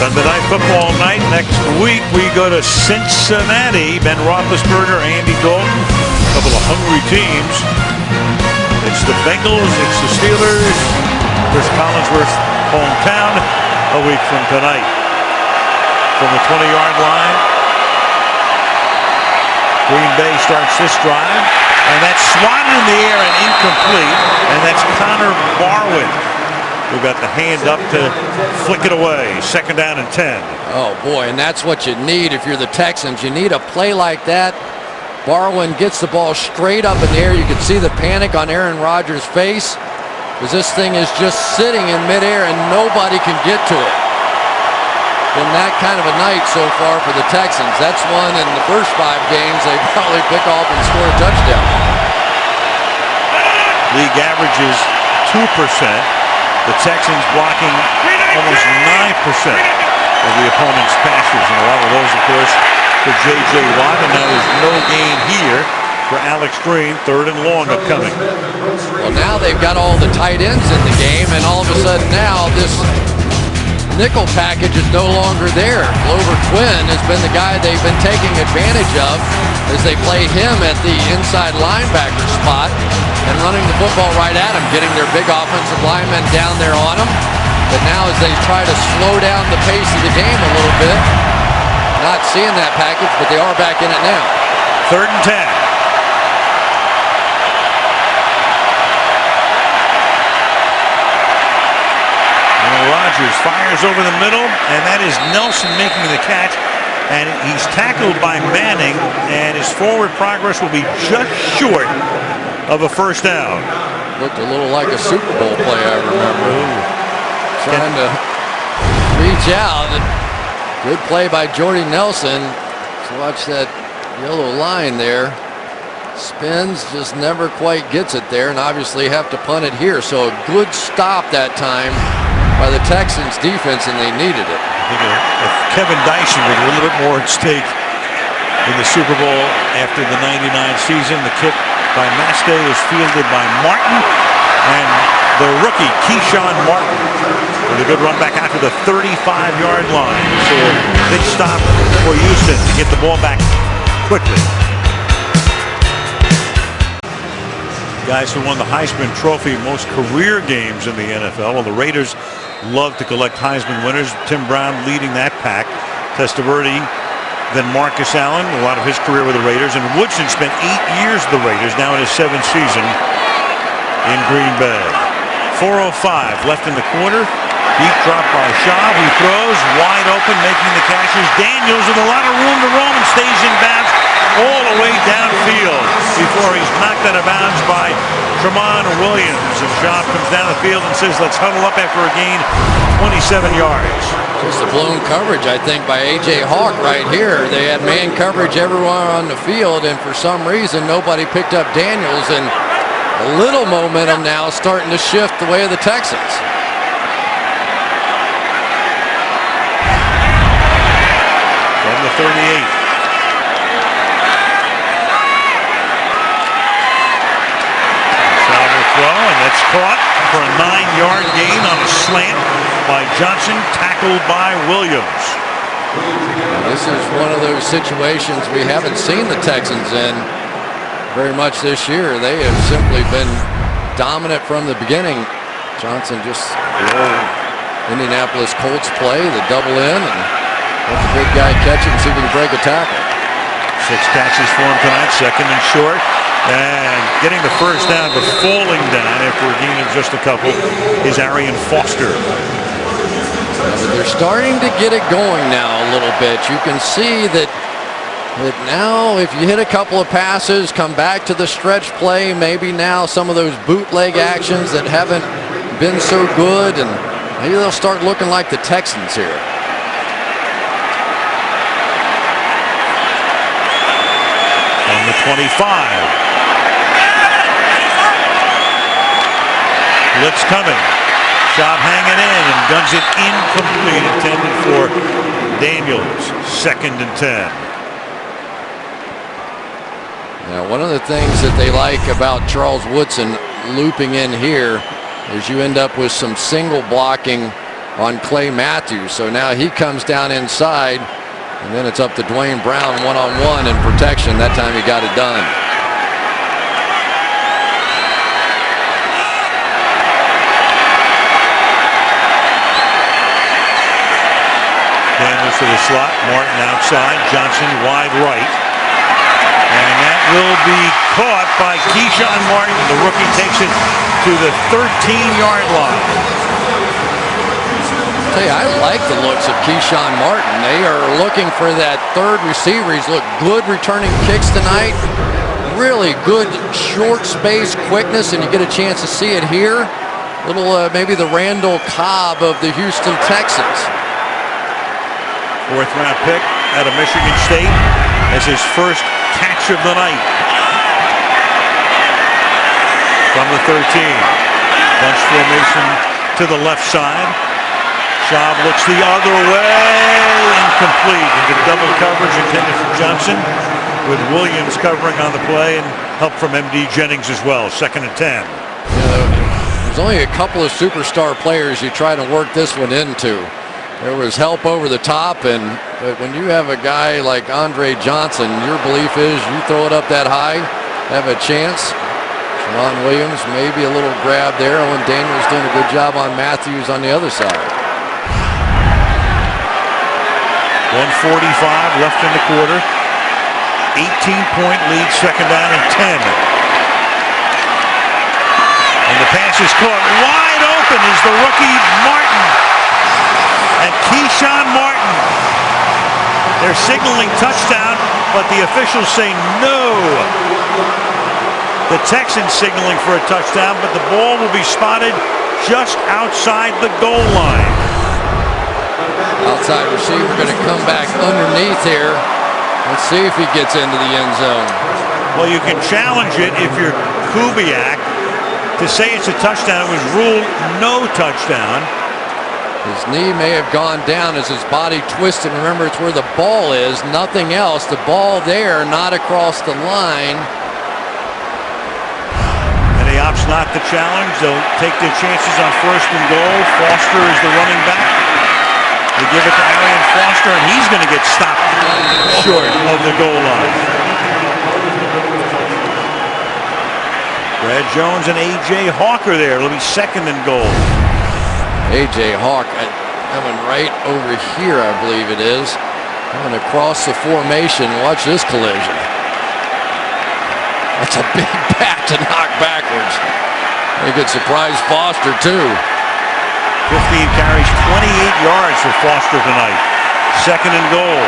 Sunday Night Football night. Next week we go to Cincinnati. Ben Roethlisberger, Andy Dalton, a couple of hungry teams. It's the Bengals, it's the Steelers. Chris Collinsworth's hometown a week from tonight. From the 20-yard line, Green Bay starts this drive. And that's swatted in the air and incomplete. And that's Connor Barwin who got the hand up to flick it away. 2nd down and 10. Oh, boy, and that's what you need if you're the Texans. You need a play like that. Barwin gets the ball straight up in the air. You can see the panic on Aaron Rodgers' face because this thing is just sitting in midair and nobody can get to it. Been that kind of a night so far for the Texans. That's one in the first 5 games they probably pick off and score a touchdown. League average is 2%. The Texans blocking almost 9% of the opponent's passes. And a lot of those, of course, for J.J. Watt. And now there's no gain here for Alex Green. 3rd and long upcoming. Well, now they've got all the tight ends in the game. And all of a sudden now this nickel package is no longer there. Glover Quinn has been the guy they've been taking advantage of as they play him at the inside linebacker spot and running the football right at him, getting their big offensive linemen down there on him. But now as they try to slow down the pace of the game a little bit, not seeing that package, but they are back in it now. 3rd and 10. Rodgers fires over the middle, and that is Nelson making the catch, and he's tackled by Manning, and his forward progress will be just short of a 1st down. Looked a little like a Super Bowl play, I remember. Trying to reach out. Good play by Jordy Nelson. So watch that yellow line there. Spins, just never quite gets it there, and obviously have to punt it here. So a good stop that time by the Texans defense, and they needed it. I think if Kevin Dyson with a little bit more at stake in the Super Bowl after the 99 season. The kick by Maste is fielded by Martin, and the rookie Keyshawn Martin with a good run back out to the 35-yard line. So a big stop for Houston to get the ball back quickly. Guys who won the Heisman Trophy most career games in the NFL. Well, the Raiders love to collect Heisman winners. Tim Brown leading that pack. Testaverde, then Marcus Allen, a lot of his career with the Raiders. And Woodson spent 8 years with the Raiders, now in his 7th season in Green Bay. 4:05 left in the quarter. Deep drop by Schaub, who throws wide open, making the catches. Daniels with a lot of room to roam and stays in bounds all the way downfield before he's knocked out of bounds by Tramon Williams. And Schaub comes down the field and says, let's huddle up after a gain 27 yards. Just a blown coverage, I think, by A.J. Hawk right here. They had man coverage everywhere on the field, and for some reason nobody picked up Daniels. And A little momentum now starting to shift the way of the Texans. From the 38. Throw, and that's caught for a 9-yard gain on a slant by Johnson, tackled by Williams. This is one of those situations we haven't seen the Texans in very much this year. They have simply been dominant from the beginning. Johnson just the old Indianapolis Colts play, the double in, and let the big guy catch it and see if he can break a tackle. 6 catches for him tonight, second and short. And getting the first down, but falling down after a gain of just a couple is Arian Foster. But they're starting to get it going now a little bit. You can see that now if you hit a couple of passes, come back to the stretch play, maybe now some of those bootleg actions that haven't been so good, and maybe they'll start looking like the Texans here. On the 25. Blitz coming. Job hanging in and guns it incomplete. Intended for Daniels. 2nd and 10. Now, one of the things that they like about Charles Woodson looping in here is you end up with some single blocking on Clay Matthews. So now he comes down inside, and then it's up to Dwayne Brown one-on-one in protection. That time he got it done. Daniels to the slot. Martin outside. Johnson wide right. And that will be caught by Keyshawn Martin. The rookie takes it to the 13-yard line. I like the looks of Keyshawn Martin. They are looking for that third receiver. He's looked good returning kicks tonight. Really good short space quickness, and you get a chance to see it here. Little maybe the Randall Cobb of the Houston Texans. 4th round pick out of Michigan State as his first catch of the night. From the 13. Bunch formation to the left side. Schaub looks the other way. Incomplete into double coverage intended for Johnson, with Williams covering on the play and help from M.D. Jennings as well. 2nd and 10. There's only a couple of superstar players you try to work this one into. There was help over the top, but when you have a guy like Andre Johnson, your belief is you throw it up that high, have a chance. Ron Williams, maybe a little grab there. Owen Daniels doing a good job on Matthews on the other side. 1:45 left in the quarter. 18-point lead, 2nd down and 10. And the pass is caught wide open is the rookie Martin. And Keyshawn Martin. They're signaling touchdown, but the officials say no. The Texans signaling for a touchdown, but the ball will be spotted just outside the goal line. Outside receiver going to come back underneath here. Let's see if he gets into the end zone. Well, you can challenge it if you're Kubiak to say it's a touchdown. It was ruled no touchdown. His knee may have gone down as his body twisted. Remember, it's where the ball is, nothing else. The ball there, not across the line. And he opts not to challenge. They'll take their chances on 1st and goal. Foster is the running back. They give it to Arian Foster, and he's going to get stopped short of the goal line. Brad Jones and A.J. Hawk are there. It'll be 2nd and goal. A.J. Hawk coming right over here, I believe it is. Coming across the formation. Watch this collision. That's a big bat to knock backwards. They could surprise Foster, too. 15 carries, 28 yards for Foster tonight. 2nd and goal.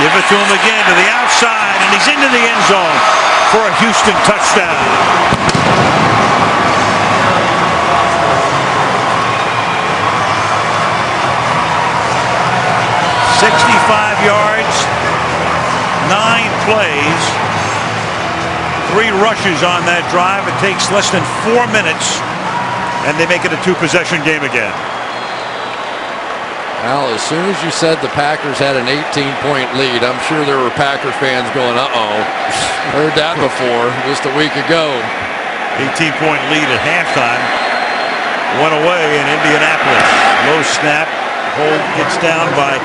Give it to him again to the outside, and he's into the end zone for a Houston touchdown. 65 yards, 9 plays, 3 rushes on that drive. It takes less than 4 minutes, and they make it a 2-possession game again. Well, as soon as you said the Packers had an 18-point lead, I'm sure there were Packer fans going, uh-oh. Heard that before just a week ago. 18-point lead at halftime. Went away in Indianapolis. Low snap. Hold gets down by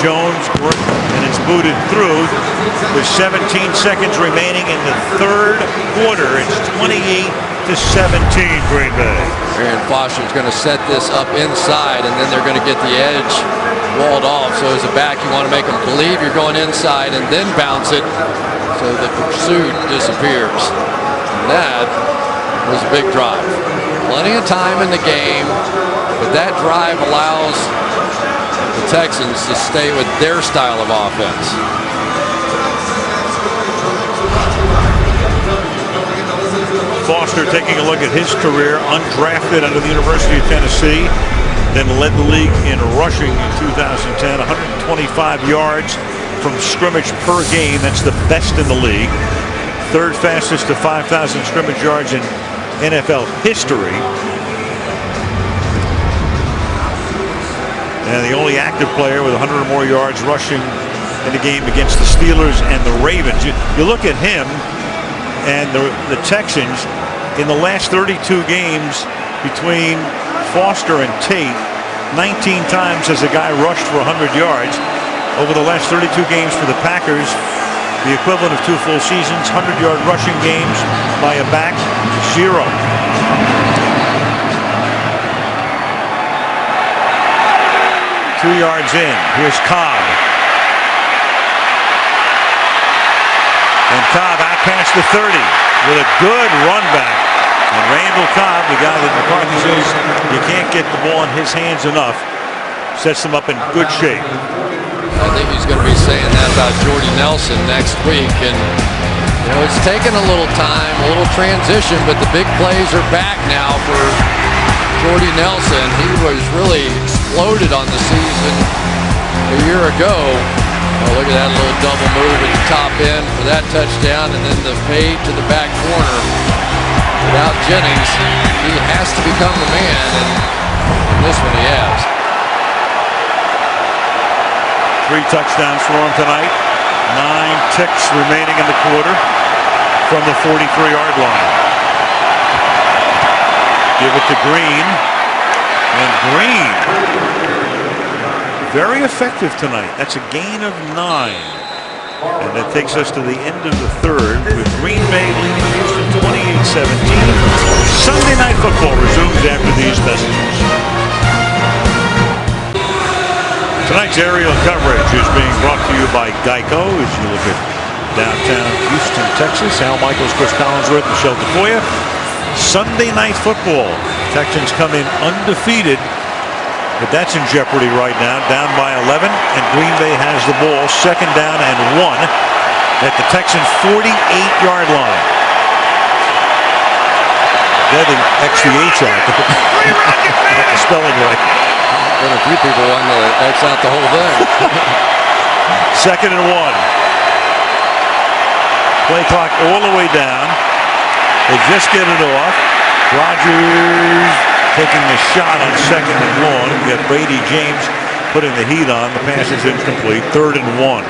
Jones, and it's booted through with 17 seconds remaining in the third quarter. It's 28-17, Green Bay. Aaron Foster's going to set this up inside, and then they're going to get the edge walled off. So as a back, you want to make them believe you're going inside and then bounce it so the pursuit disappears. And that was a big drive. Plenty of time in the game, but that drive allows the Texans to stay with their style of offense. Foster taking a look at his career, undrafted out of the University of Tennessee, then led the league in rushing in 2010, 125 yards from scrimmage per game. That's the best in the league. Third fastest to 5,000 scrimmage yards in NFL history. And the only active player with 100 or more yards rushing in the game against the Steelers and the Ravens. You look at him and the Texans in the last 32 games between Foster and Tate, 19 times has a guy rushed for 100 yards. Over the last 32 games for the Packers, the equivalent of 2 full seasons, 100-yard rushing games by a back, 0. 2 yards in. Here's Cobb. And Cobb out past the 30 with a good run back. And Randall Cobb, the guy that McCarthy says you can't get the ball in his hands enough, sets them up in good shape. I think he's going to be saying that about Jordy Nelson next week. And, you know, it's taken a little time, a little transition, but the big plays are back now for Jordy Nelson. He was really exploded on the season a year ago. Oh, look at that little double move at the top end for that touchdown, and then the fade to the back corner. Without Jennings, he has to become the man, and this one he has. 3 touchdowns for him tonight. 9 ticks remaining in the quarter from the 43-yard line. Give it to Green. And Green, very effective tonight. That's a gain of 9. And that takes us to the end of the third with Green Bay leading Houston 28-17. Sunday Night Football resumes after these messages. Tonight's aerial coverage is being brought to you by Geico as you look at downtown Houston, Texas. Al Michaels, Chris Collinsworth, Michelle DeFoya. Sunday Night Football. Texans come in undefeated, but that's in jeopardy right now, down by 11, and Green Bay has the ball, 2nd down and 1 at the Texans' 48-yard line. They're the XDH out. Got the spelling right. Been a few people on that's not the whole thing. 2nd and 1. Play clock all the way down. They just get it off. Rodgers taking a shot on 2nd and long. You got Brady James putting the heat on. The pass is incomplete. 3rd and 1.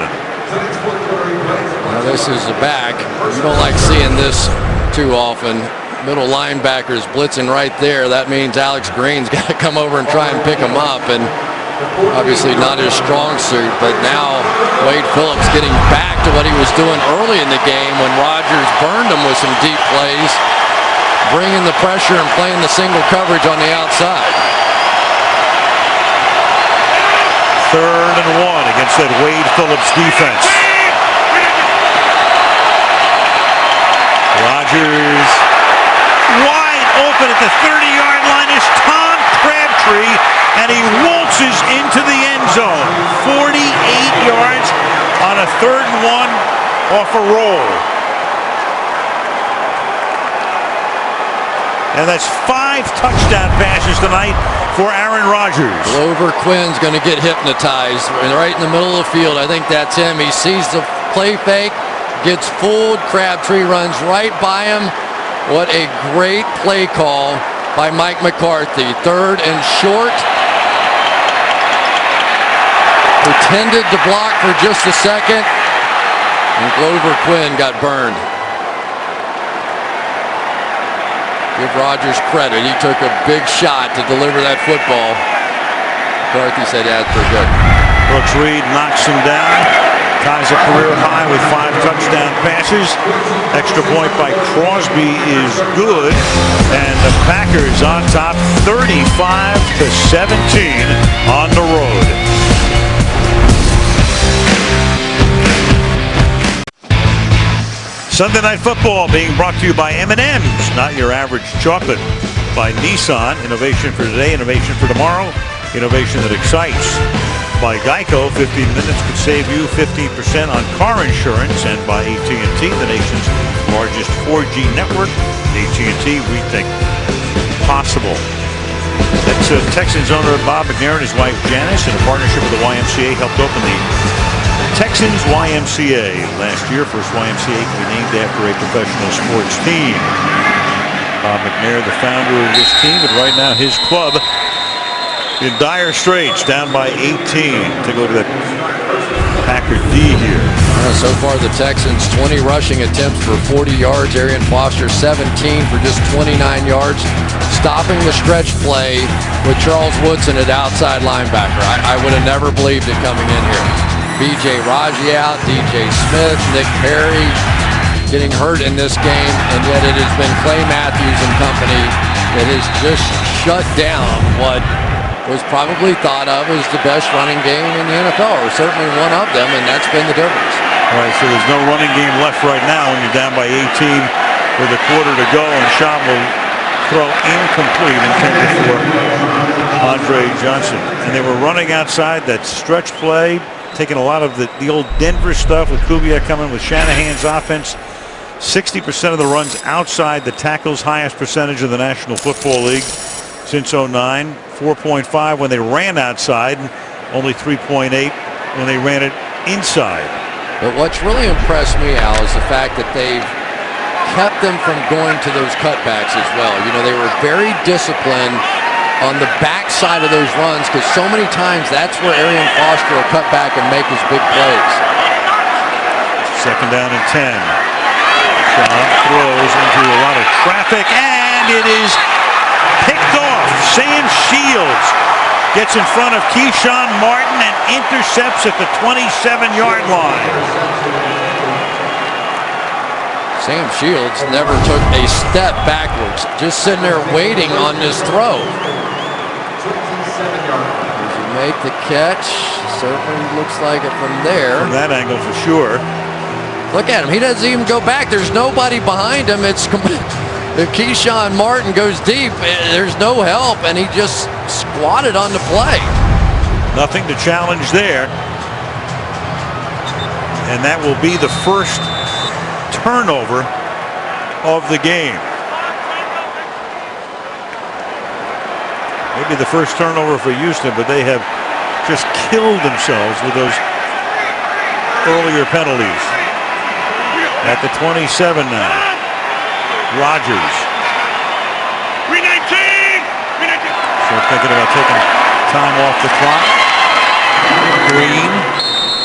Now this is the back. You don't like seeing this too often. Middle linebackers blitzing right there. That means Alex Green's got to come over and try and pick him up. And obviously not his strong suit. But now Wade Phillips getting back to what he was doing early in the game when Rodgers burned him with some deep plays, bringing the pressure and playing the single coverage on the outside. 3rd and 1 against that Wade Phillips defense. Rodgers wide open at the 30-yard line is Tom Crabtree, and he waltzes into the end zone. 48 yards on a 3rd and 1 off a roll. And that's 5 touchdown passes tonight for Aaron Rodgers. Glover Quinn's going to get hypnotized right in the middle of the field. I think that's him. He sees the play fake, gets fooled. Crabtree runs right by him. What a great play call by Mike McCarthy. 3rd and short. Pretended to block for just a second, and Glover Quinn got burned. Give Rodgers credit. He took a big shot to deliver that football. McCarthy said, yeah, that's pretty good. Brooks Reed knocks him down. Ties a career high with 5 touchdown passes. Extra point by Crosby is good. And the Packers on top 35-17 on the road. Sunday Night Football being brought to you by M&M's, not your average chocolate. By Nissan, innovation for today, innovation for tomorrow, innovation that excites. By Geico, 15 minutes could save you 15% on car insurance. And by AT&T, the nation's largest 4G network. AT&T, we think possible. That's Texans owner Bob McNair and his wife Janice, in a partnership with the YMCA, helped open the Texans YMCA last year. First YMCA to be named after a professional sports team. Bob McNair, the founder of this team, and right now his club in dire straits, down by 18 to go to the Packers D here. So far the Texans 20 rushing attempts for 40 yards. Arian Foster 17 for just 29 yards. Stopping the stretch play with Charles Woodson at outside linebacker. I would have never believed it coming in here. B.J. Raji out, D.J. Smith, Nick Perry getting hurt in this game, and yet it has been Clay Matthews and company that has just shut down what was probably thought of as the best running game in the NFL, or certainly one of them, and that's been the difference. All right, so there's no running game left right now when you're down by 18 with a quarter to go, and Schaub will throw incomplete, intended for Andre Johnson. And they were running outside that stretch play, taking a lot of the old Denver stuff with Kubiak coming with Shanahan's offense. 60% of the runs outside the tackles, highest percentage of the National Football League since 09. 4.5 when they ran outside, only 3.8 when they ran it inside. But what's really impressed me, Al, is the fact that they've kept them from going to those cutbacks as well. You know, they were very disciplined on the backside of those runs, because so many times that's where Arian Foster will cut back and make his big plays. 2nd down and 10. Schaub throws into a lot of traffic, and it is picked off. Sam Shields gets in front of Keyshawn Martin and intercepts at the 27-yard line. Sam Shields never took a step backwards, just sitting there waiting on this throw. Does he make the catch? Certainly looks like it from there. From that angle for sure. Look at him. He doesn't even go back. There's nobody behind him. It's if Keyshawn Martin goes deep, there's no help, and he just squatted on the play. Nothing to challenge there. And that will be the first turnover of the game. Maybe the first turnover for Houston, but they have just killed themselves with those earlier penalties. At the 27 now. Rodgers. So thinking about taking time off the clock. Green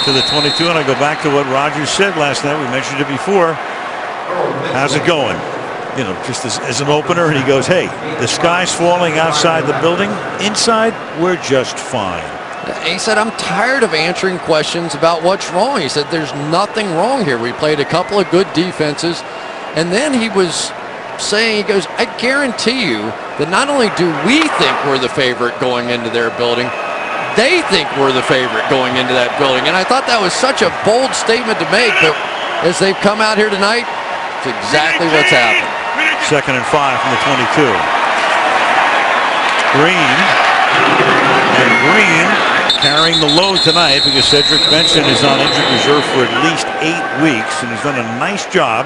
to the 22, and I go back to what Rodgers said last night. We mentioned it before. How's it going? You know, just as an opener, and he goes, hey, the sky's falling outside the building. Inside, we're just fine. He said, I'm tired of answering questions about what's wrong. He said, there's nothing wrong here. We played a couple of good defenses. And then he was saying, he goes, I guarantee you that not only do we think we're the favorite going into their building, they think we're the favorite going into that building. And I thought that was such a bold statement to make, but as they've come out here tonight, it's exactly what's happened. 2nd and 5 from the 22. Green. And Green carrying the load tonight because Cedric Benson is on injured reserve for at least 8 weeks and has done a nice job.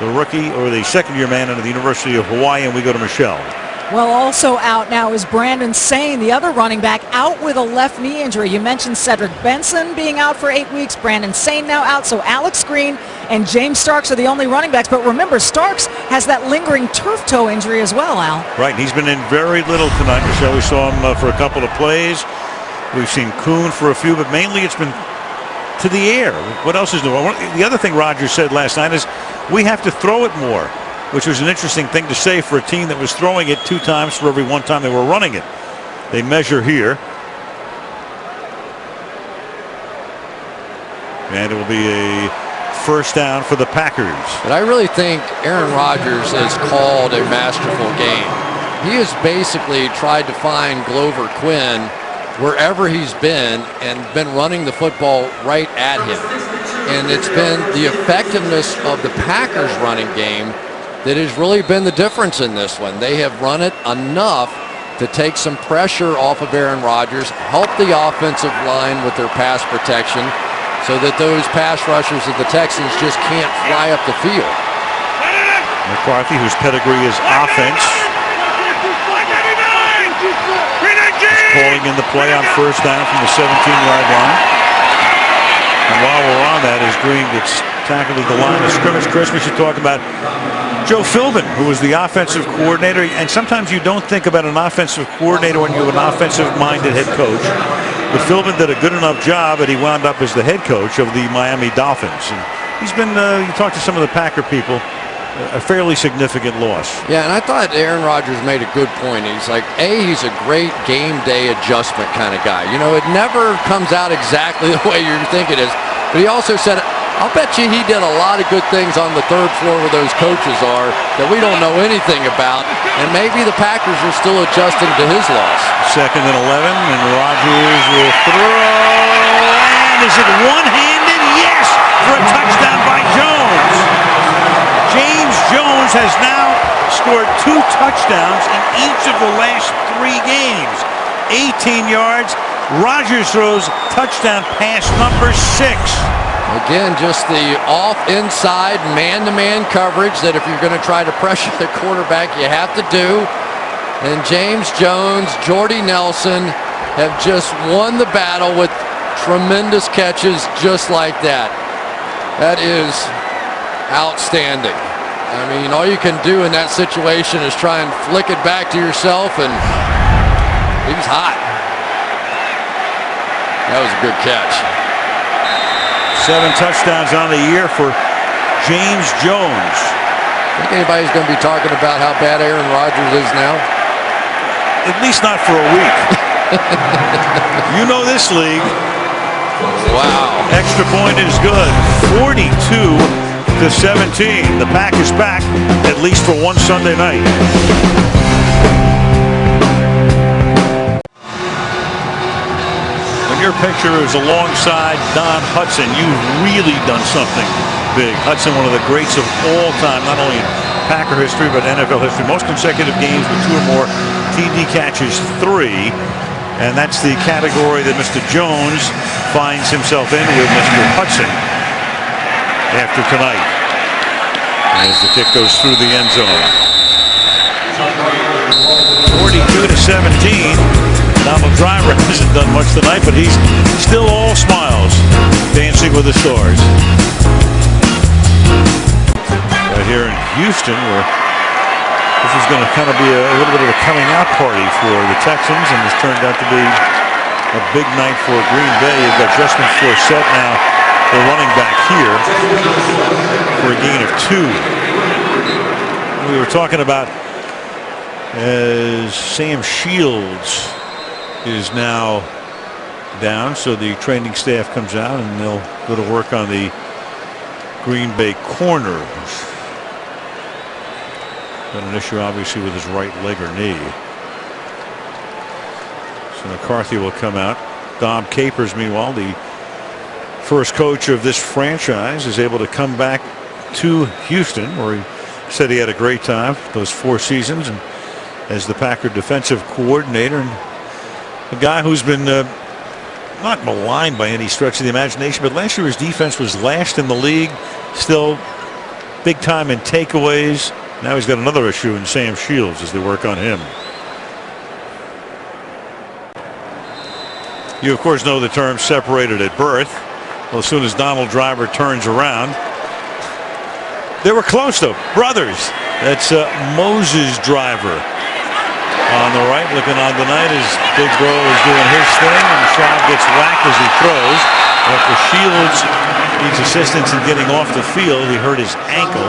The rookie, or the second-year man out of the University of Hawaii, and we go to Michelle. Well, also out now is Brandon Sane, the other running back, out with a left knee injury. You mentioned Cedric Benson being out for 8 weeks. Brandon Sane now out. So Alex Green and James Starks are the only running backs. But remember, Starks has that lingering turf toe injury as well, Al. Right. He's been in very little tonight. We saw him for a couple of plays. We've seen Kuhn for a few, but mainly it's been to the air. What else is new? The other thing Rodgers said last night is we have to throw it more, which was an interesting thing to say for a team that was throwing it 2 times for every 1 time they were running it. They measure here. And it will be a first down for the Packers. But I really think Aaron Rodgers has called a masterful game. He has basically tried to find Glover Quinn wherever he's been and been running the football right at him. And it's been the effectiveness of the Packers running game that has really been the difference in this one. They have run it enough to take some pressure off of Aaron Rodgers, help the offensive line with their pass protection so that those pass rushers of the Texans just can't fly up the field. McCarthy, whose pedigree is offense, calling in the play on first down from the 17-yard line. And while we're on that, as Green gets tackled at the line of scrimmage, Chris, we should talk about Joe Philbin, who was the offensive coordinator. And sometimes you don't think about an offensive coordinator when you have an offensive-minded head coach. But Philbin did a good enough job that he wound up as the head coach of the Miami Dolphins. And he's been, you talk to some of the Packer people, a fairly significant loss. Yeah, and I thought Aaron Rodgers made a good point. He's like, he's a great game day adjustment kind of guy. You know, it never comes out exactly the way you think it is. But he also said, I'll bet you he did a lot of good things on the 3rd floor where those coaches are that we don't know anything about. And maybe the Packers are still adjusting to his loss. 2nd and 11, and Rodgers will throw. And is it one-handed? Yes! For a touchdown by Jones. James Jones has now scored 2 touchdowns in each of the last 3 games. 18 yards. Rodgers throws touchdown pass number 6. Again, just the off inside man-to-man coverage that if you're going to try to pressure the quarterback, you have to do. And James Jones, Jordy Nelson have just won the battle with tremendous catches just like that. That is outstanding. I mean, all you can do in that situation is try and flick it back to yourself, and he was hot. That was a good catch. 7 touchdowns on the year for James Jones. Think anybody's going to be talking about how bad Aaron Rodgers is now? At least not for a week. You know this league. Wow. Extra point is good. 42-17. The Pack is back, at least for one Sunday night. When your picture is alongside Don Hudson, you've really done something big. Hudson, one of the greats of all time, not only in Packer history, but NFL history. Most consecutive games with 2 or more TD catches, 3. And that's the category that Mr. Jones finds himself in with Mr. Hudson after tonight. As the kick goes through the end zone. 42-17. Donald Driver hasn't done much tonight, but he's still all smiles, dancing with the stars. Right here in Houston, where this is going to kind of be a little bit of a coming out party for the Texans, and it's turned out to be a big night for Green Bay. You've got Justin Forsett now, the running back here, for a gain of 2. We were talking about as Sam Shields is now down, so the training staff comes out and they'll go to work on the Green Bay corners. Got an issue obviously with his right leg or knee. So McCarthy will come out. Dom Capers, meanwhile, the first coach of this franchise, is able to come back to Houston, where he said he had a great time those 4 seasons, and as the Packer defensive coordinator, and a guy who's been not maligned by any stretch of the imagination, but last year his defense was last in the league, still big time in takeaways, Now he's got another issue in Sam Shields as they work on him. You, of course, know the term separated at birth. Well, as soon as Donald Driver turns around, they were close, though. Brothers. That's Moses Driver on the right, looking on tonight as Big Bro is doing his thing, and Schaub gets whacked as he throws. After Shields needs assistance in getting off the field, he hurt his ankle,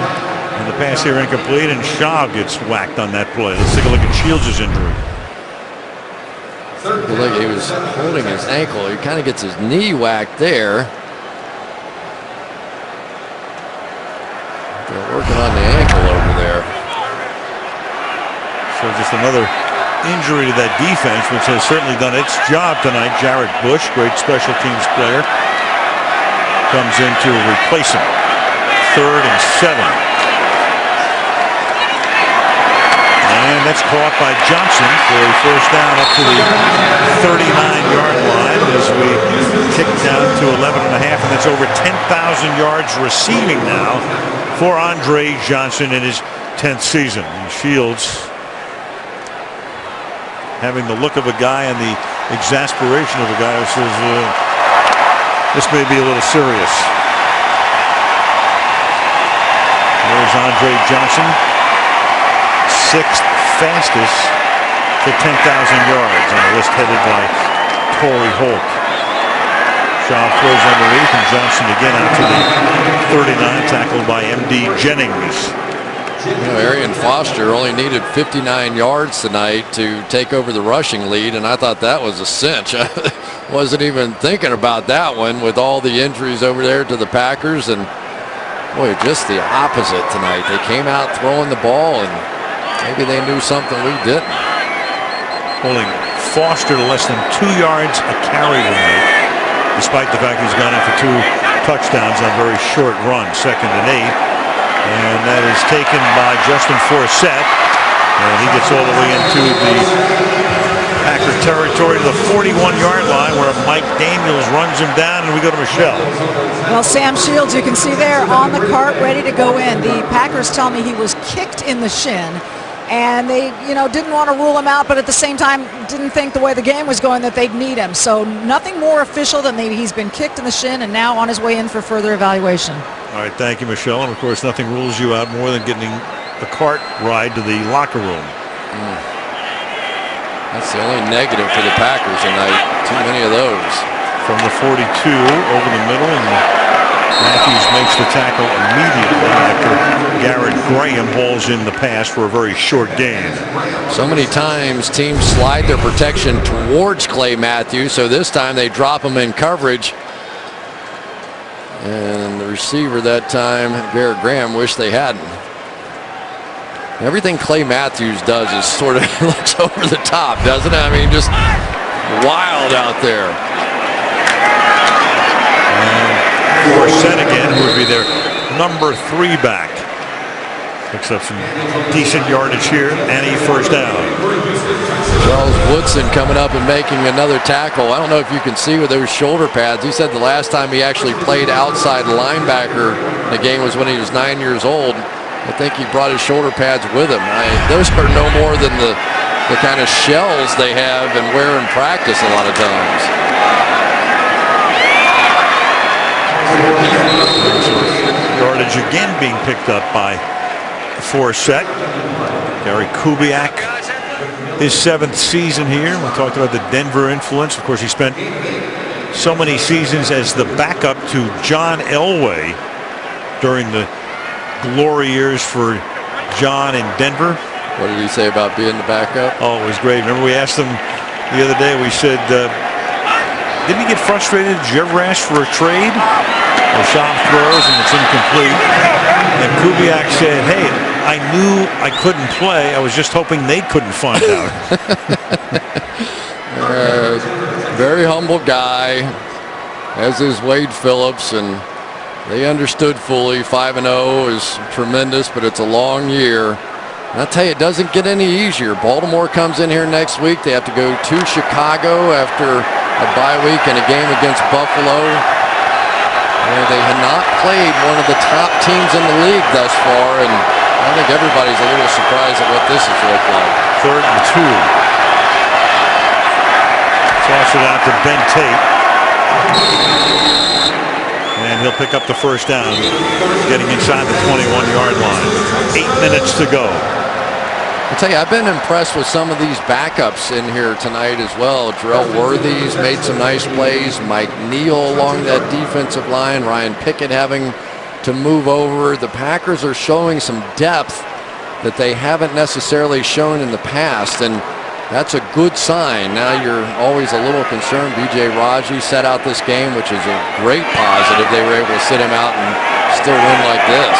and the pass here incomplete, and Schaub gets whacked on that play. Let's take a look at Shields' injury. Look, he was holding his ankle. He kind of gets his knee whacked there. They're working on the ankle over there. So just another injury to that defense, which has certainly done its job tonight. Jared Bush, great special teams player, comes in to replace him. 3rd and 7. And that's caught by Johnson for a first down up to the 39-yard line as we kick down to 11.5, and that's over 10,000 yards receiving now for Andre Johnson in his 10th season. And Shields having the look of a guy and the exasperation of a guy who says, this may be a little serious. There's Andre Johnson, 6th fastest to 10,000 yards on the list headed by Torrey Holt. Schaub throws underneath, and Johnson again out to the 39, tackled by M.D. Jennings. You know, Arian Foster only needed 59 yards tonight to take over the rushing lead, and I thought that was a cinch. I wasn't even thinking about that one with all the injuries over there to the Packers, and boy, just the opposite tonight. They came out throwing the ball, and maybe they knew something we didn't. Holding Foster to less than 2 yards a carry tonight, despite the fact he's gone in for 2 touchdowns on very short runs, 2nd and 8. And that is taken by Justin Forsett. And he gets all the way into the Packer territory to the 41-yard line where Mike Daniels runs him down, and we go to Michelle. Well, Sam Shields, you can see there on the cart ready to go in. The Packers tell me he was kicked in the shin. And they, didn't want to rule him out, but at the same time didn't think the way the game was going that they'd need him. So nothing more official than he's been kicked in the shin and now on his way in for further evaluation. All right, thank you, Michelle. And, of course, nothing rules you out more than getting the cart ride to the locker room. That's the only negative for the Packers tonight. Too many of those. From the 42 over the middle, and Matthews makes the tackle immediately after Garrett Graham hauls in the pass for a very short gain. So many times teams slide their protection towards Clay Matthews, so this time they drop him in coverage. And the receiver that time, Garrett Graham, wished they hadn't. Everything Clay Matthews does is sort of looks over the top, doesn't it? I mean, just wild out there. Forsett again, who would be their number 3 back. Picks up some decent yardage here, and a first down. Charles Woodson coming up and making another tackle. I don't know if you can see with those shoulder pads. He said the last time he actually played outside linebacker in the game was when he was 9 years old. I think he brought his shoulder pads with him. Those are no more than the kind of shells they have and wear in practice a lot of times. Yardage again being picked up by Forsett. Gary Kubiak, his 7th season here. We talked about the Denver influence. Of course, he spent so many seasons as the backup to John Elway during the glory years for John in Denver. What did he say about being the backup? Oh, it was great. Remember, we asked him the other day, we said, didn't he get frustrated? Did you ever ask for a trade? Well, Schaub throws, and it's incomplete. And Kubiak said, hey, I knew I couldn't play. I was just hoping they couldn't find out. Very humble guy, as is Wade Phillips, and they understood fully 5-0 is tremendous, but it's a long year. And I'll tell you, it doesn't get any easier. Baltimore comes in here next week. They have to go to Chicago after a bye week and a game against Buffalo. They have not played one of the top teams in the league thus far, and I think everybody's a little surprised at what this has looked like. 3rd and 2. Toss it out to Ben Tate. And he'll pick up the first down, getting inside the 21-yard line. 8 minutes to go. I'll tell you, I've been impressed with some of these backups in here tonight as well. Terrell Worthy's made some nice plays. Mike Neal along that defensive line. Ryan Pickett having to move over. The Packers are showing some depth that they haven't necessarily shown in the past, and that's a good sign. Now you're always a little concerned. B.J. Raji set out this game, which is a great positive. They were able to sit him out and still win like this.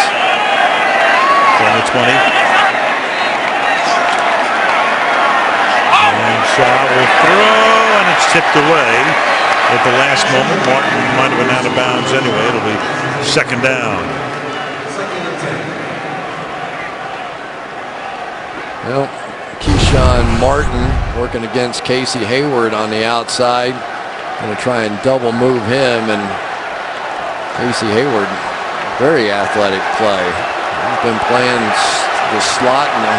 Down to 20. And Shaw will throw, and it's tipped away at the last moment. Martin might have been out of bounds anyway. It'll be 2nd down. Well, Keyshawn Martin working against Casey Hayward on the outside. Going to try and double move him, and Casey Hayward, very athletic play. He's been playing the slot in the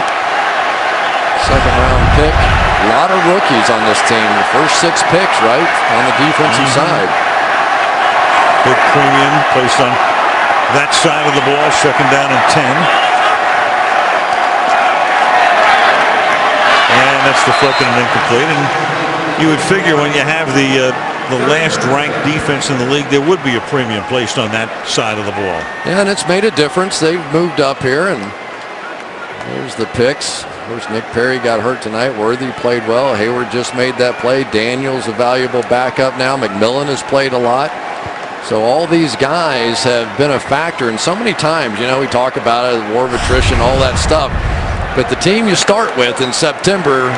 2nd-round pick. A lot of rookies on this team. The first 6 picks, right, on the defensive side. Big premium placed on that side of the ball. 2nd down and 10. And that's deflected and incomplete. And you would figure when you have the last ranked defense in the league, there would be a premium placed on that side of the ball. Yeah, and it's made a difference. They've moved up here, and there's the picks. Of course, Nick Perry got hurt tonight. Worthy played well. Hayward just made that play. Daniels a valuable backup now. McMillan has played a lot. So all these guys have been a factor, and so many times, you know, we talk about it, war of attrition, all that stuff. But the team you start with in September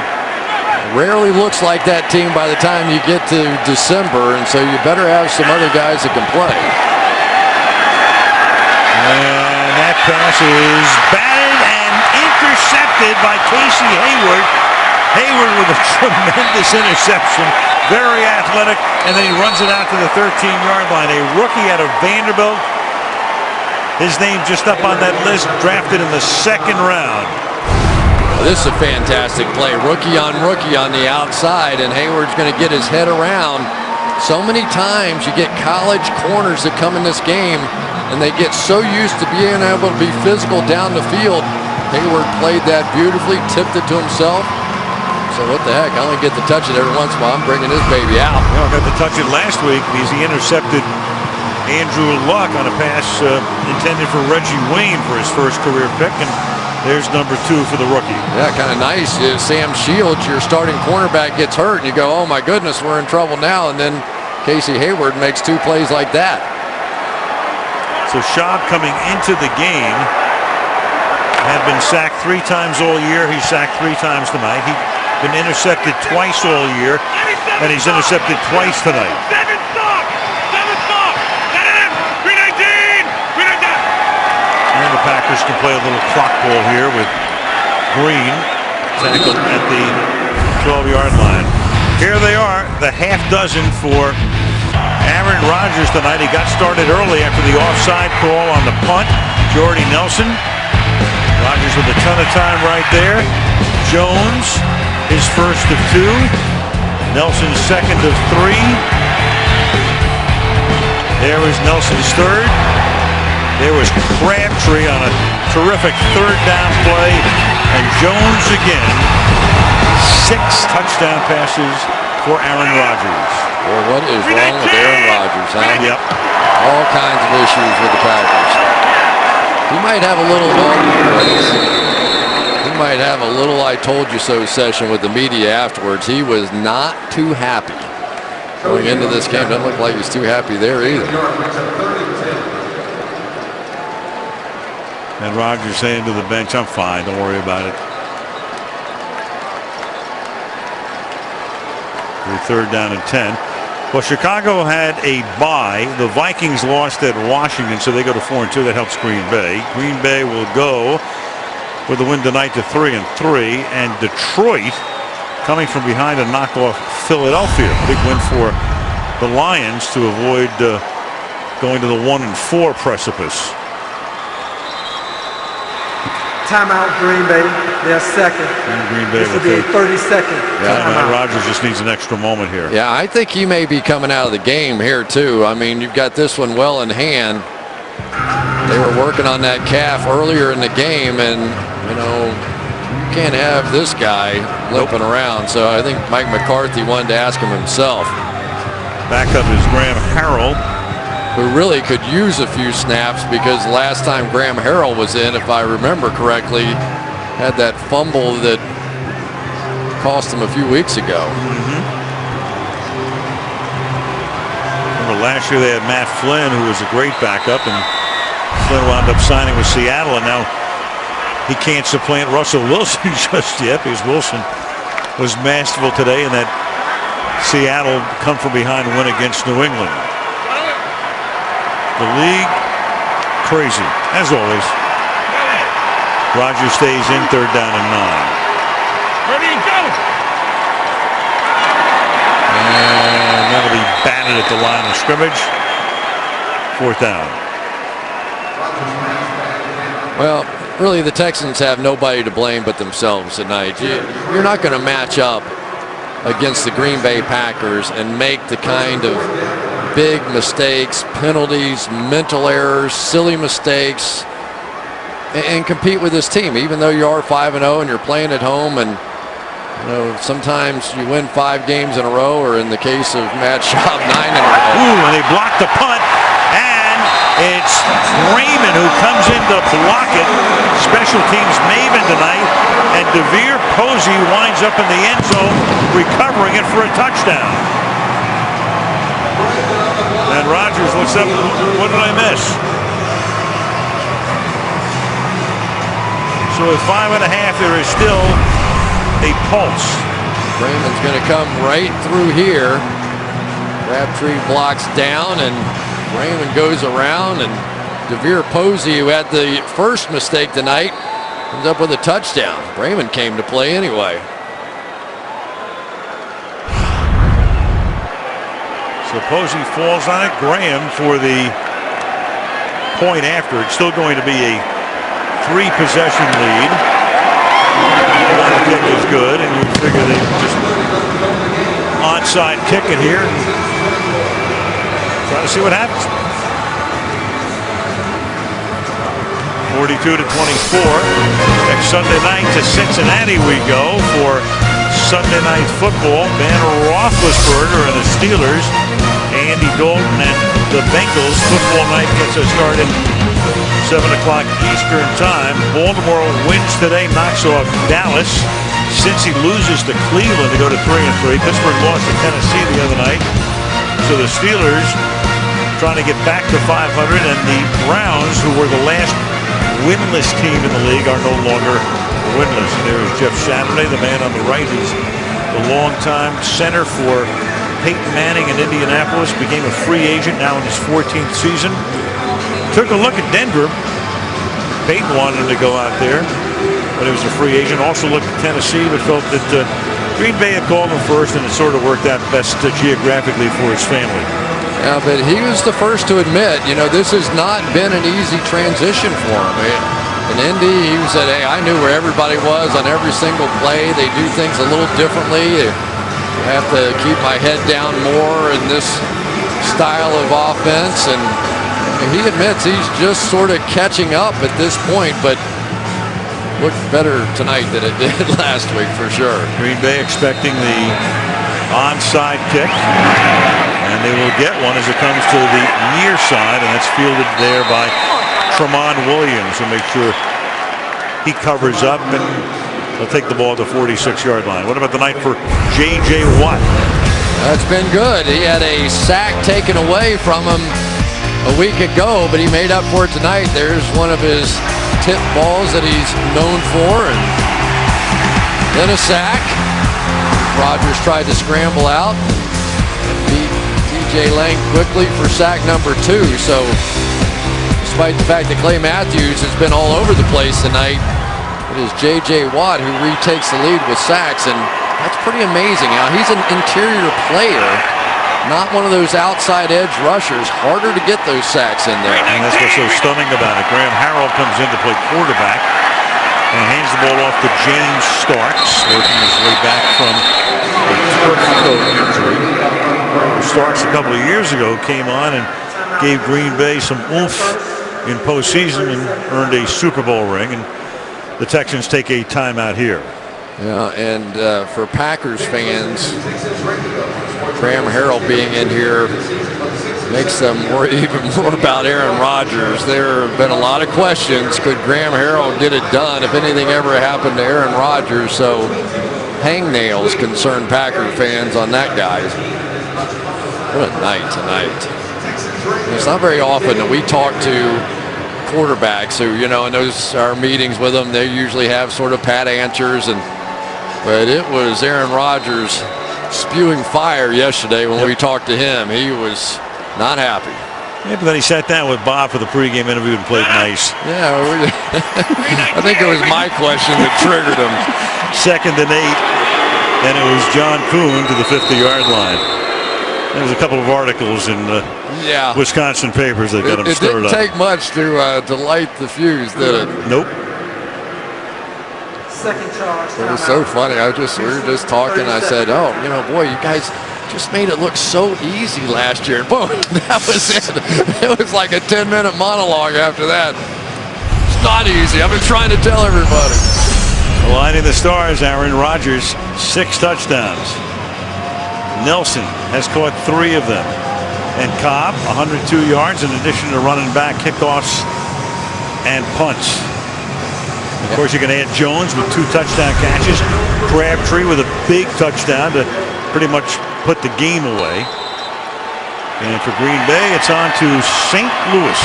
rarely looks like that team by the time you get to December, and so you better have some other guys that can play. And that pass is batted and intercepted by Casey Hayward. Hayward with a tremendous interception, very athletic, and then he runs it out to the 13-yard line. A rookie out of Vanderbilt. His name just up on that list, drafted in the 2nd round. This is a fantastic play. Rookie on the outside, and Hayward's going to get his head around. So many times you get college corners that come in this game, and they get so used to being able to be physical down the field. Hayward played that beautifully, tipped it to himself. So what the heck, I only get to touch it every once in a while. I'm bringing this baby out. Well, I got to touch it last week because he intercepted Andrew Luck on a pass intended for Reggie Wayne for his first career pick, and there's number 2 for the rookie. Yeah, kind of nice. Sam Shields, your starting cornerback, gets hurt, and you go, oh my goodness, we're in trouble now. And then Casey Hayward makes 2 plays like that. So Schaub coming into the game had been sacked 3 times all year. He's sacked 3 times tonight. He's been intercepted twice all year, and he's intercepted twice tonight. And the Packers can play a little clock ball here with Green tackled at the 12-yard line. Here they are, the half dozen for Aaron Rodgers tonight. He got started early after the offside call on the punt. Jordy Nelson. Rodgers with a ton of time right there. Jones, his first of 2. Nelson's second of 3. There was Nelson's third. There was Crabtree on a terrific 3rd down play. And Jones again. 6 touchdown passes for Aaron Rodgers. Well, what is wrong with Aaron Rodgers, huh? Yep. All kinds of issues with the Packers. He might have a little he might have a little I told you so session with the media afterwards. He was not too happy going into this game. Doesn't look like he's too happy there either. And Rodgers saying to the bench, I'm fine, don't worry about it. 3rd down and 10. Well, Chicago had a bye. The Vikings lost at Washington, so they go to 4-2. That helps Green Bay. Green Bay will go with the win tonight to 3-3. And Detroit coming from behind to knock off Philadelphia. Big win for the Lions to avoid going to the 1-4 precipice. Timeout, Green Bay. They're second. Green Bay This will be a 30-second Matt Rodgers just needs an extra moment here. Yeah, I think he may be coming out of the game here, too. I mean, you've got this one well in hand. They were working on that calf earlier in the game, and, you know, you can't have this guy limping around. So I think Mike McCarthy wanted to ask him himself. Backup is Graham Harrell, who really could use a few snaps, because last time Graham Harrell was in, if I remember correctly, had that fumble that cost him a few weeks ago. Remember last year they had Matt Flynn, who was a great backup, and Flynn wound up signing with Seattle, and now he can't supplant Russell Wilson just yet, because Wilson was masterful today in that Seattle come from behind win against New England. The league crazy, as always. Rodgers stays in 3rd down and 9. Ready to go. And that'll be batted at the line of scrimmage. 4th down. Well, really, the Texans have nobody to blame but themselves tonight. You're not going to match up against the Green Bay Packers and make the kind of big mistakes, penalties, mental errors, silly mistakes, and compete with this team, even though you are 5-0 and you're playing at home. And you know, sometimes you win 5 games in a row, or in the case of Matt Schaub, 9 in a row. Ooh, and they blocked the punt, and it's Raymond who comes in to block it. Special teams maven tonight, and DeVere Posey winds up in the end zone, recovering it for a touchdown. And Rodgers looks up, what did I miss? So at 5.5, there is still a pulse. Raymond's going to come right through here. Crabtree blocks down, and Raymond goes around, and DeVere Posey, who had the first mistake tonight, comes up with a touchdown. Raymond came to play anyway. So Posey falls on it. Graham for the point after. It's still going to be a 3-possession lead. The kick is good, and you figure they just onside kick it here. Try to see what happens. 42-24. Next Sunday night to Cincinnati we go for Sunday Night Football. Ben Roethlisberger and the Steelers, Andy Dalton and the Bengals. Football night gets us started 7 o'clock Eastern time. Baltimore wins today, knocks off Dallas. Cincy loses to Cleveland to go to 3-3. Pittsburgh lost to Tennessee the other night. So the Steelers trying to get back to 500, and the Browns, who were the last winless team in the league, are no longer winless. And there's Jeff Saturday, the man on the right, who's the longtime center for Peyton Manning in Indianapolis, became a free agent now in his 14th season. Took a look at Denver. Peyton wanted him to go out there, but he was a free agent. Also looked at Tennessee, but felt that Green Bay had called him first, and it sort of worked out best geographically for his family. Yeah, but he was the first to admit, you know, this has not been an easy transition for him. In Indy, he said, hey, I knew where everybody was on every single play. They do things a little differently. I have to keep my head down more in this style of offense. And he admits he's just sort of catching up at this point, but looked better tonight than it did last week for sure. Green Bay expecting the onside kick, and they will get one as it comes to the near side, and it's fielded there by Tramon Williams, who makes sure he covers up, and they'll take the ball to the 46-yard line. What about the night for J.J. Watt? That's been good. He had a sack taken away from him a week ago, but he made up for it tonight. There's one of his tip balls that he's known for, and then a sack. Rodgers tried to scramble out, beat T.J. Lang quickly for sack number 2. So despite the fact that Clay Matthews has been all over the place tonight, it is J.J. Watt who retakes the lead with sacks, and that's pretty amazing. Now, he's an interior player, not one of those outside edge rushers. Harder to get those sacks in there. And that's what's so stunning about it. Graham Harrell comes in to play quarterback. And hands the ball off to James Starks, working his way back from a turf toe injury. Starks a couple of years ago came on and gave Green Bay some oomph in postseason and earned a Super Bowl ring. And the Texans take a timeout here. Yeah, and for Packers fans, Graham Harrell being in here makes them worry even more about Aaron Rodgers. There have been a lot of questions. Could Graham Harrell get it done if anything ever happened to Aaron Rodgers? So hangnails concern Packer fans on that guy. What a night tonight. It's not very often that we talk to quarterbacks who, you know, in those our meetings with them, they usually have sort of pat answers, but it was Aaron Rodgers spewing fire yesterday when we talked to him. He was not happy. Yeah, but then he sat down with Bob for the pregame interview and played nice. Yeah, I think it was my question that triggered him. 2nd and 8, and it was John Kuhn to the 50-yard line. There was a couple of articles in Wisconsin papers that got him stirred up. It didn't take much to light the fuse, did it? Nope. Second charge. It was so funny. We were just talking. I said, "Oh, you know, boy, you guys just made it look so easy last year." Boom, that was it. It was like a 10-minute monologue after that. It's not easy. I've been trying to tell everybody. Lining the stars, Aaron Rodgers, 6 touchdowns. Nelson has caught 3 of them. And Cobb, 102 yards in addition to running back kickoffs and punts. Of course, you can add Jones with 2 touchdown catches. Crabtree with a big touchdown to pretty much put the game away. And for Green Bay, it's on to St. Louis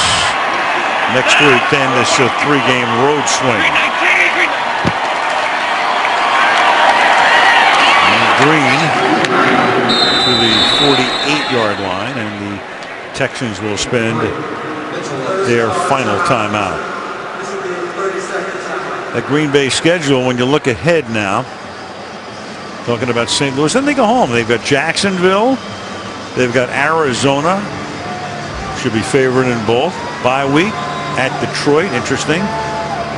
next week to end this 3-game road swing. And Green to the 48-yard line, and the Texans will spend their final timeout. That Green Bay schedule, when you look ahead now, talking about St. Louis, then they go home. They've got Jacksonville, they've got Arizona, should be favored in both. Bye week at Detroit, interesting.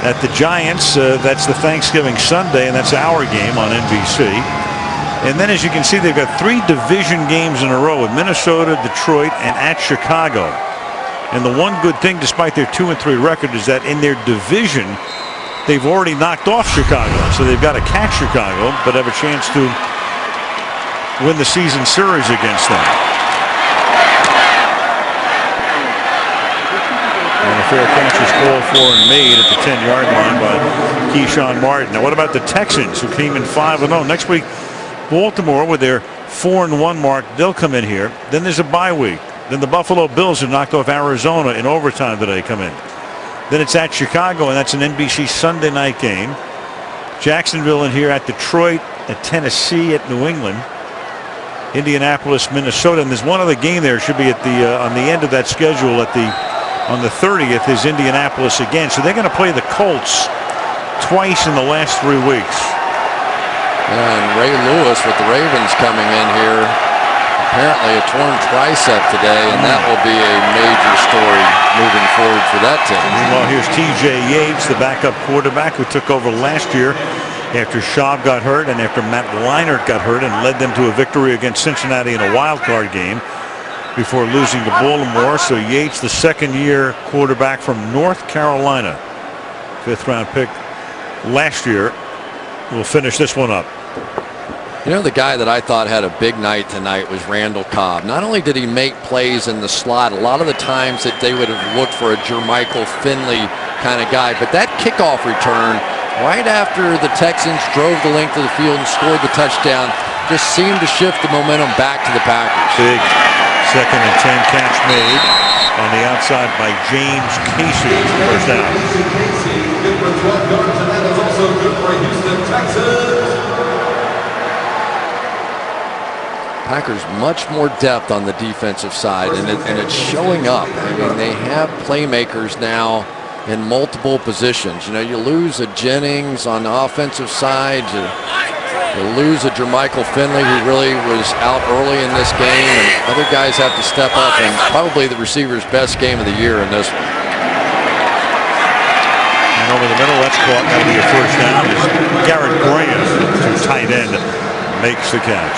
At the Giants, that's the Thanksgiving Sunday, and that's our game on NBC. And then, as you can see, they've got 3 division games in a row with Minnesota, Detroit, and at Chicago. And the one good thing, despite their 2-3 record, is that in their division, they've already knocked off Chicago. So they've got to catch Chicago, but have a chance to win the season series against them. And a fair catch is called for and made at the 10-yard line by Keyshawn Martin. Now, what about the Texans, who came in 5-0? Next week, Baltimore with their 4-1 mark, they'll come in here. Then there's a bye week. Then the Buffalo Bills, who knocked off Arizona in overtime today, come in. Then it's at Chicago, and that's an NBC Sunday night game. Jacksonville in here at Detroit, at Tennessee, at New England, Indianapolis, Minnesota, and there's one other game there. It should be at the on the end of that schedule on the 30th is Indianapolis again. So they're going to play the Colts twice in the last 3 weeks. And Ray Lewis with the Ravens coming in here. Apparently a torn tricep today, and that will be a major story moving forward for that team. Meanwhile, here's T.J. Yates, the backup quarterback who took over last year after Schaub got hurt and after Matt Leinart got hurt and led them to a victory against Cincinnati in a wild card game before losing to Baltimore. So Yates, the 2nd-year quarterback from North Carolina, 5th-round pick last year, will finish this one up. You know, the guy that I thought had a big night tonight was Randall Cobb. Not only did he make plays in the slot, a lot of the times that they would have looked for a Jermichael Finley kind of guy, but that kickoff return right after the Texans drove the length of the field and scored the touchdown just seemed to shift the momentum back to the Packers. Big 2nd and 10 catch made on the outside by James Casey. First down. Packers much more depth on the defensive side, and it's showing up. I mean, they have playmakers now in multiple positions. You know, you lose a Jennings on the offensive side, you lose a Jermichael Finley, who really was out early in this game, and other guys have to step up, and probably the receiver's best game of the year in this one. And over the middle, that's caught. That'll be a first down as Garrett Graham, tight end, makes the catch.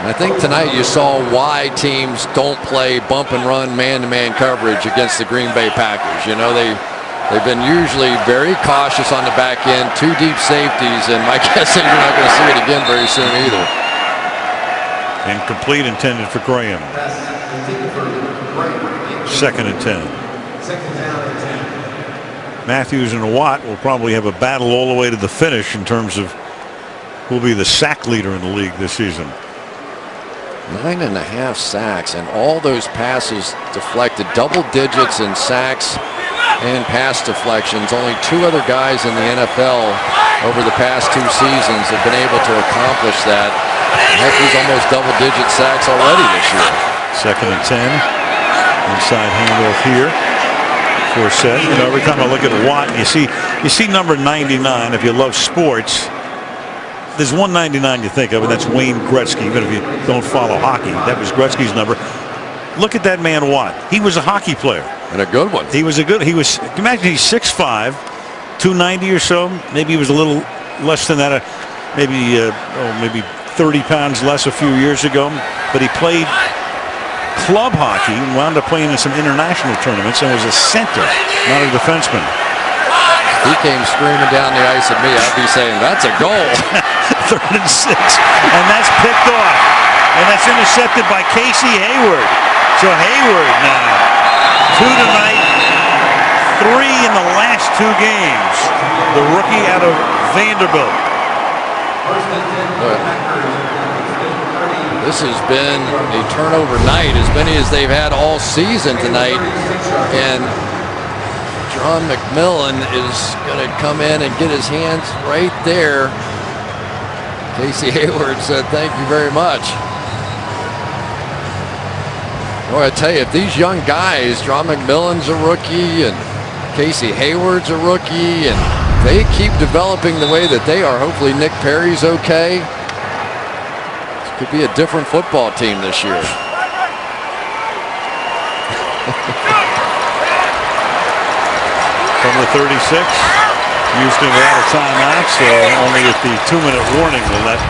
And I think tonight you saw why teams don't play bump and run man-to-man coverage against the Green Bay Packers. You know, they've been usually very cautious on the back end, 2 deep safeties, and my guess is you're not going to see it again very soon either. Incomplete, intended for Graham. 2nd and 10. Matthews and Watt will probably have a battle all the way to the finish in terms of who will be the sack leader in the league this season. 9.5 sacks, and all those passes deflected, double digits in sacks and pass deflections. Only 2 other guys in the NFL over the past 2 seasons have been able to accomplish that. Heck, he's almost double-digit sacks already this year. 2nd and 10. Inside handoff here. Forsett. You know, every time I look at Watt, you see number 99. If you love sports, there's 199 you think of, and that's Wayne Gretzky. Even if you don't follow hockey, that was Gretzky's number. Look at that man Watt. He was a hockey player. And a good one. He was. Imagine he's 6'5", 290 or so. Maybe he was a little less than that. Maybe 30 pounds less a few years ago. But he played club hockey and wound up playing in some international tournaments and was a center, not a defenseman. He came screaming down the ice at me, I'd be saying, that's a goal. 3rd and 6. And that's picked off. And that's intercepted by Casey Hayward. So Hayward now, 2 tonight, 3 in the last 2 games. The rookie out of Vanderbilt. This has been a turnover night, as many as they've had all season tonight. And John McMillan is going to come in and get his hands right there. Casey Hayward said, thank you very much. Boy, I tell you, if these young guys, John McMillan's a rookie and Casey Hayward's a rookie, and they keep developing the way that they are, hopefully Nick Perry's okay. This could be a different football team this year. From the 36, Houston without a timeout, so only at the 2-minute warning will that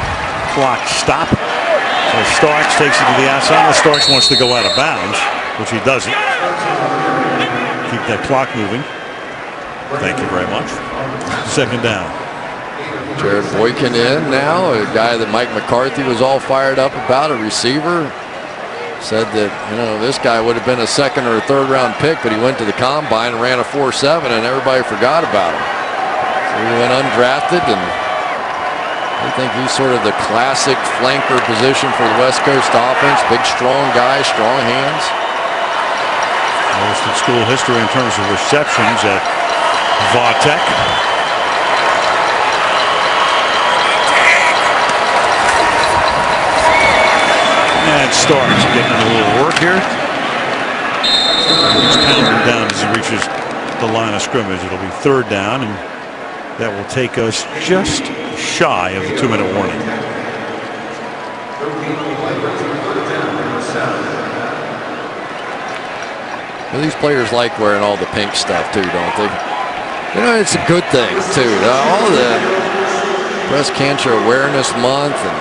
clock stop. So Starks takes it to the outside. Starks wants to go out of bounds, which he doesn't. Keep that clock moving. Thank you very much. 2nd down. Jared Boykin in now, a guy that Mike McCarthy was all fired up about, a receiver. Said that, you know, this guy would have been a 2nd or a 3rd round pick, but he went to the combine and ran a 4.7 and everybody forgot about him. So he went undrafted, and I think he's sort of the classic flanker position for the West Coast offense. Big, strong guy, strong hands. Most in school history in terms of receptions at Vautech. And Starks getting a little work here. He's pounding down as he reaches the line of scrimmage. It'll be 3rd down, and that will take us just shy of the 2-minute warning. Well, these players like wearing all the pink stuff too, don't they? You know, it's a good thing too. All the Breast Cancer Awareness Month, and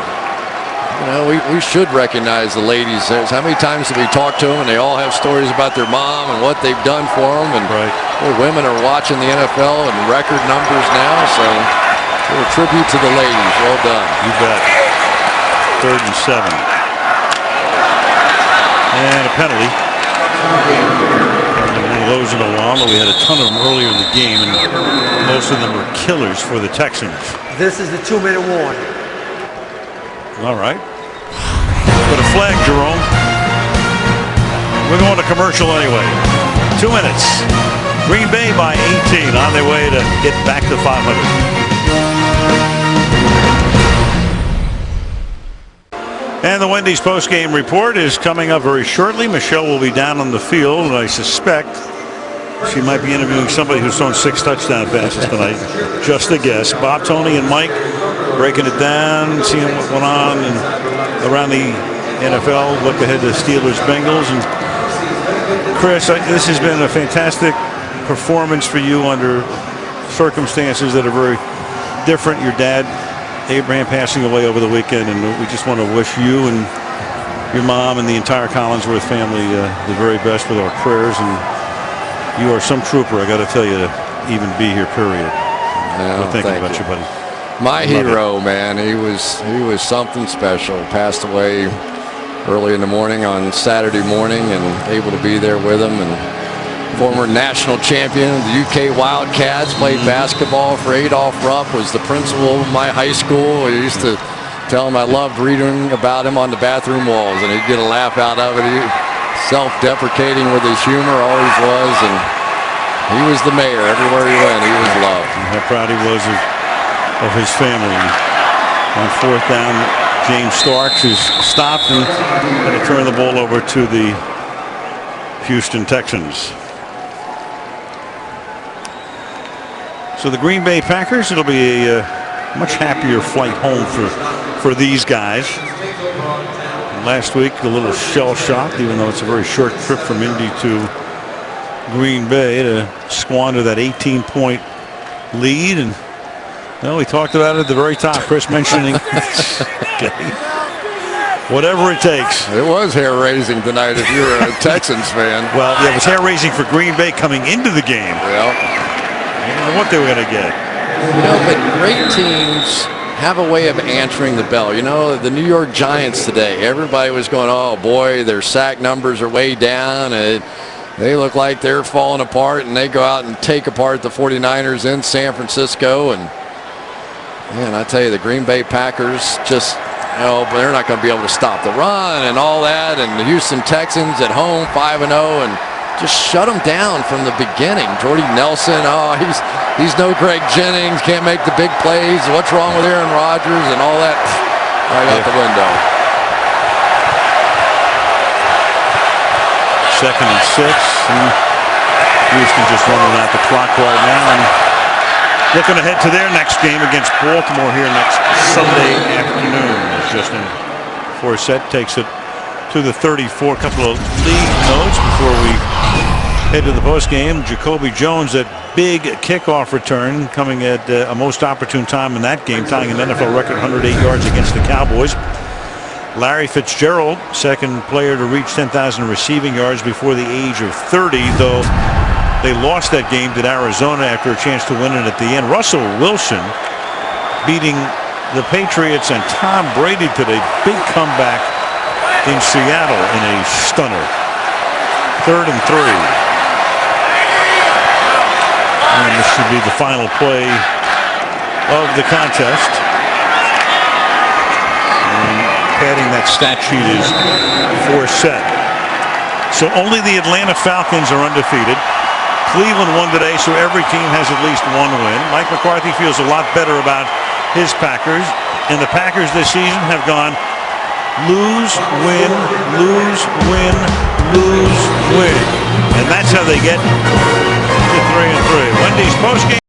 you know, we should recognize the ladies. How many times have we talked to them, and they all have stories about their mom and what they've done for them, and well, women are watching the NFL in record numbers now, so a tribute to the ladies. Well done. You bet. 3rd and 7. And a penalty. One of those in a while. We had a ton of them earlier in the game, and most of them were killers for the Texans. This is the 2-minute warning. All right. Put a flag, Jerome. We're going to commercial anyway. 2 minutes. Green Bay by 18 on their way to get back to 500. And the Wendy's postgame report is coming up very shortly. Michelle will be down on the field, and I suspect she might be interviewing somebody who's thrown 6 touchdown passes tonight. Just a guess. Bob, Tony, and Mike breaking it down, seeing what went on and around the NFL. Look ahead to Steelers, Bengals. And Chris, this has been a fantastic performance for you under circumstances that are very different. Your dad, Abraham, passing away over the weekend, and we just want to wish you and your mom and the entire Collinsworth family the very best with our prayers. And you are some trooper, I got to tell you, to even be here, period. No, we're thinking about you, buddy. My hero, man. He was something special. Passed away early in the morning on Saturday morning, and able to be there with him. And former national champion of the UK Wildcats, played basketball for Adolph Rupp, was the principal of my high school. I used to tell him I loved reading about him on the bathroom walls, and he'd get a laugh out of it. He self-deprecating with his humor, always was, and he was the mayor. Everywhere he went, he was loved. And how proud he was of his family. On fourth down, James Starks is stopped and going to turn the ball over to the Houston Texans. So the Green Bay Packers, it'll be a much happier flight home for these guys. Last week, a little shell-shocked, even though it's a very short trip from Indy to Green Bay, to squander that 18-point lead. And well, we talked about it at the very top, Chris mentioning whatever it takes. It was hair-raising tonight if you're a Texans fan. Well, yeah, it was hair-raising for Green Bay coming into the game. Well, I don't know what they were going to get. But great teams have a way of answering the bell. The New York Giants today, everybody was going, oh boy, their sack numbers are way down, and they look like they're falling apart, and they go out and take apart the 49ers in San Francisco. And man, I tell you, the Green Bay Packers just, but they're not going to be able to stop the run and all that. And the Houston Texans at home, 5-0, and just shut them down from the beginning. Jordy Nelson, he's no Greg Jennings, can't make the big plays. What's wrong with Aaron Rodgers and all that? Right out the window. Second and 6. And Houston just running out the clock right now. And looking ahead to their next game against Baltimore here next Sunday afternoon. As Justin Forsett takes it to the 34. A couple of league notes before we head to the post game. Jacoby Jones, that big kickoff return coming at a most opportune time in that game, tying an NFL record 108 yards against the Cowboys. Larry Fitzgerald, second player to reach 10,000 receiving yards before the age of 30, though they lost that game to Arizona after a chance to win it at the end. Russell Wilson beating the Patriots and Tom Brady today. Big comeback in Seattle in a stunner. 3rd and 3. And this should be the final play of the contest. And padding that stat sheet is Forsett. So only the Atlanta Falcons are undefeated. Cleveland won today, so every team has at least one win. Mike McCarthy feels a lot better about his Packers. And the Packers this season have gone lose, win, lose, win, lose, win. And that's how they get to 3-3. Wendy's postgame.